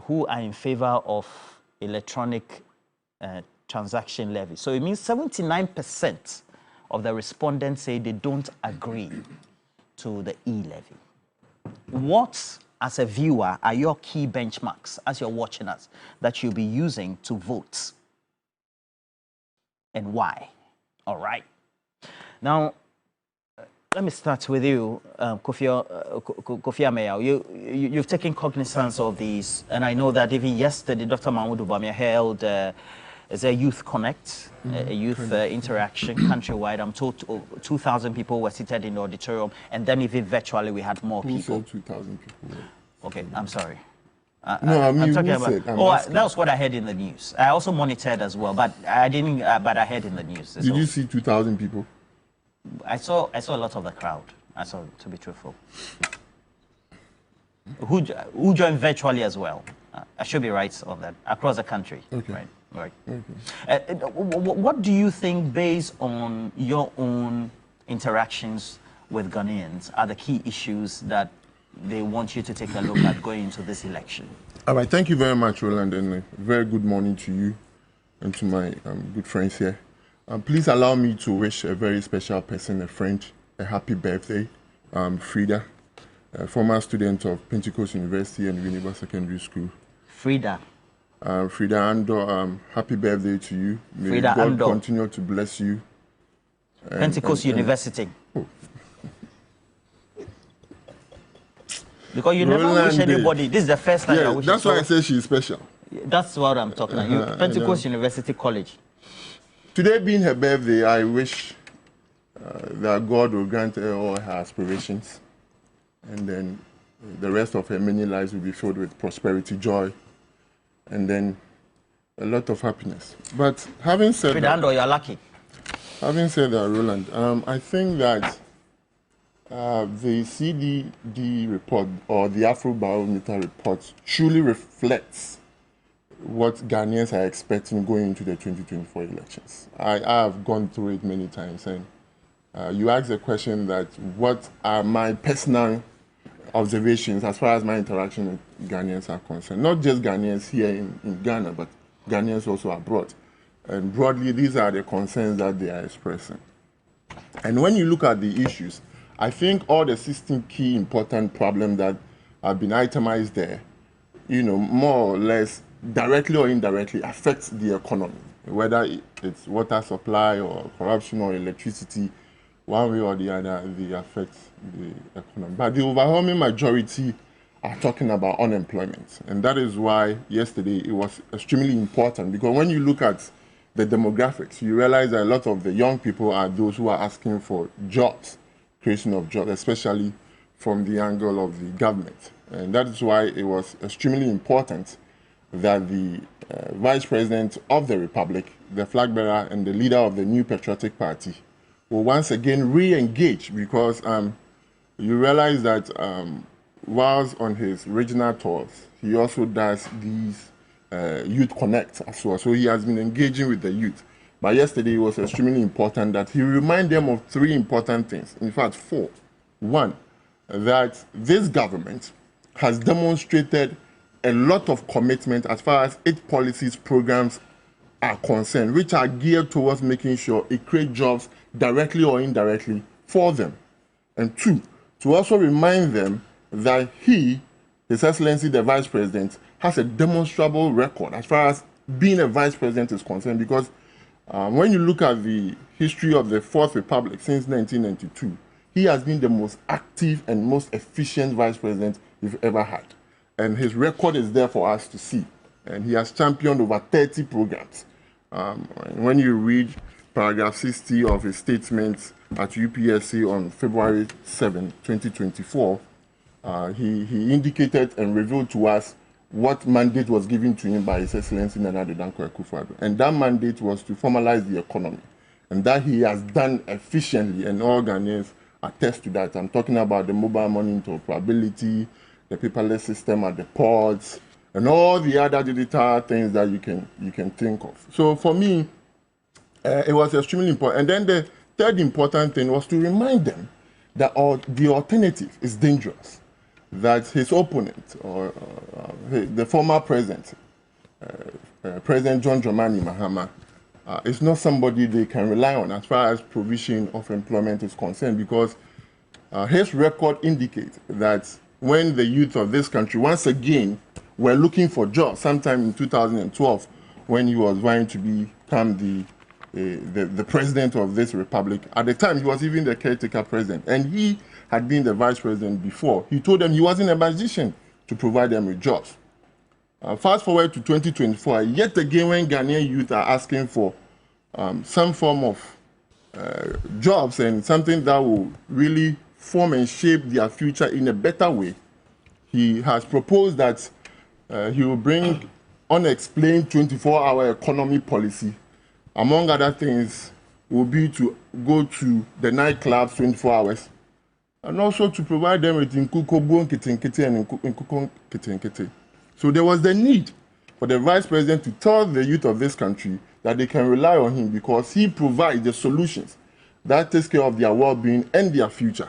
who are in favor of electronic transaction levy. So it means 79% of the respondents say they don't agree to the e-levy. What, as a viewer, are your key benchmarks as you're watching us that you'll be using to vote? And why? All right. Now, let me start with you, Kofi Ameya. You've taken cognizance of these, and I know that even yesterday, Dr. Mahamudu Bawumia held is a youth connect, a youth interaction countrywide. I'm told 2,000 people were seated in the auditorium, and then even virtually we had more people. 2,000 people. Okay, I'm sorry. No, I mean, I'm talking about. That was what I heard in the news. I also monitored as well, but I didn't. But I heard in the news. Did you see 2,000 people? I saw a lot of the crowd. I saw, to be truthful. Who joined virtually as well? I should be right on that, across the country. Okay. Right. Right. Okay. What do you think, based on your own interactions with Ghanaians, are the key issues that they want you to take a look at going into this election? All right. Thank you very much, Roland, and a very good morning to you and to my good friends here. Please allow me to wish a very special person, a friend, a happy birthday, Frida, a former student of Pentecost University and Univer Secondary School. Frida. Frida Ando, happy birthday to you. May Frida God Ando. continue to bless you. Pentecost University. Because you never wish anybody. This is the first time I wish. That's why I say she's special. That's what I'm talking about. Pentecost University College. Today being her birthday, I wish that God will grant her all her aspirations, and then the rest of her many lives will be filled with prosperity, joy, and then a lot of happiness. But having said that, you're lucky. Having said that, Roland, I think that the CDD report or the Afrobarometer report truly reflects what Ghanaians are expecting going into the 2024 elections. I have gone through it many times, and you asked the question that what are my personal observations as far as my interaction with Ghanaians are concerned. Not just Ghanaians here in Ghana, but Ghanaians also abroad. And broadly, these are the concerns that they are expressing. And when you look at the issues, I think all the 16 key important problems that have been itemized there, you know, more or less directly or indirectly affects the economy, whether it's water supply or corruption or electricity, one way or the other, they affect the economy. But the overwhelming majority are talking about unemployment. And that is why yesterday it was extremely important, because when you look at the demographics, you realize that a lot of the young people are those who are asking for jobs, creation of jobs, especially from the angle of the government. And that is why it was extremely important that the Vice President of the Republic, the flag bearer and the leader of the New Patriotic Party will once again re-engage, because you realize that whilst on his regional tours, he also does these youth connect as well. So he has been engaging with the youth. But yesterday it was extremely important that he remind them of 3 important things. In fact, 4. 1, that this government has demonstrated a lot of commitment as far as its policies, programs are concerned, which are geared towards making sure it creates jobs directly or indirectly for them. And 2, to also remind them that he, His Excellency the Vice President, has a demonstrable record as far as being a Vice President is concerned, because when you look at the history of the Fourth Republic since 1992, he has been the most active and most efficient Vice President we've ever had. And his record is there for us to see. And he has championed over 30 programs. When you read paragraph 60 of his statement at UPSC on February 7, 2024, he indicated and revealed to us what mandate was given to him by His Excellency Nana Addo Dankwa Akufo-Addo. And that mandate was to formalize the economy. And that he has done efficiently, and all Ghanaians attest to that. I'm talking about the mobile money interoperability, the paperless system at the ports, and all the other digital things that you can think of. So for me, it was extremely important. And then the third important thing was to remind them that the alternative is dangerous. That his opponent, or the former president, President John Dramani Mahama, is not somebody they can rely on as far as provision of employment is concerned, because his record indicates that when the youth of this country once again were looking for jobs, sometime in 2012, when he was vying to become the president of this republic. At the time, he was even the caretaker president, and he had been the vice president before. He told them he wasn't a magician to provide them with jobs. Fast forward to 2024, yet again when Ghanaian youth are asking for some form of jobs and something that will really form and shape their future in a better way, he has proposed that he will bring unexplained 24-hour economy policy. Among other things, will be to go to the nightclubs 24 hours, and also to provide them with Nkuko Kitinkiti and Nkuko Kitinkiti. So there was the need for the Vice President to tell the youth of this country that they can rely on him, because he provides the solutions that takes care of their well-being and their future.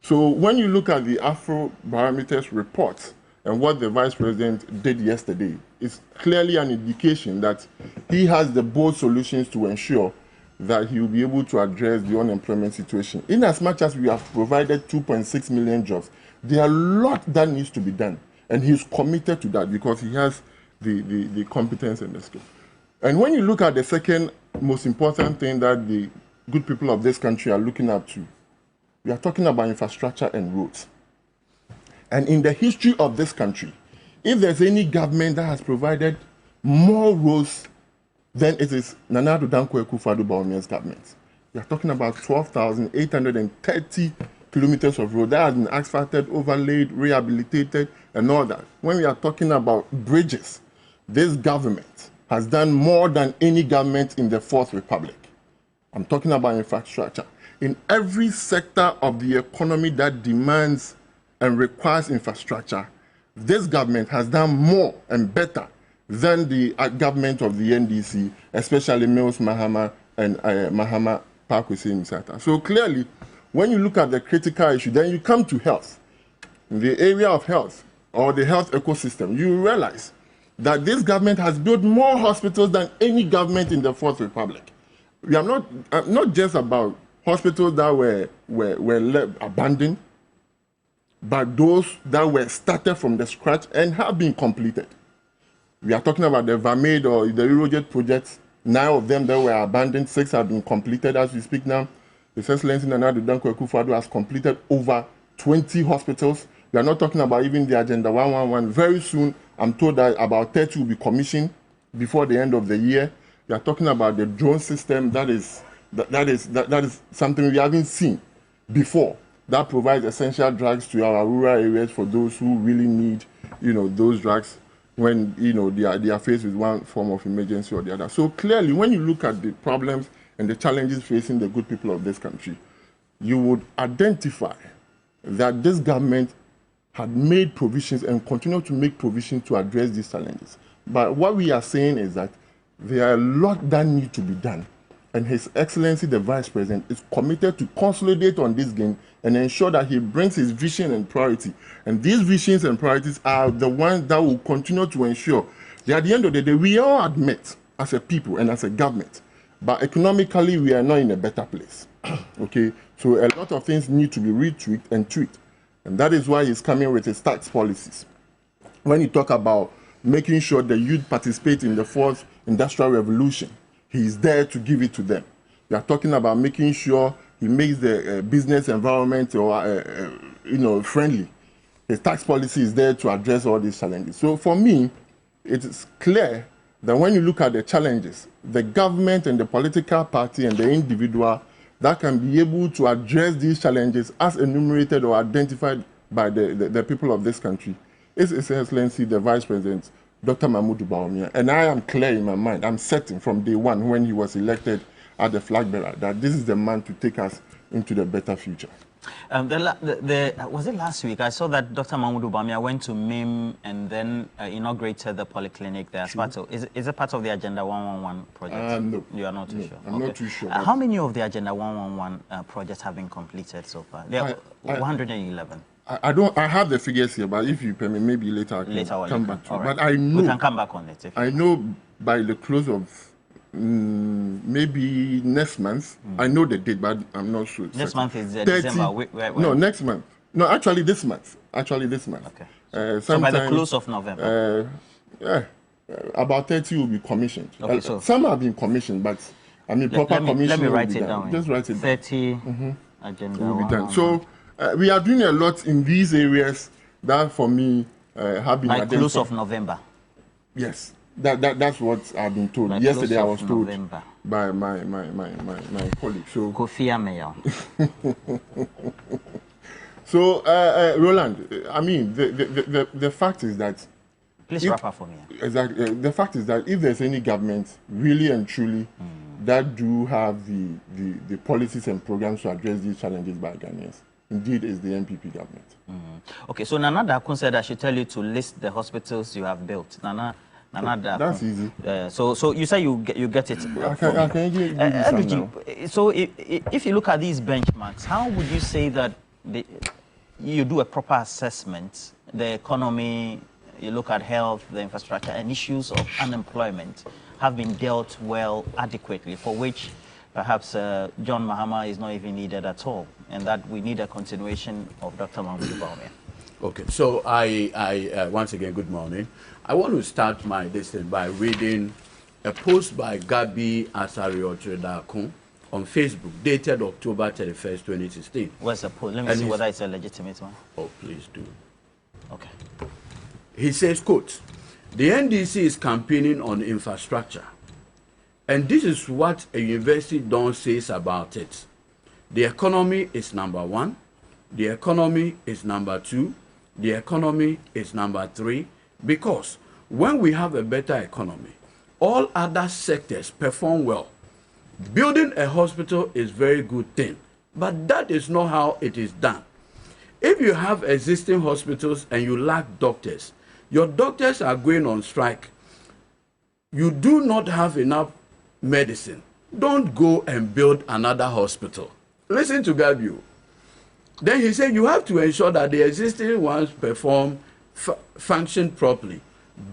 So when you look at the Afrobarometer's report and what the Vice President did yesterday, it's clearly an indication that he has the bold solutions to ensure that he will be able to address the unemployment situation. In as much as we have provided 2.6 million jobs, there are a lot that needs to be done. And he's committed to that because he has the competence and the skill. And when you look at the second most important thing that the good people of this country are looking up to, we are talking about infrastructure and roads. And in the history of this country, if there's any government that has provided more roads, then it is Nana Addo Dankwa Akufo-Addo Bawumia's government. We are talking about 12,830 kilometers of road that has been asphalted, overlaid, rehabilitated, and all that. When we are talking about bridges, this government has done more than any government in the Fourth Republic. I'm talking about infrastructure. In every sector of the economy that demands and requires infrastructure, this government has done more and better than the government of the NDC, especially Mills Mahama and Mahama Pakwese Misata. So clearly, when you look at the critical issue, then you come to health. In the area of health, or the health ecosystem, you realize that this government has built more hospitals than any government in the Fourth Republic. We are not just about hospitals that were abandoned, but those that were started from the scratch and have been completed. We are talking about the Vamed or the Eurojet projects. 9 of them that were abandoned, 6 have been completed as we speak now. His Excellency Nana Addo Dankwa Akufo-Addo has completed over 20 hospitals. We are not talking about even the Agenda 111. Very soon, I'm told that about 30 will be commissioned before the end of the year. We are talking about the drone system that is something we haven't seen before. that provides essential drugs to our rural areas for those who really need, those drugs when, they are faced with one form of emergency or the other. So clearly, when you look at the problems and the challenges facing the good people of this country, you would identify that this government had made provisions and continue to make provisions to address these challenges. But what we are saying is that there are a lot that need to be done. And His Excellency, the Vice President, is committed to consolidate on this gain and ensure that he brings his vision and priority. And these visions and priorities are the ones that will continue to ensure that at the end of the day, we all admit as a people and as a government, but economically, we are not in a better place. Okay? So a lot of things need to be retweaked and tweaked. And that is why he's coming with his tax policies. When you talk about making sure the youth participate in the fourth industrial revolution, he is there to give it to them. We are talking about making sure he makes the business environment friendly. His tax policy is there to address all these challenges. So for me, it is clear that when you look at the challenges, the government and the political party and the individual that can be able to address these challenges as enumerated or identified by the people of this country is His Excellency, the Vice President, Dr. Mahamudu Bawumia. And I am clear in my mind, I'm certain from day one when he was elected as the flag bearer, that this is the man to take us into the better future. Was it last week? I saw that Dr. Mahamudu Bawumia went to MIM and then inaugurated the polyclinic there. So is it part of the Agenda 111 project? No. You are not too sure? I'm not too sure. How many of the Agenda 111 projects have been completed so far? There are 111. I have the figures here, but if you permit, maybe later I can come back to it. But I know we can come back on it. I know by the close of maybe next month. I know the date, but I'm not sure. This month is December. No, next month. No, actually this month. Okay. So by the close of November. About 30 will be commissioned. Okay, so some have been commissioned, but I mean proper commission. Let me write it down. Just write it down. 30 agenda will be done. So we are doing a lot in these areas that for me have been by close of November. Yes. That's what I've been told. Yesterday I was told by my colleague. So Kofi Mayor. So Roland, I mean the fact is that please wrap up for me. Exactly. The fact is that if there's any government really and truly that do have the policies and programs to address these challenges by Ghanaians, indeed is the NPP government. Okay, so Nana Dakun said I should tell you to list the hospitals you have built. Nana Dakun. That's easy. So you say you get it. I can give you some now. So if you look at these benchmarks, how would you say that you do a proper assessment? The economy, you look at health, the infrastructure, and issues of unemployment have been dealt well adequately, for which perhaps John Mahama is not even needed at all, and that we need a continuation of Dr. Mahamudu Bawumia. Okay, so I once again, good morning. I want to start my lesson by reading a post by Gabi Asariotre-Dakun on Facebook, dated October 31st, 2016. Where's the post? Let me see whether it's a legitimate one. Oh, please do. Okay. He says, quote, "The NDC is campaigning on infrastructure. And this is what a university don says about it. The economy is number 1. The economy is number 2. The economy is number 3. Because when we have a better economy, all other sectors perform well. Building a hospital is a very good thing, but that is not how it is done. If you have existing hospitals and you lack doctors, your doctors are going on strike. You do not have enough medicine. Don't go and build another hospital." Listen to Gabio. Then he said you have to ensure that the existing ones function properly.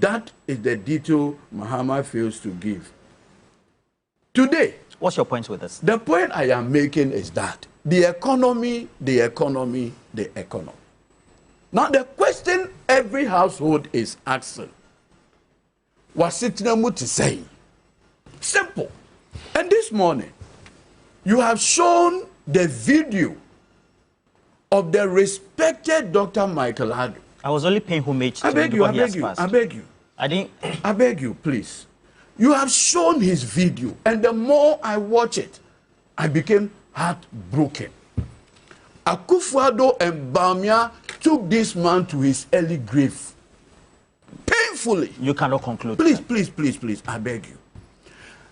That is the detail Mahama fails to give. Today, what's your point with this? The point I am making is that the economy. Now the question every household is asking, what's it to say? Simple. And this morning, you have shown the video of the respected Dr. Michael Adu. I was only paying homage to him. I beg you. I beg you, please. You have shown his video, and the more I watch it, I became heartbroken. Akufo-Addo and Bawumia took this man to his early grave. Painfully. You cannot conclude. Please, I beg you.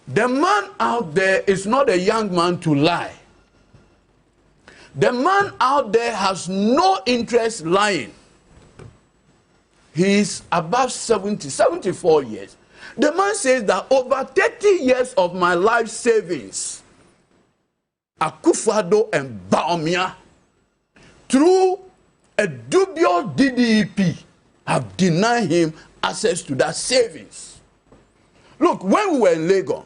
The man out there is not a young man to lie. The man out there has no interest lying. He is above 74 years. The man says that over 30 years of my life savings, Akufo-Addo and Bawumia, through a dubious DDEP, have denied him access to that savings. Look, when we were in Lagos,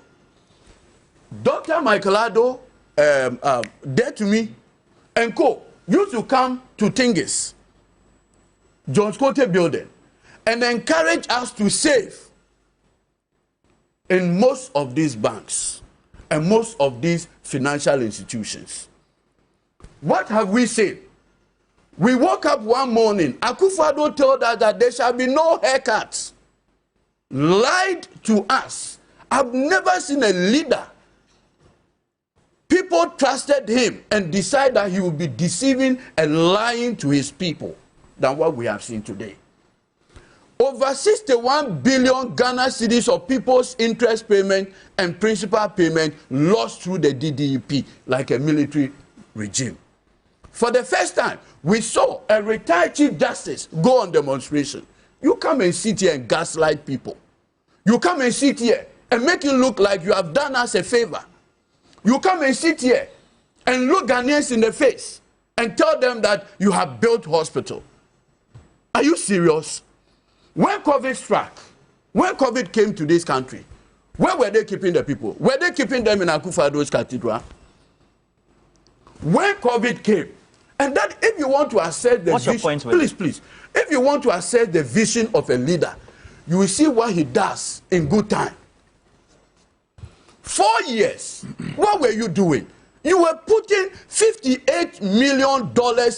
Dr. Michael Addo, there to me, and co used to come to Tingis, John Scotte building, and encourage us to save in most of these banks and most of these financial institutions. What have we seen? We woke up one morning, Akufo-Addo told us that there shall be no haircuts. Lied to us. I've never seen a leader. People trusted him and decided that he would be deceiving and lying to his people than what we have seen today. Over 61 billion Ghana cedis of people's interest payment and principal payment lost through the DDEP like a military regime. For the first time, we saw a retired Chief Justice go on demonstration. You come and sit here and gaslight people. You come and sit here and make it look like you have done us a favor. You come and sit here and look Ghanaians in the face and tell them that you have built hospital. Are you serious? When COVID struck, when COVID came to this country, where were they keeping the people? Were they keeping them in Akufo-Addo's cathedral? When COVID came, and that if you want to assess the What's vision, your point, please, if you want to assess the vision of a leader, you will see what he does in good time. 4 years, what were you doing? You were putting $58 million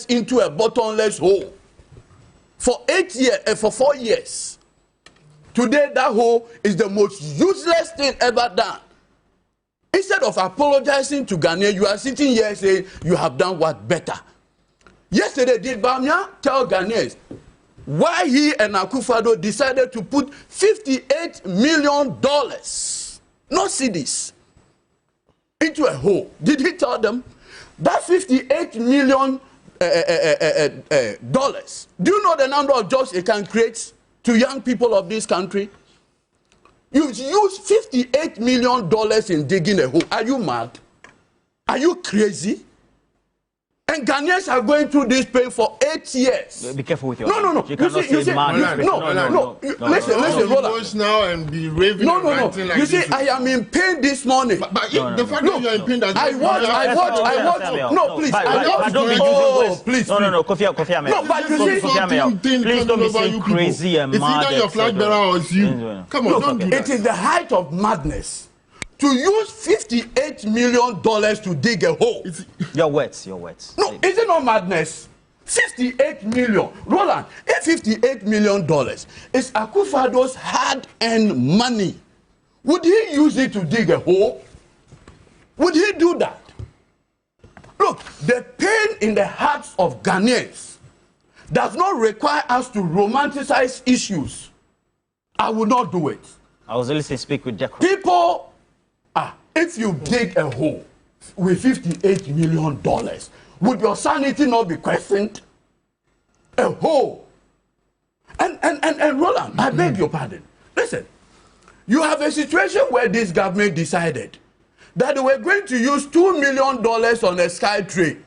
into a bottomless hole for 4 years. Today, that hole is the most useless thing ever done. Instead of apologizing to Ghana, you are sitting here saying you have done what better. Yesterday, did Bawumia tell Ghanaians why he and Akufo-Addo decided to put $58 million, not cedis, into a hole? Did he tell them that $58 million dollars? Do you know the number of jobs it can create to young people of this country? You use $58 million in digging a hole. Are you mad? Are you crazy? And Ghanaians are going through this pain for 8 years. Be careful with your No. You cannot say man. No. Listen, Roland. Now and be raving. No. Like You see, I am in pain this morning. But the fact that you are in pain, that I watch. No, please. Don't be using words. Please. No. Kofi Ameo. No, but you see, please don't be saying crazy and mad. It's either your flag bearer or it's you. Come on, don't do that. It is the height of madness to use $58 million to dig a hole. Your words. No, is it not madness? 58 million. Roland, if $58 million is Akufo-Addo's hard-earned money, would he use it to dig a hole? Would he do that? Look, the pain in the hearts of Ghanaians does not require us to romanticize issues. I will not do it. I was listening to speak with Jack. People, if you dig a hole with $58 million, would your sanity not be questioned? A hole. And Roland, I beg your pardon. Listen, you have a situation where this government decided that they were going to use $2 million on a sky train.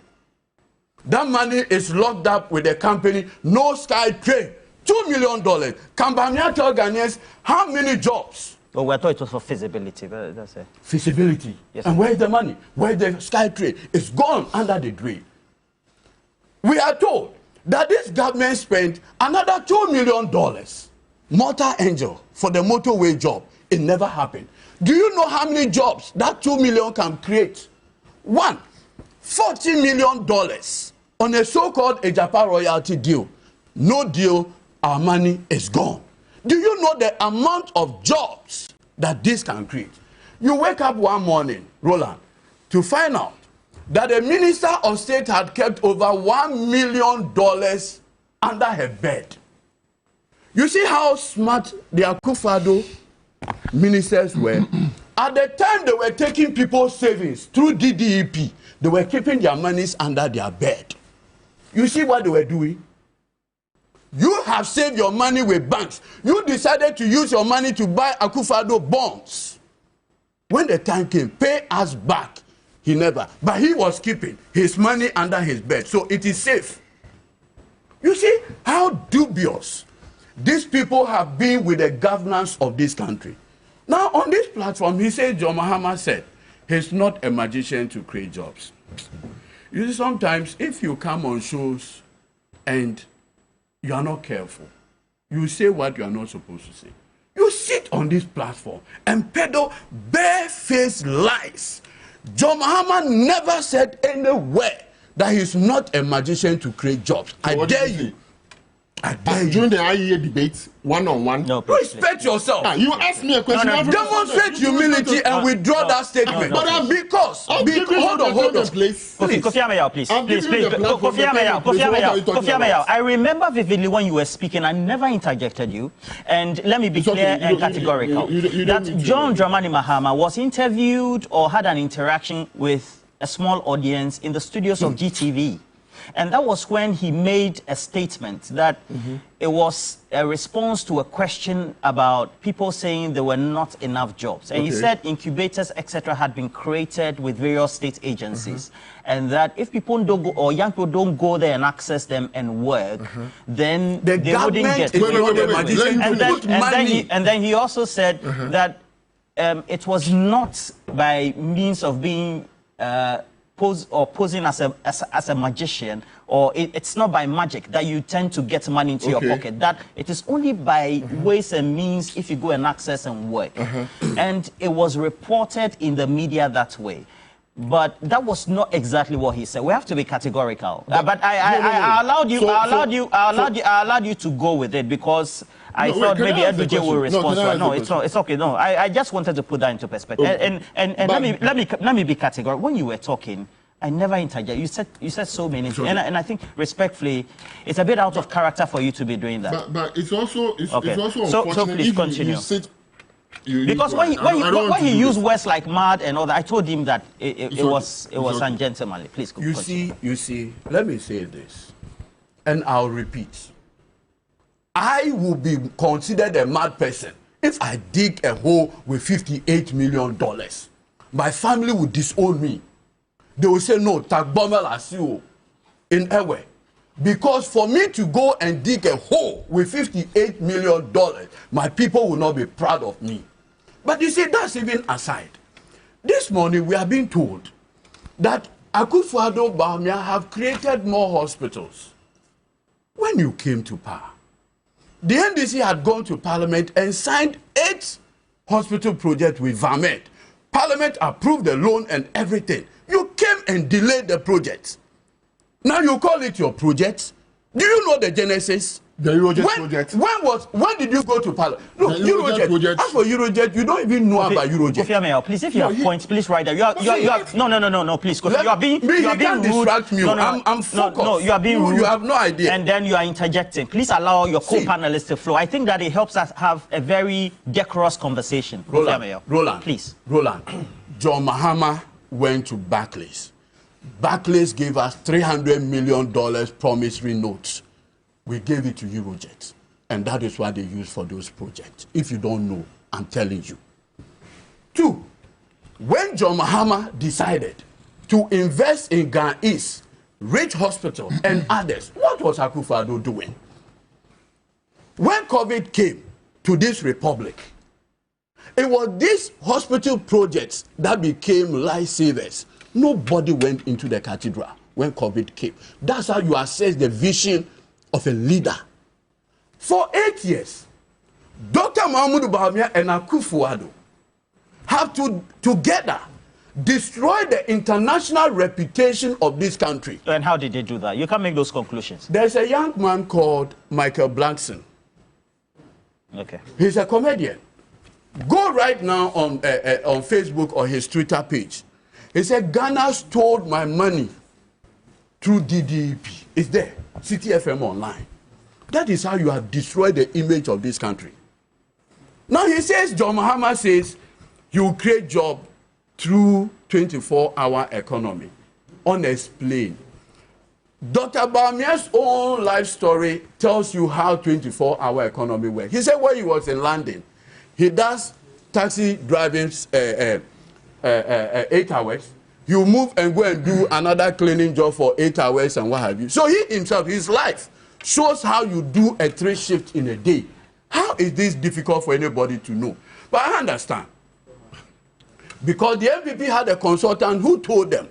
That money is locked up with the company, no sky train. $2 million. Can Bawumia tell Ghanaians how many jobs? Oh, we thought it was for feasibility. But that's it. Feasibility. Yes. And where is the money? Where is the sky train? It's gone under the drain. We are told that this government spent another $2 million, Motor Angel, for the motorway job. It never happened. Do you know how many jobs that $2 million can create? One, $40 million on a so-called Ejapa royalty deal. No deal, our money is gone. Do you know the amount of jobs that this can create? You wake up one morning, Roland, to find out that the Minister of State had kept over $1 million under her bed. You see how smart the Akufo-Addo ministers were? At the time they were taking people's savings through DDEP, they were keeping their monies under their bed. You see what they were doing? You have saved your money with banks. You decided to use your money to buy Akufo-Addo bonds. When the time came, pay us back. He never. But he was keeping his money under his bed. So it is safe. You see how dubious these people have been with the governance of this country. Now on this platform, he said, John Mahama said, he's not a magician to create jobs. You see, sometimes if you come on shows and you are not careful, you say what you are not supposed to say. You sit on this platform and peddle bare-faced lies. John Mahama never said anywhere that he's not a magician to create jobs. So I dare you. I dare you. During the IEA debate, one-on-one. No, respect yourself. You ask me a question. Demonstrate humility and withdraw that statement. Because, hold on. Please. Kofi Ameyao, please. Kofi Ameyao. I remember vividly when you were speaking, I never interjected you. And let me be clear and categorical. That John Dramani Mahama was interviewed or had an interaction with a small audience in the studios of GTV. And that was when he made a statement that it was a response to a question about people saying there were not enough jobs. And he said incubators, etc., had been created with various state agencies. And that if people don't go, or young people don't go there and access them and work, then they wouldn't get it. And then he also said that it was not by means of being posing as a magician, or it's not by magic that you tend to get money into your pocket. That it is only by ways and means if you go and access and work. And it was reported in the media that way. But that was not exactly what he said. We have to be categorical. But I allowed you to go with it because I thought maybe Edward will respond to it. No, it's okay. No, I just wanted to put that into perspective. And let me be categorical. When you were talking, I never interjected. You said so many things, and I think respectfully, it's a bit out of character for you to be doing that. But it's also unfortunate. So please continue. Because when he used words like mad and all that, I told him that it was ungentlemanly. Please continue. You see, let me say this, and I'll repeat. I will be considered a mad person if I dig a hole with $58 million. My family will disown me. They will say, no, Tagbomel Asiu in Ewe. Because for me to go and dig a hole with $58 million, my people will not be proud of me. But you see, that's even aside. This morning, we are being told that Akufo-Addo Bawumia have created more hospitals. When you came to power, the NDC had gone to Parliament and signed 8 hospital projects with VAMED. Parliament approved the loan and everything. You came and delayed the project. Now you call it your project. Do you know the genesis? The Eurojet project. When did you go to Parliament? Look, Eurojet. As for Eurojet, you don't even know about Eurojet. Kofi Ameyao, please, if you have points, please write that. No, please, Kofi. You are being rude. Distract me. I'm focused. No, you are being rude. You have no idea. And then you are interjecting. Please allow your co-panelists to flow. I think that it helps us have a very decorous conversation. Roland, please. Roland, John Mahama went to Barclays. Barclays gave us $300 million promissory notes. We gave it to Eurojet. And that is what they use for those projects. If you don't know, I'm telling you. 2, when John Mahama decided to invest in Ghana East, Rich Hospital, and others, what was Akufo-Addo doing? When COVID came to this republic, it was these hospital projects that became lifesavers. Nobody went into the cathedral when COVID came. That's how you assess the vision of a leader. For 8 years, Dr. Mahamudu Bawumia and Akufo-Addo have to together destroy the international reputation of this country. And how did they do that? You can't make those conclusions. There's a young man called Michael Blackson. Okay. He's a comedian. Go right now on Facebook or his Twitter page. He said, Ghana stole my money through DDEP. It's there. City FM online. That is how you have destroyed the image of this country. Now he says, John Mahama says, you will create job through 24-hour economy. Unexplained. Dr. Bawumia's own life story tells you how 24-hour economy works. He said when he was in London, he does taxi driving 8 hours. You move and go and do another cleaning job for 8 hours and what have you. So he himself, his life, shows how you do a 3 shift in a day. How is this difficult for anybody to know? But I understand. Because the MPP had a consultant who told them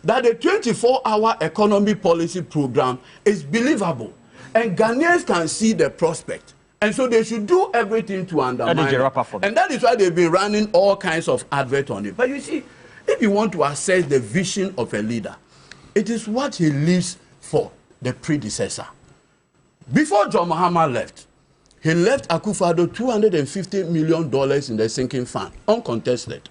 that the 24-hour economy policy program is believable and Ghanaians can see the prospect. And so they should do everything to undermine it. And that is why they've been running all kinds of adverts on it. But you see, if you want to assess the vision of a leader, it is what he leaves for the predecessor. Before John Mahama left, he left Akufo-Addo $250 million in the sinking fund, uncontested.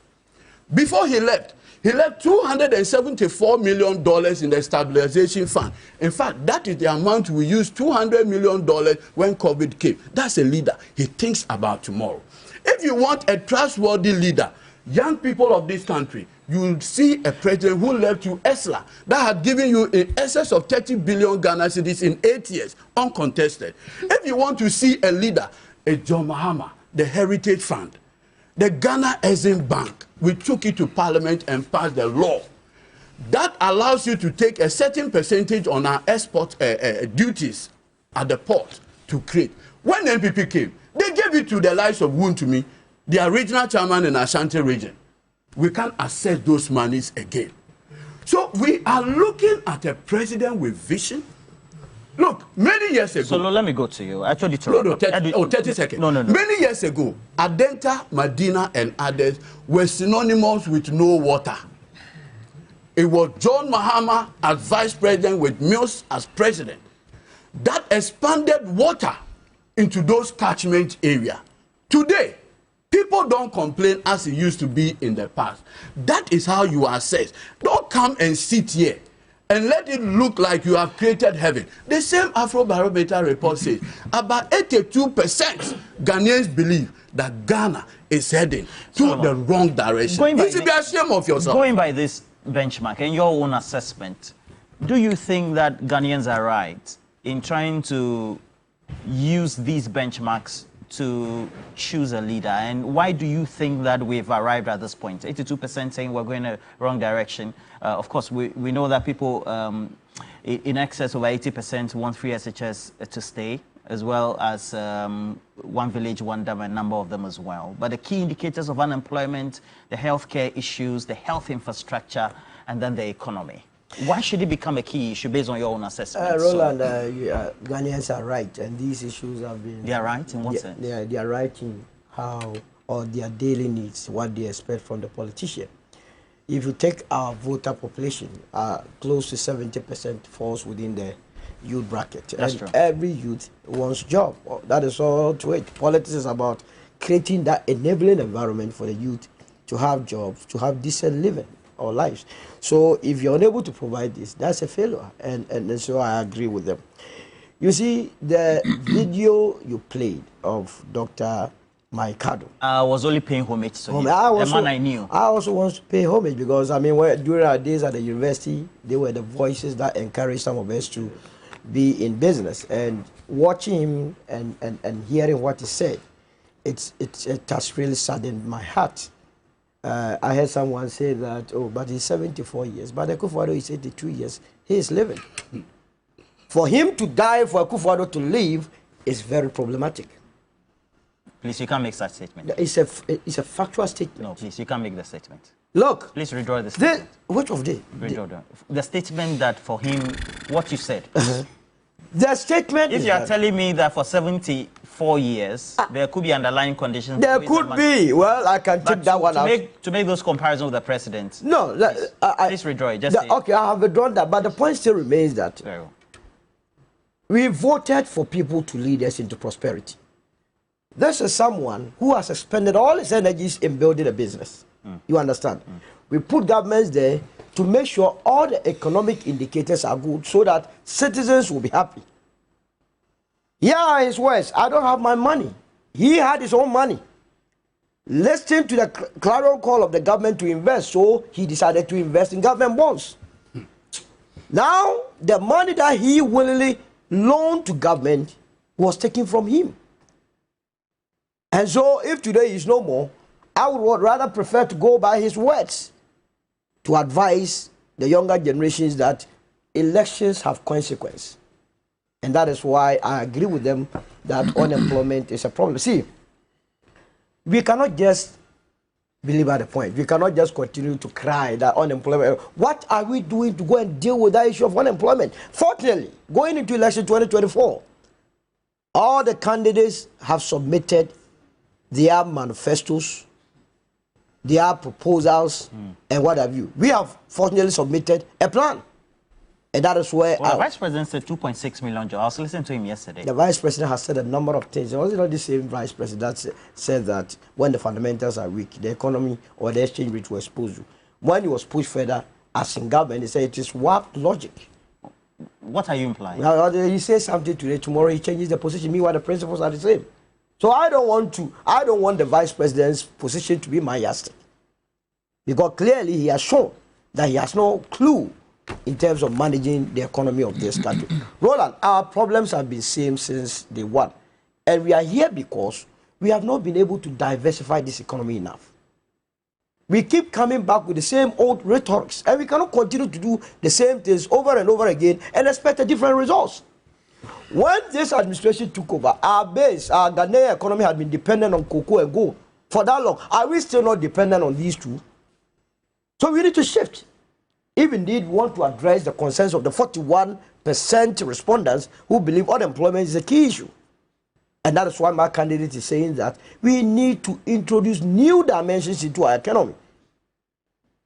Before he left $274 million in the stabilization fund. In fact, that is the amount we used, $200 million when COVID came. That's a leader. He thinks about tomorrow. If you want a trustworthy leader, young people of this country, you will see a president who left you ESLA that had given you in excess of 30 billion Ghana cedis in 8 years, uncontested. If you want to see a leader, a John Mahama, the Heritage Fund, the Ghana Exim Bank, we took it to Parliament and passed the law that allows you to take a certain percentage on our export duties at the port to create. When the NPP came, they gave it to the likes of Wuntumi, the regional chairman in Ashanti region. We can't access those monies again. So we are looking at a president with vision. Look, many years ago... So let me go to you. Actually, 30 seconds. No. Many years ago, Adenta, Medina, and others were synonymous with no water. It was John Mahama as vice president with Mills as president that expanded water into those catchment areas. Today, people don't complain as it used to be in the past. That is how you assess. Don't come and sit here and let it look like you have created heaven. The same Afrobarometer report says about 82% Ghanaians believe that Ghana is heading to the wrong direction. You should be ashamed of yourself. Going by this benchmark and your own assessment, do you think that Ghanaians are right in trying to use these benchmarks to choose a leader? And why do you think that we've arrived at this point? 82% saying we're going in the wrong direction. Of course, we know that people in excess of 80% want free SHS to stay, as well as one village, one dam, a number of them as well. But the key indicators of unemployment, the healthcare issues, the health infrastructure, and then the economy. Why should it become a key issue based on your own assessment? Roland, Ghanaians are right, and these issues have been... They are right in what sense? They are right in how, or their daily needs, what they expect from the politician. If you take our voter population, close to 70% falls within the youth bracket. That's and true. Every youth wants job. That is all to it. Politics is about creating that enabling environment for the youth to have jobs, to have decent living or lives. So if you're unable to provide this, that's a failure. And so I agree with them. You see, the video you played of Dr. Maikado. I was only paying homage to him, the man I knew. I also want to pay homage because, I mean, during our days at the university, they were the voices that encouraged some of us to be in business. And watching him and hearing what he said, it has really saddened my heart. I heard someone say that, oh, but he's 74 years. But Akufo-Addo is 82 years. He is living. For him to die, for Akufo-Addo to live, is very problematic. Please, you can't make such statement. It's a factual statement. No, please, you can't make the statement. Look. Please withdraw the statement. Which of the? The statement that for him, what you said. The statement If you are telling me that for 74 years, there could be underlying conditions. There could be. Well, I can take that one out. To make those comparisons with the president. No. Please withdraw it. Okay, I have withdrawn that. But the point still remains that we voted for people to lead us into prosperity. This is someone who has expended all his energies in building a business. You understand? We put governments there to make sure all the economic indicators are good so that citizens will be happy. Yeah, his words, I don't have my money. He had his own money. Listening to the clarion call of the government to invest, so he decided to invest in government bonds. Now, the money that he willingly loaned to government was taken from him. And so, if today is no more, I would rather prefer to go by his words to advise the younger generations that elections have consequence. And that is why I agree with them that unemployment is a problem. See, we cannot just believe at the point. We cannot just continue to cry that unemployment. What are we doing to go and deal with that issue of unemployment? Fortunately, going into election 2024, all the candidates have submitted their manifestos, their proposals, and what have you. We have fortunately submitted a plan. And that is where... Well, the Vice President said 2.6 million jobs. I was listening to him yesterday. The Vice President has said a number of things. It was not the same Vice President that said that when the fundamentals are weak, the economy or the exchange rate will expose you. When he was pushed further, as in government, he said it is warped logic. What are you implying? Now, he says something today, tomorrow he changes the position. Meanwhile, the principles are the same. So I don't want the Vice President's position to be my yardstick. Because clearly he has shown that he has no clue in terms of managing the economy of this country. Roland, our problems have been same since day one. And we are here because we have not been able to diversify this economy enough. We keep coming back with the same old rhetorics, and we cannot continue to do the same things over and over again and expect a different results. When this administration took over, our Ghanaian economy had been dependent on cocoa and gold for that long. Are we still not dependent on these two? So we need to shift. If indeed we want to address the concerns of the 41% respondents who believe unemployment is a key issue. And that is why my candidate is saying that we need to introduce new dimensions into our economy.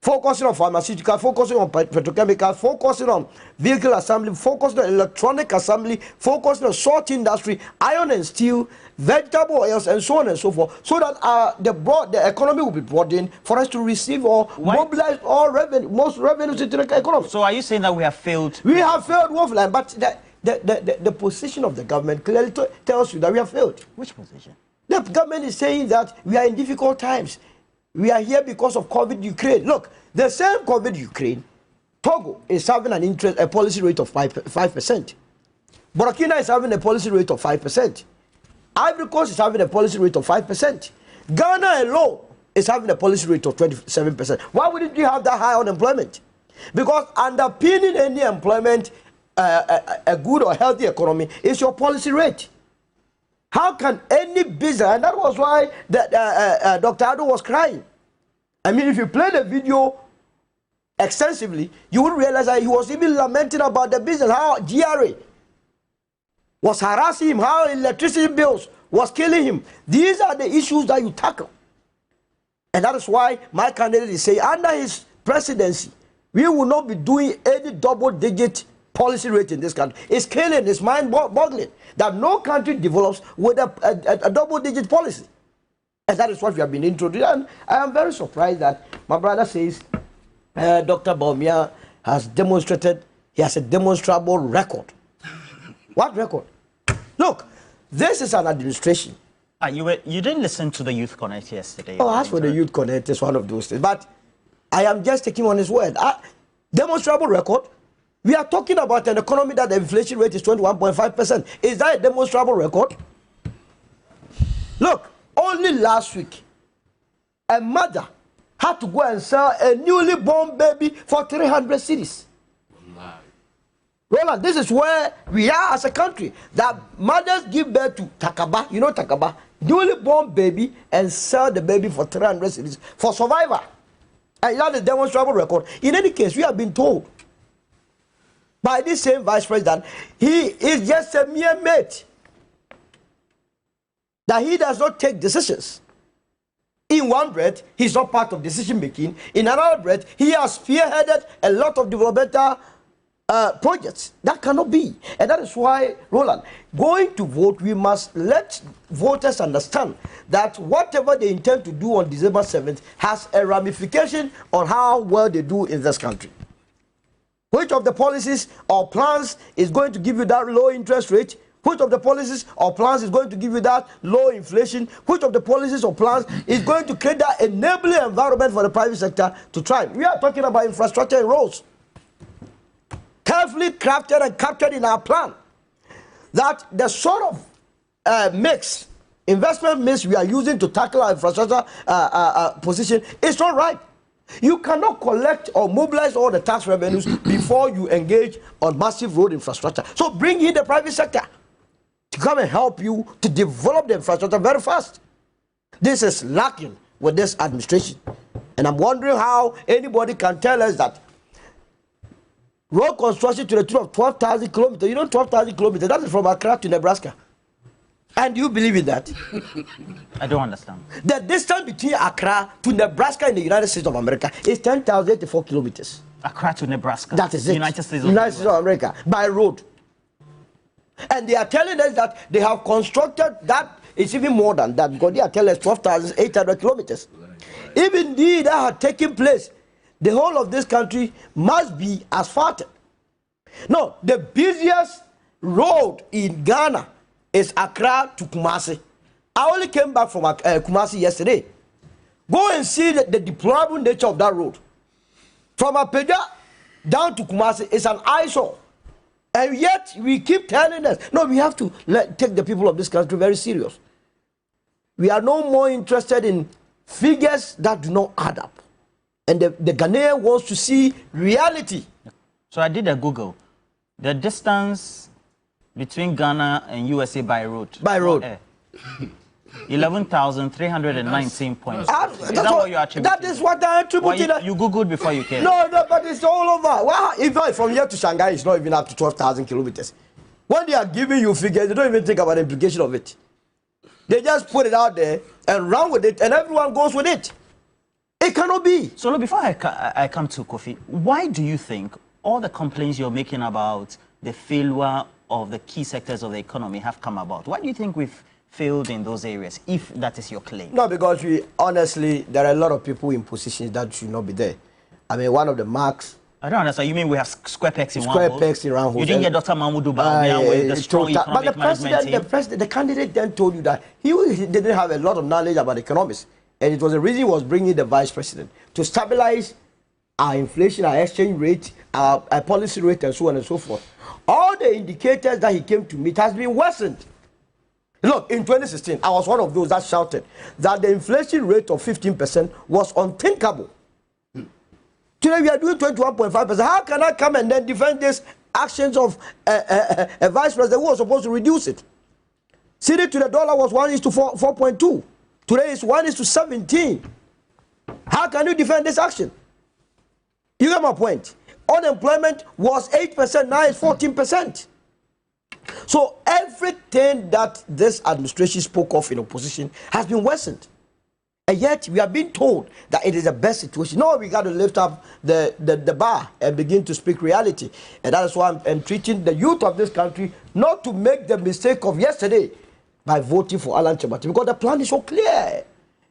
Focusing on pharmaceutical, focusing on petrochemical, focusing on vehicle assembly, focusing on electronic assembly, focusing on salt industry, iron and steel, vegetable oils, and so on and so forth, so that the economy will be brought in for us to receive or mobilize all most revenues into the economy. So are you saying that we have failed? We have failed woefully, but the position of the government clearly tells you that we have failed. Which position? The government is saying that we are in difficult times. We are here because of COVID Ukraine. Look, the same COVID Ukraine, Togo is having a policy rate of 5%. Burkina is having a policy rate of 5%. Ivory Coast is having a policy rate of 5%. Ghana alone is having a policy rate of 27%. Why wouldn't you have that high unemployment? Because underpinning any employment, a good or healthy economy, is your policy rate. How can any business, and that was why Dr. Ado was crying. I mean, if you play the video extensively, you would realize that he was even lamenting about the business, how GRA was harassing him, how electricity bills was killing him. These are the issues that you tackle. And that is why my candidate is saying, under his presidency, we will not be doing any double-digit policy rate in this country. It's killing, it's mind-boggling that no country develops with a double-digit policy. And that is what we have been introduced. And I am very surprised that my brother says Dr. Bawumia has demonstrated, he has a demonstrable record. What record? Look, this is an administration. You didn't listen to the Youth Connect yesterday. Oh, as for the Youth Connect, it's one of those things. But I am just taking on his word. Demonstrable record. We are talking about an economy that the inflation rate is 21.5%. Is that a demonstrable record? Look, only last week, a mother had to go and sell a newly born baby for 300 cedis. Roland, this is where we are as a country. That mothers give birth to takaba, you know takaba, newly born baby, and sell the baby for 300 cedis for survival. And that is a demonstrable record. In any case, we have been told by this same vice president, he is just a mere mate. That he does not take decisions. In one breath, he's not part of decision making. In another breath, he has spearheaded a lot of developmental projects. That cannot be. And that is why, Roland, going to vote, we must let voters understand that whatever they intend to do on December 7th has a ramification on how well they do in this country. Which of the policies or plans is going to give you that low interest rate? Which of the policies or plans is going to give you that low inflation? Which of the policies or plans is going to create that enabling environment for the private sector to thrive? We are talking about infrastructure and roads. Carefully crafted and captured in our plan. That the sort of investment mix we are using to tackle our infrastructure position is not right. You cannot collect or mobilize all the tax revenues before you engage on massive road infrastructure. So bring in the private sector to come and help you to develop the infrastructure very fast. This is lacking with this administration. And I'm wondering how anybody can tell us that road construction to the tune of 12,000 kilometers. You know 12,000 kilometers, that is from Accra to Nebraska. And you believe in that? I don't understand. The distance between Accra to Nebraska in the United States of America is 10,084 kilometers. Accra to Nebraska? That is it. United States of America, by road. And they are telling us that they have constructed that, it's even more than that, because they are telling us 12,800 kilometers. Even though that had taken place, the whole of this country must be asphalted. No, the busiest road in Ghana is Accra to Kumasi. I only came back from Kumasi yesterday. Go and see the deplorable nature of that road. From Apeja down to Kumasi is an eyesore. And yet we keep telling us, no, we have to take the people of this country very serious. We are no more interested in figures that do not add up. And the Ghanaian wants to see reality. So I did a Google. The distance between Ghana and USA by road. By road. 11,319 points. Is that what you attribute? That is what I attribute. Well, you Googled before you came. No, but it's all over. Well, even from here to Shanghai, it's not even up to 12,000 kilometers. When they are giving you figures, they don't even think about the implication of it. They just put it out there and run with it, and everyone goes with it. It cannot be. So look, before I come to Kofi, why do you think all the complaints you're making about the failure of the key sectors of the economy have come about? Why do you think we've failed in those areas, if that is your claim? No, because honestly, there are a lot of people in positions that should not be there. I mean, one of the marks... I don't understand. You mean we have square pegs in square pegs in round holes? You didn't get Dr. Mahamudu Bawumia with the strong economic management team? The candidate then told you that he didn't have a lot of knowledge about economics. And it was the reason he was bringing the vice president to stabilize our inflation, our exchange rate, our policy rate, and so on and so forth. All the indicators that he came to meet has been worsened. Look, in 2016, I was one of those that shouted that the inflation rate of 15% was unthinkable. Today we are doing 21.5%. How can I come and then defend these actions of a vice president who was supposed to reduce it? CD to the dollar was 1:4.2. Today it's 1:17. How can you defend this action? You get my point. Unemployment was 8%, now it's 14%. So everything that this administration spoke of in opposition has been worsened. And yet we are being told that it is the best situation. No, we got to lift up the bar and begin to speak reality. And that is why I'm entreating the youth of this country not to make the mistake of yesterday by voting for Alan Chebati, because the plan is so clear.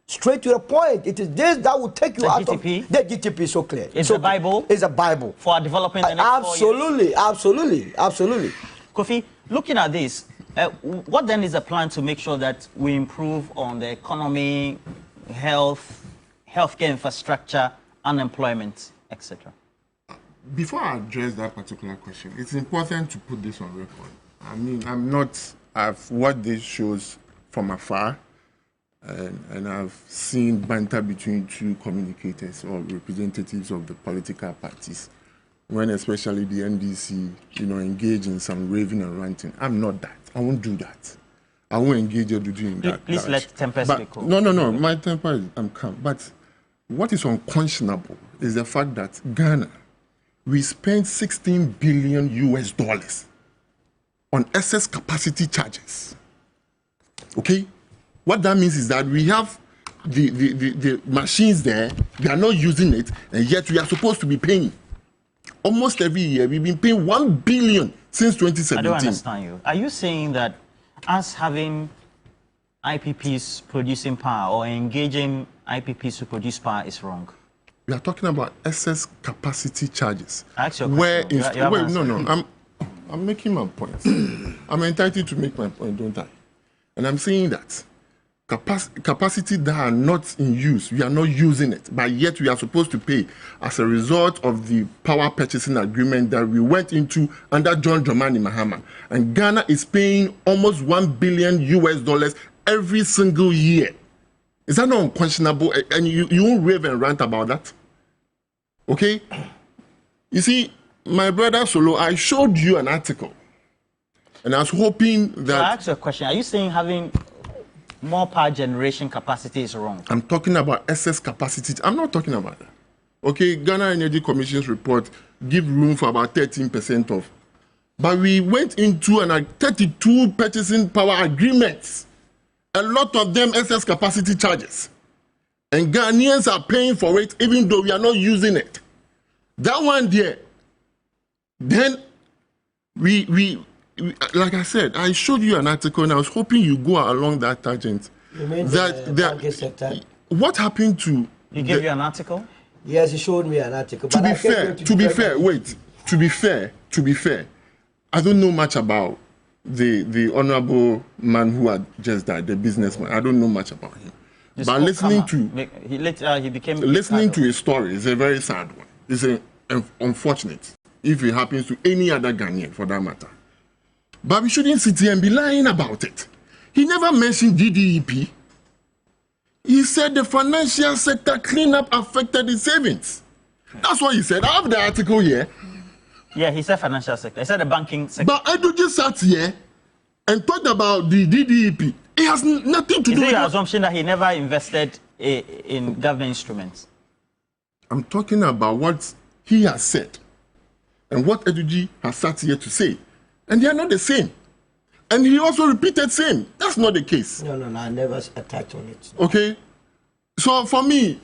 Straight to the point. It is this that will take you out of... The GTP is so clear. It's a Bible? It's a Bible. For developing the next 4 years? Absolutely. Kofi, looking at this, what then is the plan to make sure that we improve on the economy, health, healthcare infrastructure, unemployment, etc.? Before I address that particular question, it's important to put this on record. I mean, I've watched these shows from afar, and I've seen banter between two communicators or representatives of the political parties, when especially the NDC, engage in some raving and ranting. I'm not that. I won't do that. I won't engage in that. Please let temper speak. No. My temper is, I'm calm. But what is unconscionable is the fact that Ghana, we spent $16 billion on excess capacity charges. Okay? What that means is that we have the machines there, they are not using it, and yet we are supposed to be paying. almost every year. We've been paying 1 billion since 2017. I don't understand you. Are you saying that us having IPPs producing power or engaging IPPs to produce power is wrong? We are talking about excess capacity charges. Actually, I'm making my point. I'm entitled to make my point, don't I? And I'm saying that capacity that are not in use, we are not using it, but yet we are supposed to pay as a result of the power purchasing agreement that we went into under John Dramani Mahama. And Ghana is paying almost $1 billion every single year. Is that not unquestionable? And you won't rave and rant about that? Okay? You see, my brother Solo, I showed you an article. And I was hoping that... So I asked you a question. Are you saying having more power generation capacity is wrong? I'm talking about excess capacity. I'm not talking about that. Okay, Ghana Energy Commission's report give room for about 13% of. But we went into an 32 purchasing power agreements. A lot of them excess capacity charges. And Ghanaians are paying for it even though we are not using it. That one there. Then we like I said, I showed you an article and I was hoping you go along that tangent. You mean the sector? What happened to... He gave you an article? Yes, he showed me an article. To be fair, I don't know much about the honorable man who had just died, the businessman. I don't know much about him. But listening to his story is a very sad one. It's unfortunate if it happens to any other Ghanaian for that matter. But we shouldn't sit here and be lying about it. He never mentioned DDEP. He said the financial sector cleanup affected his savings. That's what he said. I have the article here. Yeah, he said financial sector. He said the banking sector. But Edu just sat here and talked about the DDEP. It has nothing to do with... Is it your assumption that he never invested in government instruments? I'm talking about what he has said and what Eduji has sat here to say. And they are not the same. And he also repeated same. That's not the case. No, I never attacked on it. Okay? So for me,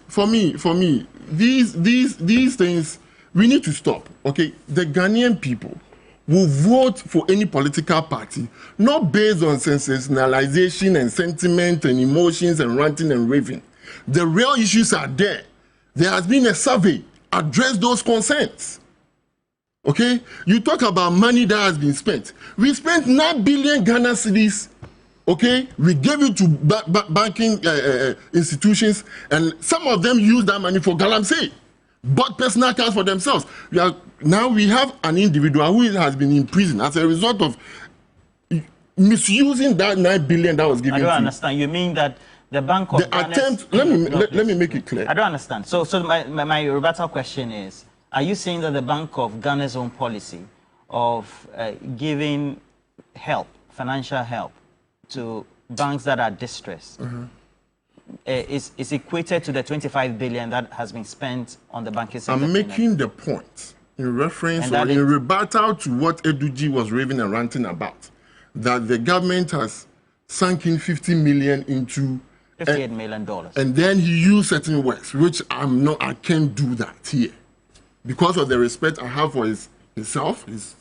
these things, we need to stop. Okay? The Ghanaian people will vote for any political party, not based on sensationalization and sentiment and emotions and ranting and raving. The real issues are there. There has been a survey. Address those concerns. Okay? You talk about money that has been spent. We spent 9 billion Ghana cedis. Okay? We gave it to banking institutions, and some of them used that money for galamsey, bought personal cars for themselves. Now we have an individual who has been in prison as a result of misusing that 9 billion that was given to him. I don't understand. You mean that the Bank of attempt... Let me make it clear. I don't understand. So my rebuttal question is, are you saying that the Bank of Ghana's own policy of giving help, financial help, to banks that are distressed is equated to the 25 billion that has been spent on the banking sector? I'm making the point in reference or in rebuttal to what Eduji was raving and ranting about, that the government has sunk in 50 million into $58 million. And then he used certain words, which I can't do that here. Because of the respect I have for himself, his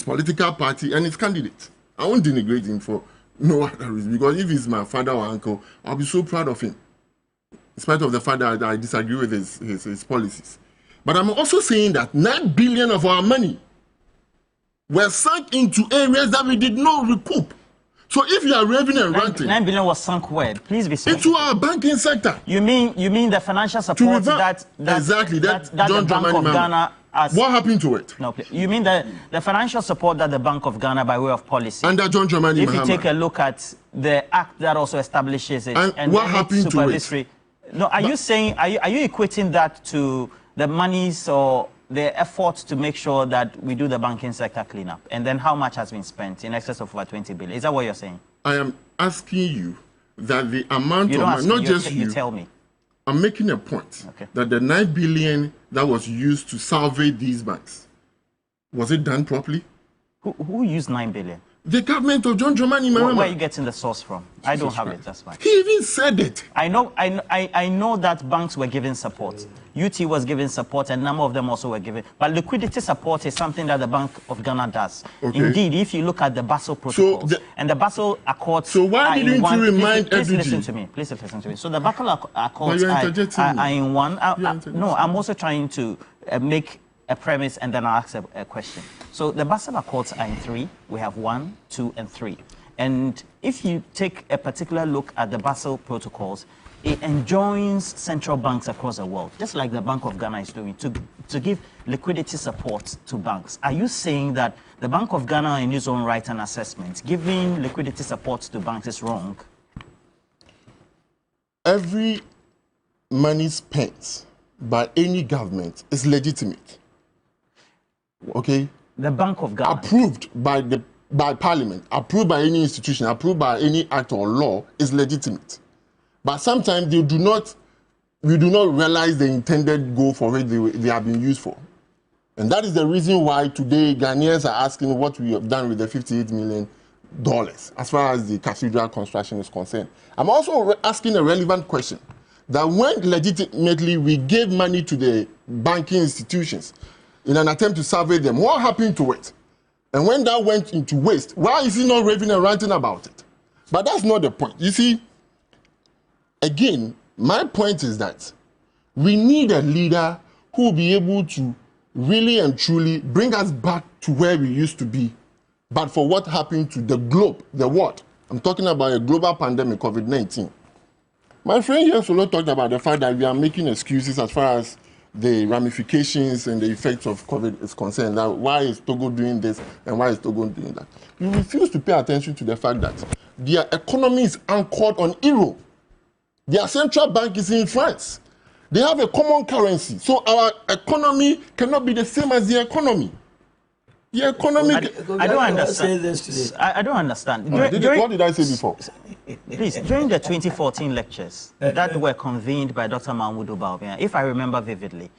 political party, and his candidate. I won't denigrate him for no other reason. Because if he's my father or uncle, I'll be so proud of him. In spite of the fact that I disagree with his policies. But I'm also saying that 9 billion of our money were sunk into areas that we did not recoup. So if you are raving and ranting... 9 billion was sunk where? Please be specific. Into our banking sector. You mean the financial support that the Bank of Ghana has... What happened to it? No, please. You mean the financial support that the Bank of Ghana by way of policy... Under John Dramani Mahama. If you take a look at the act that also establishes it... And what happened to it? No, are you saying... Are you equating that to the monies or the efforts to make sure that we do the banking sector cleanup? And then how much has been spent? In excess of over 20 billion. Is that what you're saying? I am asking you that the amount of money, not just you tell me. I'm making a point that the 9 billion that was used to salvage these banks, was it done properly? Who used 9 billion? The government of John Dramani Mahama. Where are you getting the source from? I don't have it, that's fine. He even said it. I know that banks were giving support. UT was giving support, and a number of them also were giving. But liquidity support is something that the Bank of Ghana does. Okay. Indeed, if you look at the Basel Protocols and the Basel Accords. So why didn't you remind please listen to me. Please listen to me. So the Basel Accords are in one. No, I'm also trying to make a premise and then I'll ask a question. So the Basel Accords are in 3. We have 1, 2, and 3. And if you take a particular look at the Basel Protocols, it enjoins central banks across the world, just like the Bank of Ghana is doing, to give liquidity support to banks. Are you saying that the Bank of Ghana, in its own right and assessment, giving liquidity support to banks is wrong? Every money spent by any government is legitimate. Okay? The Bank of Ghana. Approved by Parliament, approved by any institution, approved by any act or law is legitimate. But sometimes we do not realize the intended goal for which they have been used for. And that is the reason why today Ghanaians are asking what we have done with the $58 million as far as the cathedral construction is concerned. I'm also asking a relevant question, that when legitimately we gave money to the banking institutions in an attempt to survey them, what happened to it? And when that went into waste, why is he not raving and ranting about it? But that's not the point. You see, again, my point is that we need a leader who will be able to really and truly bring us back to where we used to be, but for what happened to the globe, the world. I'm talking about a global pandemic, COVID-19. My friend here Solo talked about the fact that we are making excuses as far as the ramifications and the effects of COVID is concerned. Now, why is Togo doing this and why is Togo doing that? You refuse to pay attention to the fact that their economy is anchored on euro. Their central bank is in France. They have a common currency. So our economy cannot be the same as their economy. The economy... I don't understand. I don't understand. What did I say before? Please, during the 2014 lectures that were convened by Dr. Mahamudu Bawumia, if I remember vividly,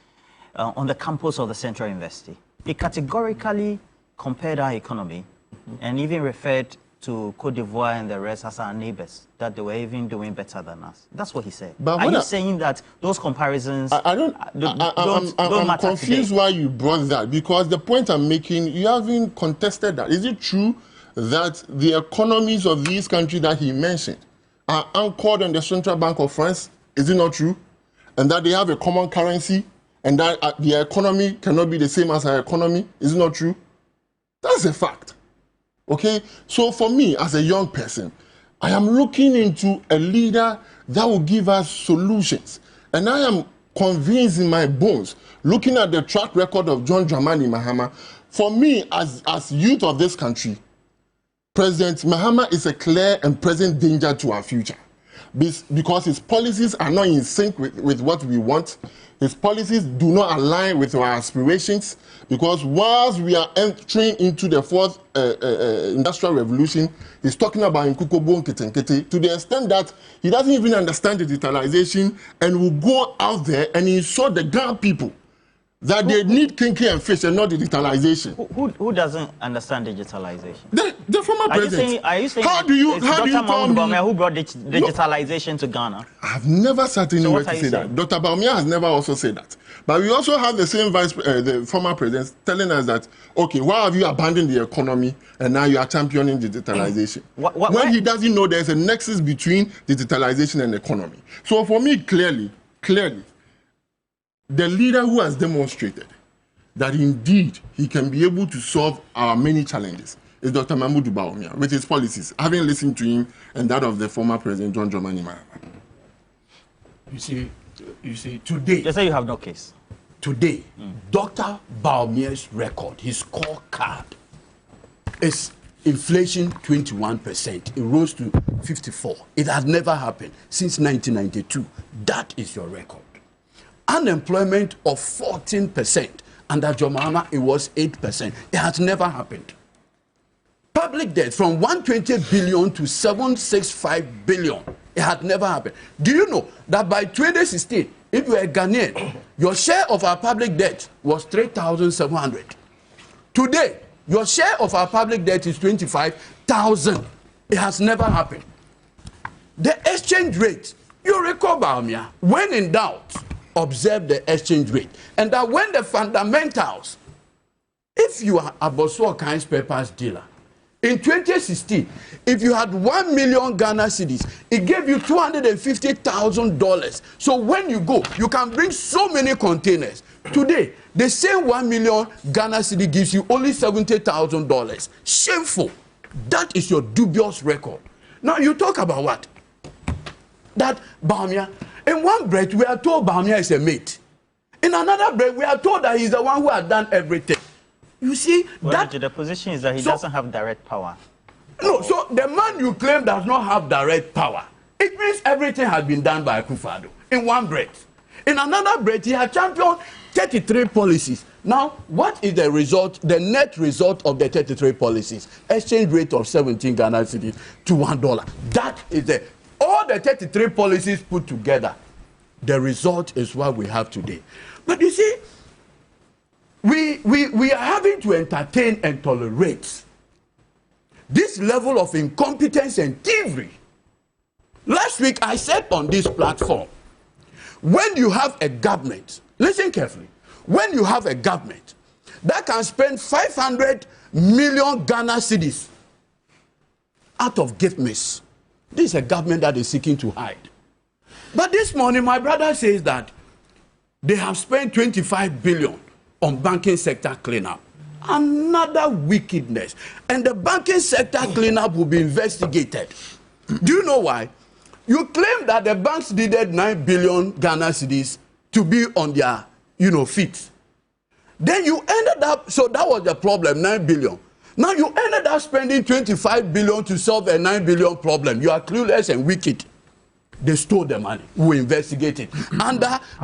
on the campus of the Central University, he categorically compared our economy and even referred to Cote d'Ivoire and the rest as our neighbors, that they were even doing better than us. That's what he said. But are you saying that those comparisons don't I'm matter confused today? Why you brought that, because the point I'm making, you haven't contested that. Is it true that the economies of these countries that he mentioned are anchored on the Central Bank of France? Is it not true? And that they have a common currency and that their economy cannot be the same as our economy? Is it not true? That's a fact. Okay, so for me as a young person, I am looking into a leader that will give us solutions. And I am convinced in my bones, looking at the track record of John Dramani Mahama, for me as youth of this country, President Mahama is a clear and present danger to our future. Because his policies are not in sync with what we want. His policies do not align with our aspirations, because whilst we are entering into the fourth industrial revolution, he's talking about Nkukobo Nketenkete to the extent that he doesn't even understand digitalization and will go out there and insult the Ghana people that they need kinky and fish and not digitalization. Who doesn't understand digitalization? The former president. Are you saying how do you tell me who brought No, digitalization to Ghana? I've never sat anywhere to say that. Dr. Bawumia has never also said that. But we also have the same the former president telling us that, okay, why have you abandoned the economy and now you are championing digitalization? When he doesn't know there's a nexus between digitalization and economy. So for me, clearly, the leader who has demonstrated that indeed he can be able to solve our many challenges is Dr. Mahamudu Bawumia with his policies, having listened to him and that of the former president John Dramani Mahama. You see, today... Just say you have no case. Today, Dr. Bawumia's record, his scorecard, is inflation 21%. It rose to 54. It has never happened since 1992. That is your record. Unemployment of 14%. Under John Mahama, it was 8%. It has never happened. Public debt from 120 billion to 765 billion. It had never happened. Do you know that by 2016, if you were a Ghanaian, your share of our public debt was 3,700. Today, Your share of our public debt is 25,000. It has never happened. The exchange rate, you recall, Bawumia, when in doubt, observe the exchange rate. And that when the fundamentals, if you are a Boso kind spare parts dealer, in 2016, if you had 1 million Ghana cedis, it gave you $250,000. So when you go, you can bring so many containers. Today, the same 1 million Ghana cedi gives you only $70,000. Shameful. That is your dubious record. Now you talk about what? That Bawumia, in one breath, we are told Bawumia is a mate. In another breath, we are told that he's the one who has done everything. You see, well, the position is that he doesn't have direct power. No, so the man you claim does not have direct power. It means everything has been done by Akufo-Addo in one breath. In another breath, he has championed 33 policies. Now, what is the result, the net result of the 33 policies? Exchange rate of 17 Ghana cedis to $1. That is all the 33 policies put together. The result is what we have today. But you see, we are having to entertain and tolerate this level of incompetence and thievery. Last week I said on this platform, when you have a government, listen carefully, when you have a government that can spend 500 million Ghana cedis out of gift miss, this is a government that is seeking to hide. But this morning my brother says that they have spent 25 billion on banking sector cleanup. Another wickedness. And the banking sector cleanup will be investigated. Do you know why? You claim that the banks needed 9 billion Ghana cedis to be on their, feet. Then you ended up, so that was the problem, 9 billion. Now you ended up spending 25 billion to solve a 9 billion problem. You are clueless and wicked. They stole the money. We investigate it. How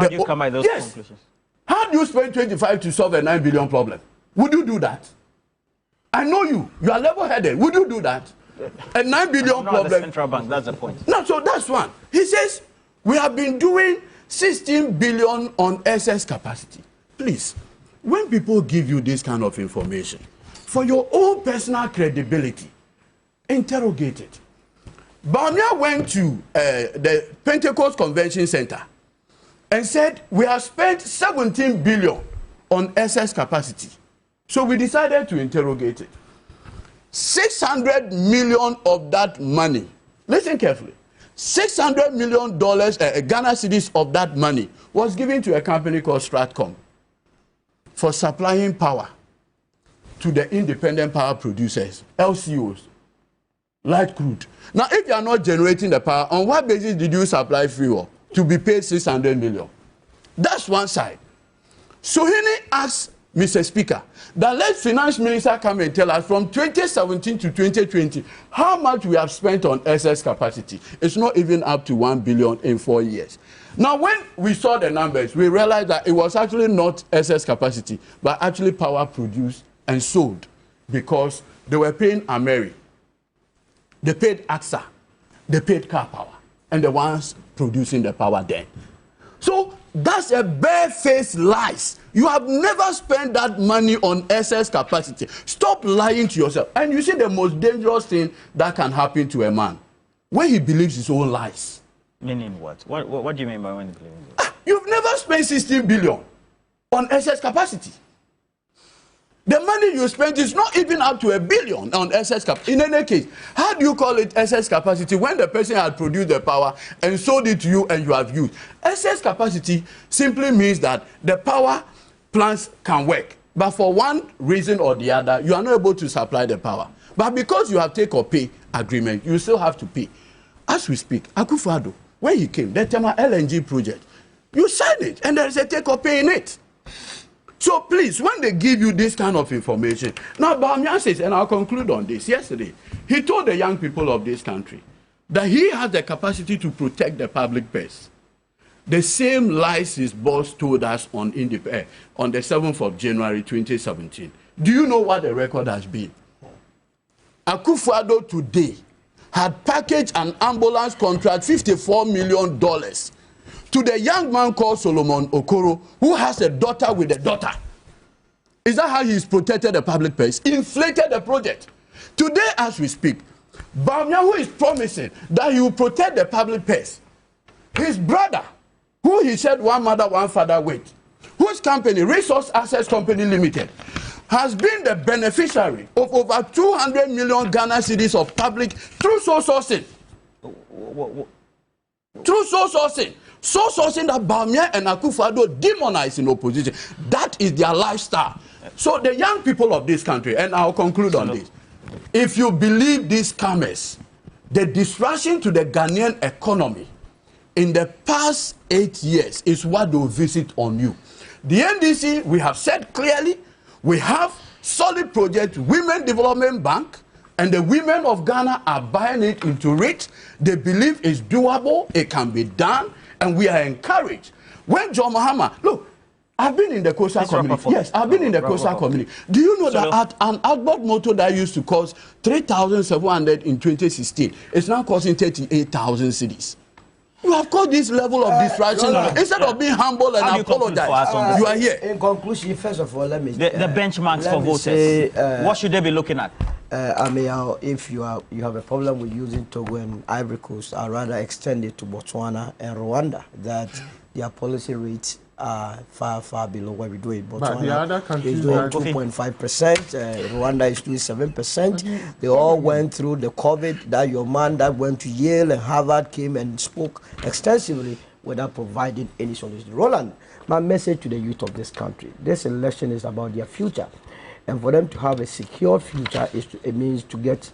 do you come by those conclusions? How do you spend 25 to solve a 9 billion problem? Would you do that? I know you. You are level-headed. Would you do that? A 9 billion problem. The central bank, that's the point. No, so that's one. He says, we have been doing 16 billion on excess capacity. Please, when people give you this kind of information, for your own personal credibility, interrogate it. Bawumia went to the Pentecost Convention Center and said, we have spent 17 billion on excess capacity. So we decided to interrogate it. 600 million of that money, listen carefully, $600 million Ghana cedis of that money was given to a company called Stratcom for supplying power to the independent power producers, LCOs, light crude. Now, if you are not generating the power, on what basis did you supply fuel to be paid 600 million? That's one side. So he asked Mr. Speaker that let finance minister come and tell us from 2017 to 2020 how much we have spent on excess capacity. It's not even up to 1 billion in 4 years. Now, when we saw the numbers, we realized that it was actually not excess capacity, but actually power produced and sold, because they were paying Ameri, they paid AXA, they paid Car Power, and the ones producing the power then. So that's a bare-faced lies. You have never spent that money on excess capacity. Stop lying to yourself. And you see the most dangerous thing that can happen to a man, when he believes his own lies. Meaning what? What do you mean by when he believes it? You've never spent 16 billion on excess capacity. The money you spent is not even up to $1 billion on excess capacity. In any case, how do you call it excess capacity when the person had produced the power and sold it to you and you have used? Excess capacity simply means that the power plants can work, but for one reason or the other, you are not able to supply the power. But because you have take or pay agreement, you still have to pay. As we speak, Akufo-Addo, when he came, the Tema LNG project, you signed it, and there is a take or pay in it. So please, when they give you this kind of information, now Bawumia says, and I'll conclude on this, yesterday, he told the young people of this country that he has the capacity to protect the public purse. The same lies his boss told us on the 7th of January 2017. Do you know what the record has been? Akufo-Addo today had packaged an ambulance contract, $54 million, to the young man called Solomon Okoro, who has a daughter with a daughter. Is that how he's protected the public purse? Inflated the project. Today, as we speak, Bawumia, who is promising that he will protect the public purse, his brother, who he said one mother, one father with, whose company, Resource Assets Company Limited, has been the beneficiary of over 200 million Ghana cedis of public through sole sourcing. Through sole sourcing. Sole sourcing that Bawumia and Akufo-Addo demonize in opposition. That is their lifestyle. So the young people of this country, and I'll conclude on this, if you believe these scammers, the disruption to the Ghanaian economy in the past 8 years is what they will visit on you. The NDC, we have said clearly, we have solid project, Women Development Bank, and the women of Ghana are buying it into it. They believe it's doable, it can be done, and we are encouraged. When John Mahama, look, I've been in the coastal community. Yes, I've been in the coastal community. Do you know that at an outboard motor that used to cost 3,700 in 2016, it's now costing 38,000 cedis? You have caused this level of distraction. Instead of being humble and apologize, you are here. In conclusion, first of all, let me the benchmarks for voters. Say, what should they be looking at? I mean, if you have a problem with using Togo and Ivory Coast, I'd rather extend it to Botswana and Rwanda. That their policy rates are far below what we do in Botswana. Is doing 2.5%. Rwanda is doing 7%. They all went through the COVID. That your man that went to Yale and Harvard came and spoke extensively without providing any solution. Roland, my message to the youth of this country: this election is about their future, and for them to have a secure future it means to get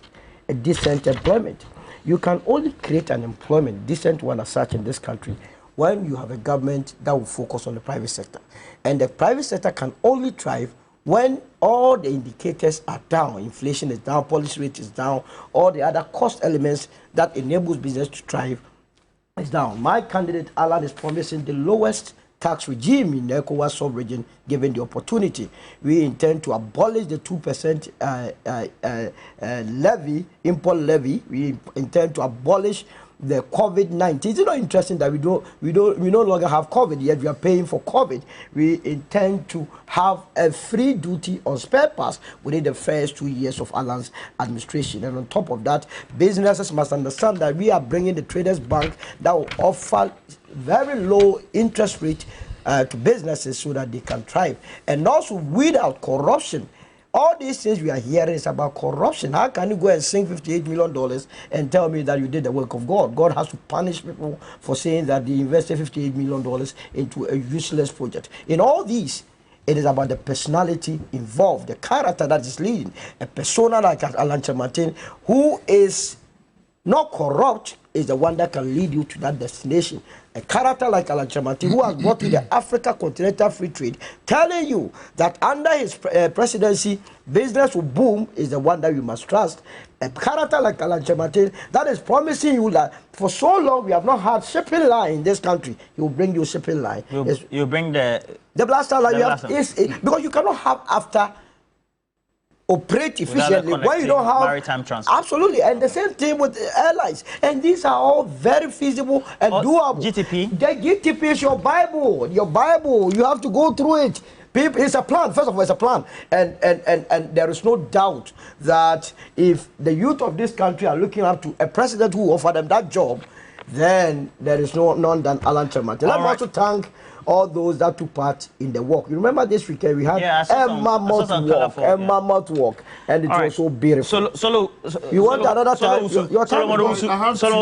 a decent employment. You can only create an employment, decent one as such, in this country when you have a government that will focus on the private sector. And the private sector can only thrive when all the indicators are down. Inflation is down, policy rate is down, all the other cost elements that enables business to thrive is down. My candidate, Alan, is promising the lowest tax regime in the ECOWAS sub-region given the opportunity. We intend to abolish the 2% levy, import levy. We intend to abolish the COVID-19. It's not interesting that we no longer have COVID, yet we are paying for COVID. We intend to have a free duty on spare parts within the first 2 years of Alan's administration. And on top of that, businesses must understand that we are bringing the Traders Bank that will offer very low interest rate to businesses so that they can thrive. And also weed out corruption. All these things we are hearing is about corruption. How can you go and sing $58 million and tell me that you did the work of God? God has to punish people for saying that they invested $58 million into a useless project. In all these, it is about the personality involved, the character that is leading. A persona like Alan Martin, who is not corrupt, is the one that can lead you to that destination. A character like Alan Chamati, who has brought in the Africa Continental Free Trade, telling you that under his presidency, business will boom, is the one that you must trust. A character like Alan Chamati that is promising you that for so long we have not had shipping line in this country. He will bring you shipping line. You bring the blaster line. Because you cannot have after operate efficiently when you don't have maritime transport. Absolutely, and the same thing with airlines. And these are all very feasible and doable. GTP. The GTP is your Bible. Your Bible. You have to go through it. People, it's a plan. First of all, it's a plan, and there is no doubt that if the youth of this country are looking up to a president who offer them that job, then there is none than Alan Chamati. Let me also thank all those that took part in the walk. You remember this weekend we had a mammoth walk, and it was so beautiful. You want another time?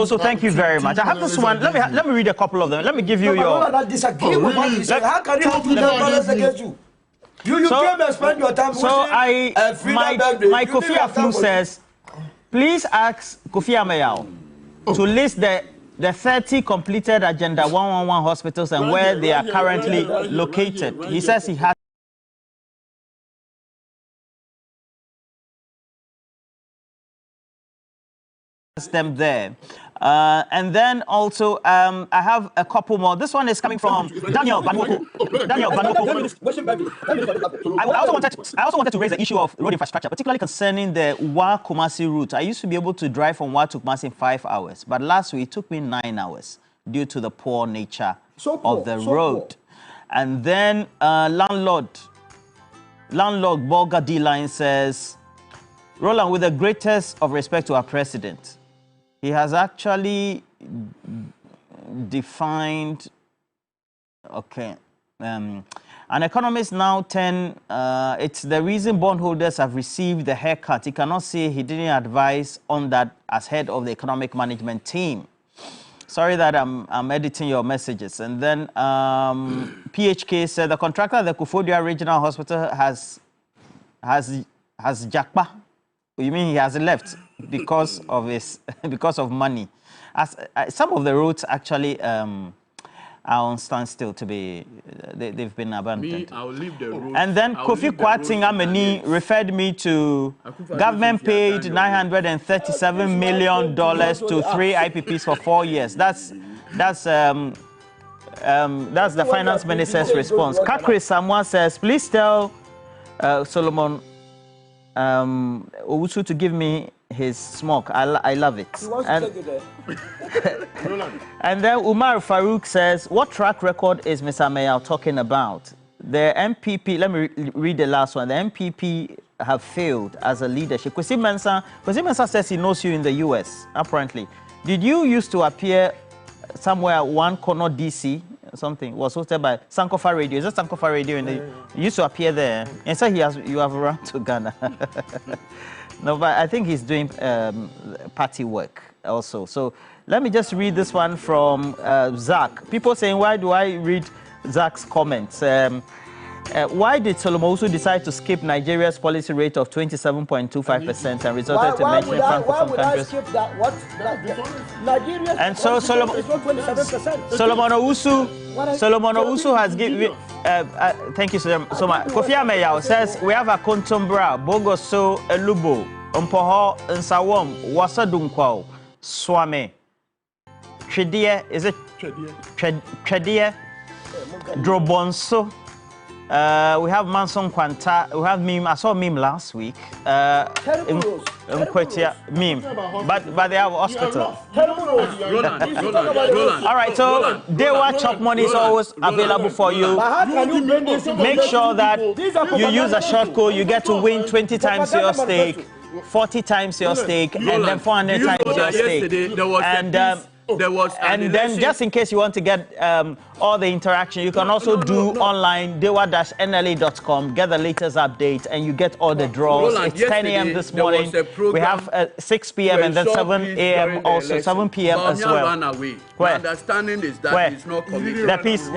So thank you very much. I have this one. Let me read a couple of them. Let me give you your. I disagree with what you say. How can you have balance against you? You came and spend your time. My Kofi Aflu says, please ask Kofi Amayao to list the 30 completed Agenda 111 hospitals and where they are currently located. He says he has them there. And then also, I have a couple more. This one is coming from Daniel Banwoko. I also wanted to raise the issue of road infrastructure, particularly concerning the Wa-Kumasi route. I used to be able to drive from Wa to Kumasi in 5 hours, but last week it took me 9 hours due to the poor nature of the road. And then landlord Landlord Bolga D-Line says, Roland, with the greatest of respect to our president, he has actually defined, okay, an economist now it's the reason bondholders have received the haircut. He cannot say he didn't advise on that as head of the economic management team. Sorry that I'm editing your messages. And then PHK said the contractor at the Kufodia Regional Hospital has jackpa. You mean he has left because of money? As some of the roads actually are on standstill to be, they've been abandoned. I'll leave the road. And then Kofi Kwating Ameni referred me to government paid $937 million to 3 IPPs for 4 years. That's the finance minister's response. Kakri Samoa says, please tell Solomon Owusu to give me his smoke. I love it. And then Umar Farouk says, what track record is Mr. Mayal talking about? The MPP, let me read the last one. The MPP have failed as a leadership. Kwesi Mensah says he knows you in the US, apparently. Did you used to appear somewhere at One Corner, DC? Something was hosted by Sankofa Radio. Is that Sankofa Radio? You used to appear there. And so you have run to Ghana. No, but I think he's doing party work also. So let me just read this one from Zach. People saying, why do I read Zach's comments? Why did Solomon also decide to skip Nigeria's policy rate of 27.25% and resorted to mentioning Francophone countries? Skip that? What? Nigeria's and so Solomon Owusu has given. Thank you so much. Kofi Ameyao says we have a Kontombra, Bogoso, Elubo, Mpoho, Nsawom, Wasadunkwao, Swame, Chedie, is it Chedie, Drobonso. We have Manson Kwanta. We have Meme. I saw Meme last week. Meme. But they have hospital. All right, so Dewa Chop Money is always available for you. Make sure that you use a short code. You get to win 20 times your stake, 40 times your stake, and then 400 times your stake. And then just in case you want to get all the interaction, you can also do online dewa-nla.com, get the latest update, and you get all the draws. It's 10 a.m. this morning. We have 6 p.m. and then 7 a.m. also, 7 p.m. as well. Where? The understanding is that it's not committed. The piece.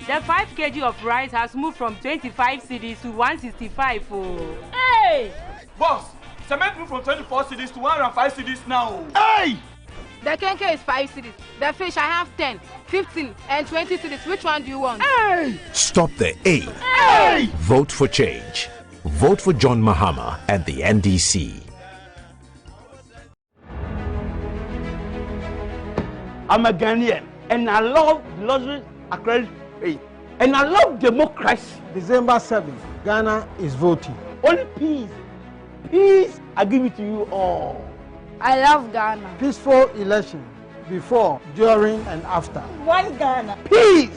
The 5 kg of rice has moved from 25 cedis to 165. Oh. Hey! Boss, cement moved from 24 cedis to 105 cedis now. Hey! The kenke is 5 cedis. The fish, I have 10, 15, and 20 cedis. Which one do you want? Hey! Stop the A. Hey! Vote for change. Vote for John Mahama and the NDC. I'm a Ghanaian, and I love luxury accredited faith, and I love democracy. December 7th, Ghana is voting. Only peace. Peace, I give it to you all. I love Ghana. Peaceful election before, during, and after. One Ghana. Peace.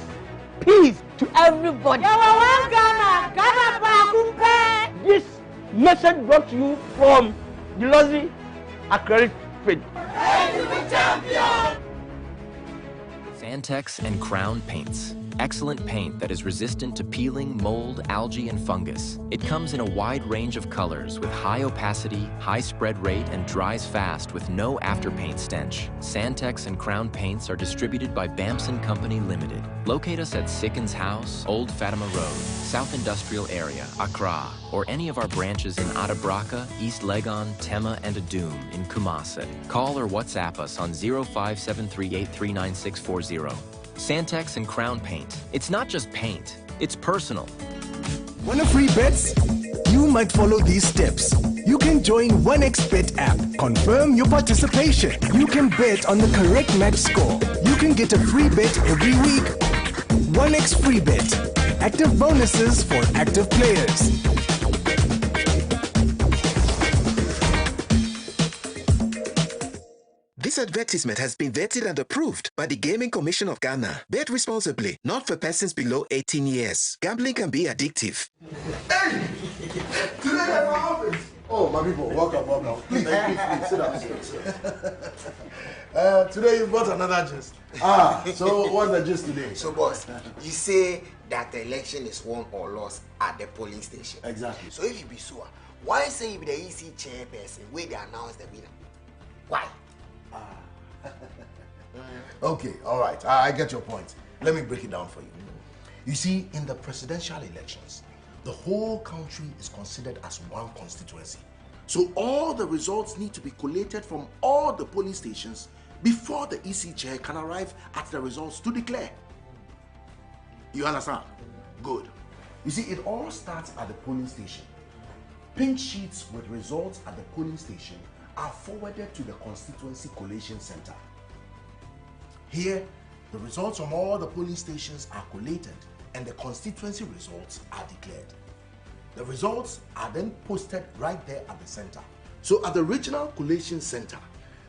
Peace to everybody. One Ghana. Ghana Bakumpe. This message brought to you from the luxury accredited faith. Champion. Santex and Crown Paints. Excellent paint that is resistant to peeling, mold, algae, and fungus. It comes in a wide range of colors with high opacity, high spread rate, and dries fast with no afterpaint stench. Santex and Crown Paints are distributed by Bamson Company Limited. Locate us at Sickens House, Old Fatima Road, South Industrial Area, Accra, or any of our branches in Atabraka, East Legon, Tema, and Adum in Kumasi. Call or WhatsApp us on 0573839640. Santex and Crown Paint. It's not just paint, it's personal. Want a free bets? You might follow these steps. You can join 1xBet app. Confirm your participation. You can bet on the correct match score. You can get a free bet every week. 1x free bet. Active bonuses for active players. This advertisement has been vetted and approved by the Gaming Commission of Ghana. Bet responsibly, not for persons below 18 years. Gambling can be addictive. Hey! Today at my office. Oh, my people, welcome. Please, sit down. Today you brought another gist. So what's the gist today? So, boss, you say that the election is won or lost at the polling station. Exactly. So if you be sure, why say you be the EC chairperson where they announce the winner? Why? Okay, all right. I get your point. Let me break it down for you. You see, in the presidential elections, the whole country is considered as one constituency. So all the results need to be collated from all the polling stations before the EC chair can arrive at the results to declare. You understand? Good. You see, it all starts at the polling station. Pink sheets with results at the polling station are forwarded to the constituency collation center. Here, the results from all the polling stations are collated and the constituency results are declared. The results are then posted right there at the center. So at the regional collation center,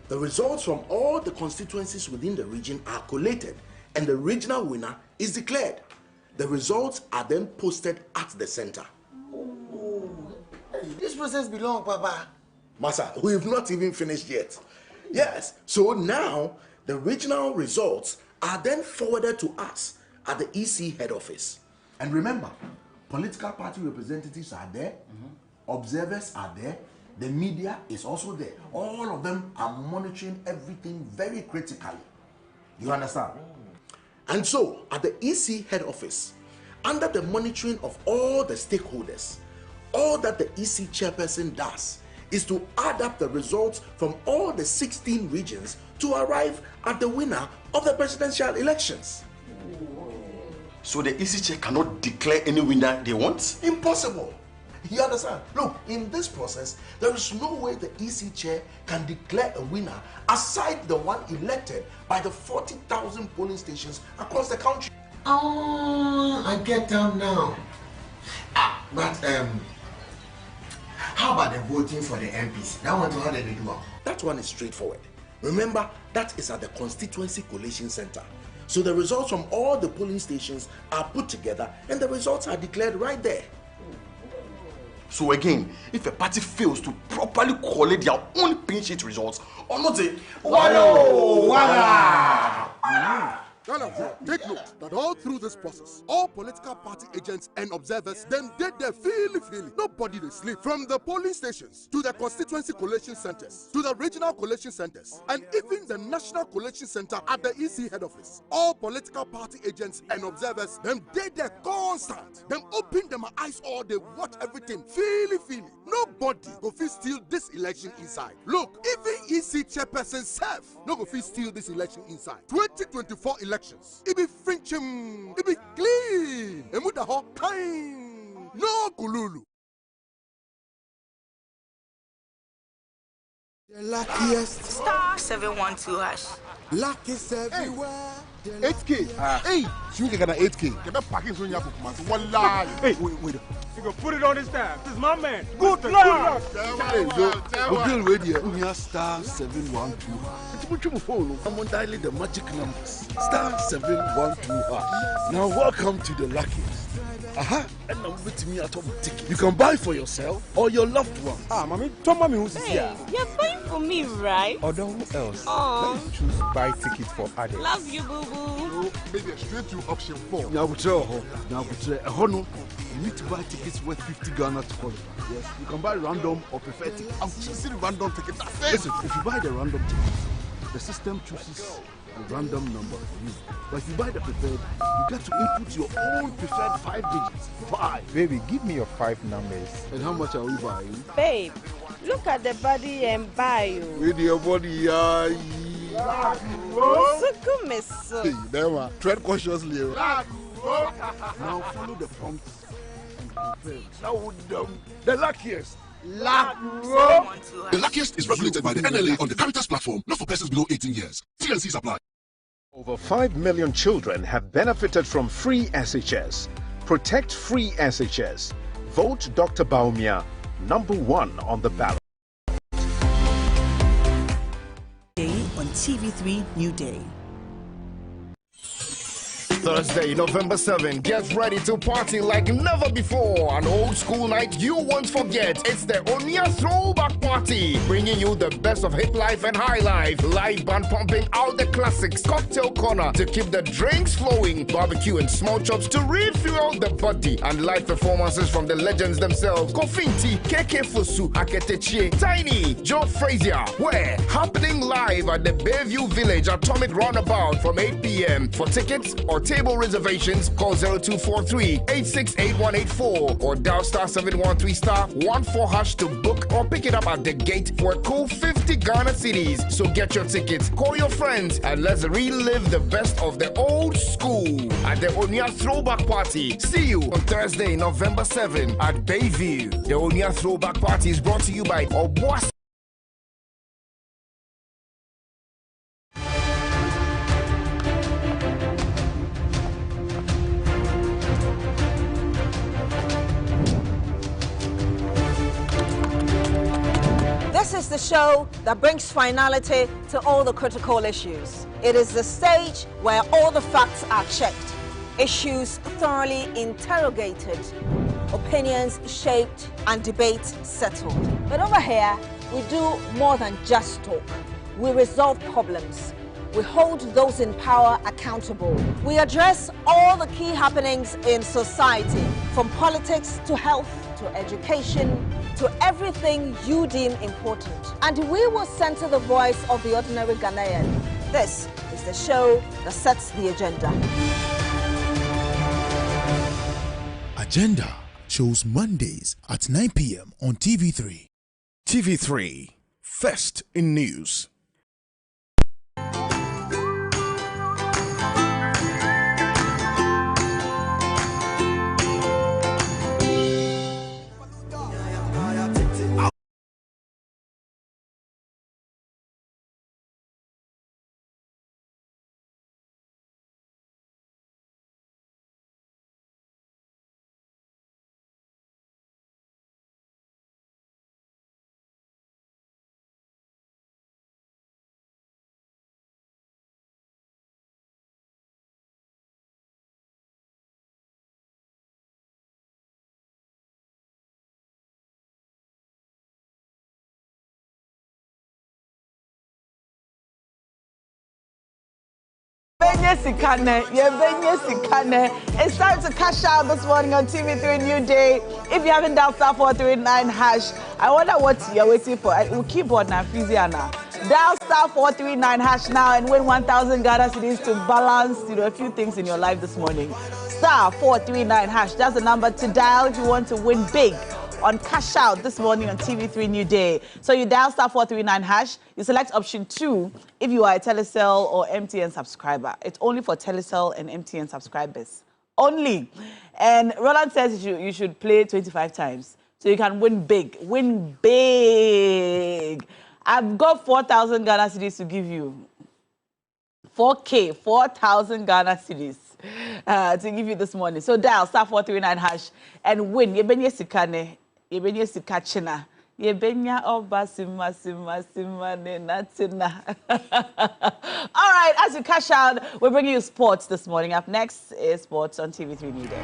the results from all the constituencies within the region are collated and the regional winner is declared. The results are then posted at the center. This process belongs, Papa. Massa, we've not even finished yet. Yes, so now the regional results are then forwarded to us at the EC head office. And remember, political party representatives are there, observers are there, the media is also there. All of them are monitoring everything very critically. You understand? And so, at the EC head office, under the monitoring of all the stakeholders, all that the EC chairperson does is to add up the results from all the 16 regions to arrive at the winner of the presidential elections. So the EC chair cannot declare any winner they want? Impossible. You understand? Look, in this process, there is no way the EC chair can declare a winner aside the one elected by the 40,000 polling stations across the country. Oh, I get them now. But how about the voting for the MPs? That one, how did they do? That one is straightforward. Remember, that is at the constituency collation center. So the results from all the polling stations are put together and the results are declared right there. So again, if a party fails to properly collate their own pink sheet results, or not a Take note that all through this process, all political party agents and observers them did their freely. Nobody they sleep. From the polling stations to the constituency collation centers to the regional collation centers and even the national collation center at the EC head office. All political party agents and observers them did their constant. Them open them eyes all they watch everything freely. Nobody go fit steal this election inside. Look, even EC chairperson self no go fit steal this election inside. 2024 elections. It be Frenchim. It be clean. Emudaho kind. No kululu. The luckiest. Star 712 hash. Luck is everywhere. 8K. Hey, you can get 8K. Get that packing from your book, man. Hey, wait. You can put it on his tab. This is my man. Good luck. Hey, we'll deal with you. We are star 712. I'm on dialing the magic numbers. Star 712. Now welcome to the luckiest. And I'm with me at home ticket. You can buy for yourself or your loved one. Mommy, tell mommy who's here. You're buying for me, right? Or who else? Oh. Let me choose buy tickets for adults. Love you, boo boo. Maybe straight to option 4. Now, you need to buy tickets worth 50 Ghana to qualify. Yes, you can buy random or preferred tickets. I'm choosing random tickets. Listen, if you buy the random ticket, the system chooses a random number for you. But if you buy the preferred, you get to input your own preferred 5 digits. 5. Baby, give me your 5 numbers. And how much are we buying? Babe, look at the body and buy you. With your body, Hey, never. Tread cautiously. Now follow the prompts and confirm. Now the luckiest. The luckiest is regulated by the NLA on the Caritas platform, not for persons below 18 years. T&Cs apply. Over 5 million children have benefited from free SHS. Protect free SHS. Vote Dr. Bawumia, #1 on the ballot. On TV3 New Day. Thursday, November 7, get ready to party like never before. An old school night you won't forget. It's the Onia Throwback Party, bringing you the best of hip life and high life. Live band pumping out the classics, cocktail corner to keep the drinks flowing, barbecue and small chops to refuel the body, and live performances from the legends themselves. Kofinti, KK Fusu, Aketeche, Tiny, Joe Frazier. Where? Happening live at the Bayview Village Atomic Roundabout from 8 p.m. For tickets or table reservations, call 0243-868184 or dial *713*14# to book or pick it up at the gate for a cool 50 Ghana cedis. So get your tickets, call your friends, and let's relive the best of the old school at the Onia Throwback Party. See you on Thursday, November 7 at Bayview. The Onia Throwback Party is brought to you by Obuas. This is the show that brings finality to all the critical issues. It is the stage where all the facts are checked, issues thoroughly interrogated, opinions shaped, and debates settled. But over here, we do more than just talk. We resolve problems. We hold those in power accountable. We address all the key happenings in society, from politics to health to education to everything you deem important. And we will center the voice of the ordinary Ghanaian. This is the show that sets the agenda. Agenda shows Mondays at 9 p.m. on TV3. TV3, first in news. It's time to cash out this morning on TV3 New Day. If you haven't dialed *439#, I wonder what you're waiting for. Keyboard now, Fiziana. Dial *439# now and win 1,000 Ghana cedis to balance, a few things in your life this morning. *439#. That's the number to dial if you want to win big on cash out this morning on TV3 New Day. So you dial *439#, you select option 2 if you are a Telecel or MTN subscriber. It's only for Telecel and MTN subscribers. Only. And Roland says you should play 25 times so you can win big. Win big. I've got 4,000 Ghana cedis to give you. 4,000 Ghana cedis. To give you this morning. So dial *439# and win. Yebenya sikane, yebenya sikachina, yebenya oba sima ne natina. All right, as you cash out, we're bringing you sports this morning. Up next is sports on TV3 New Day.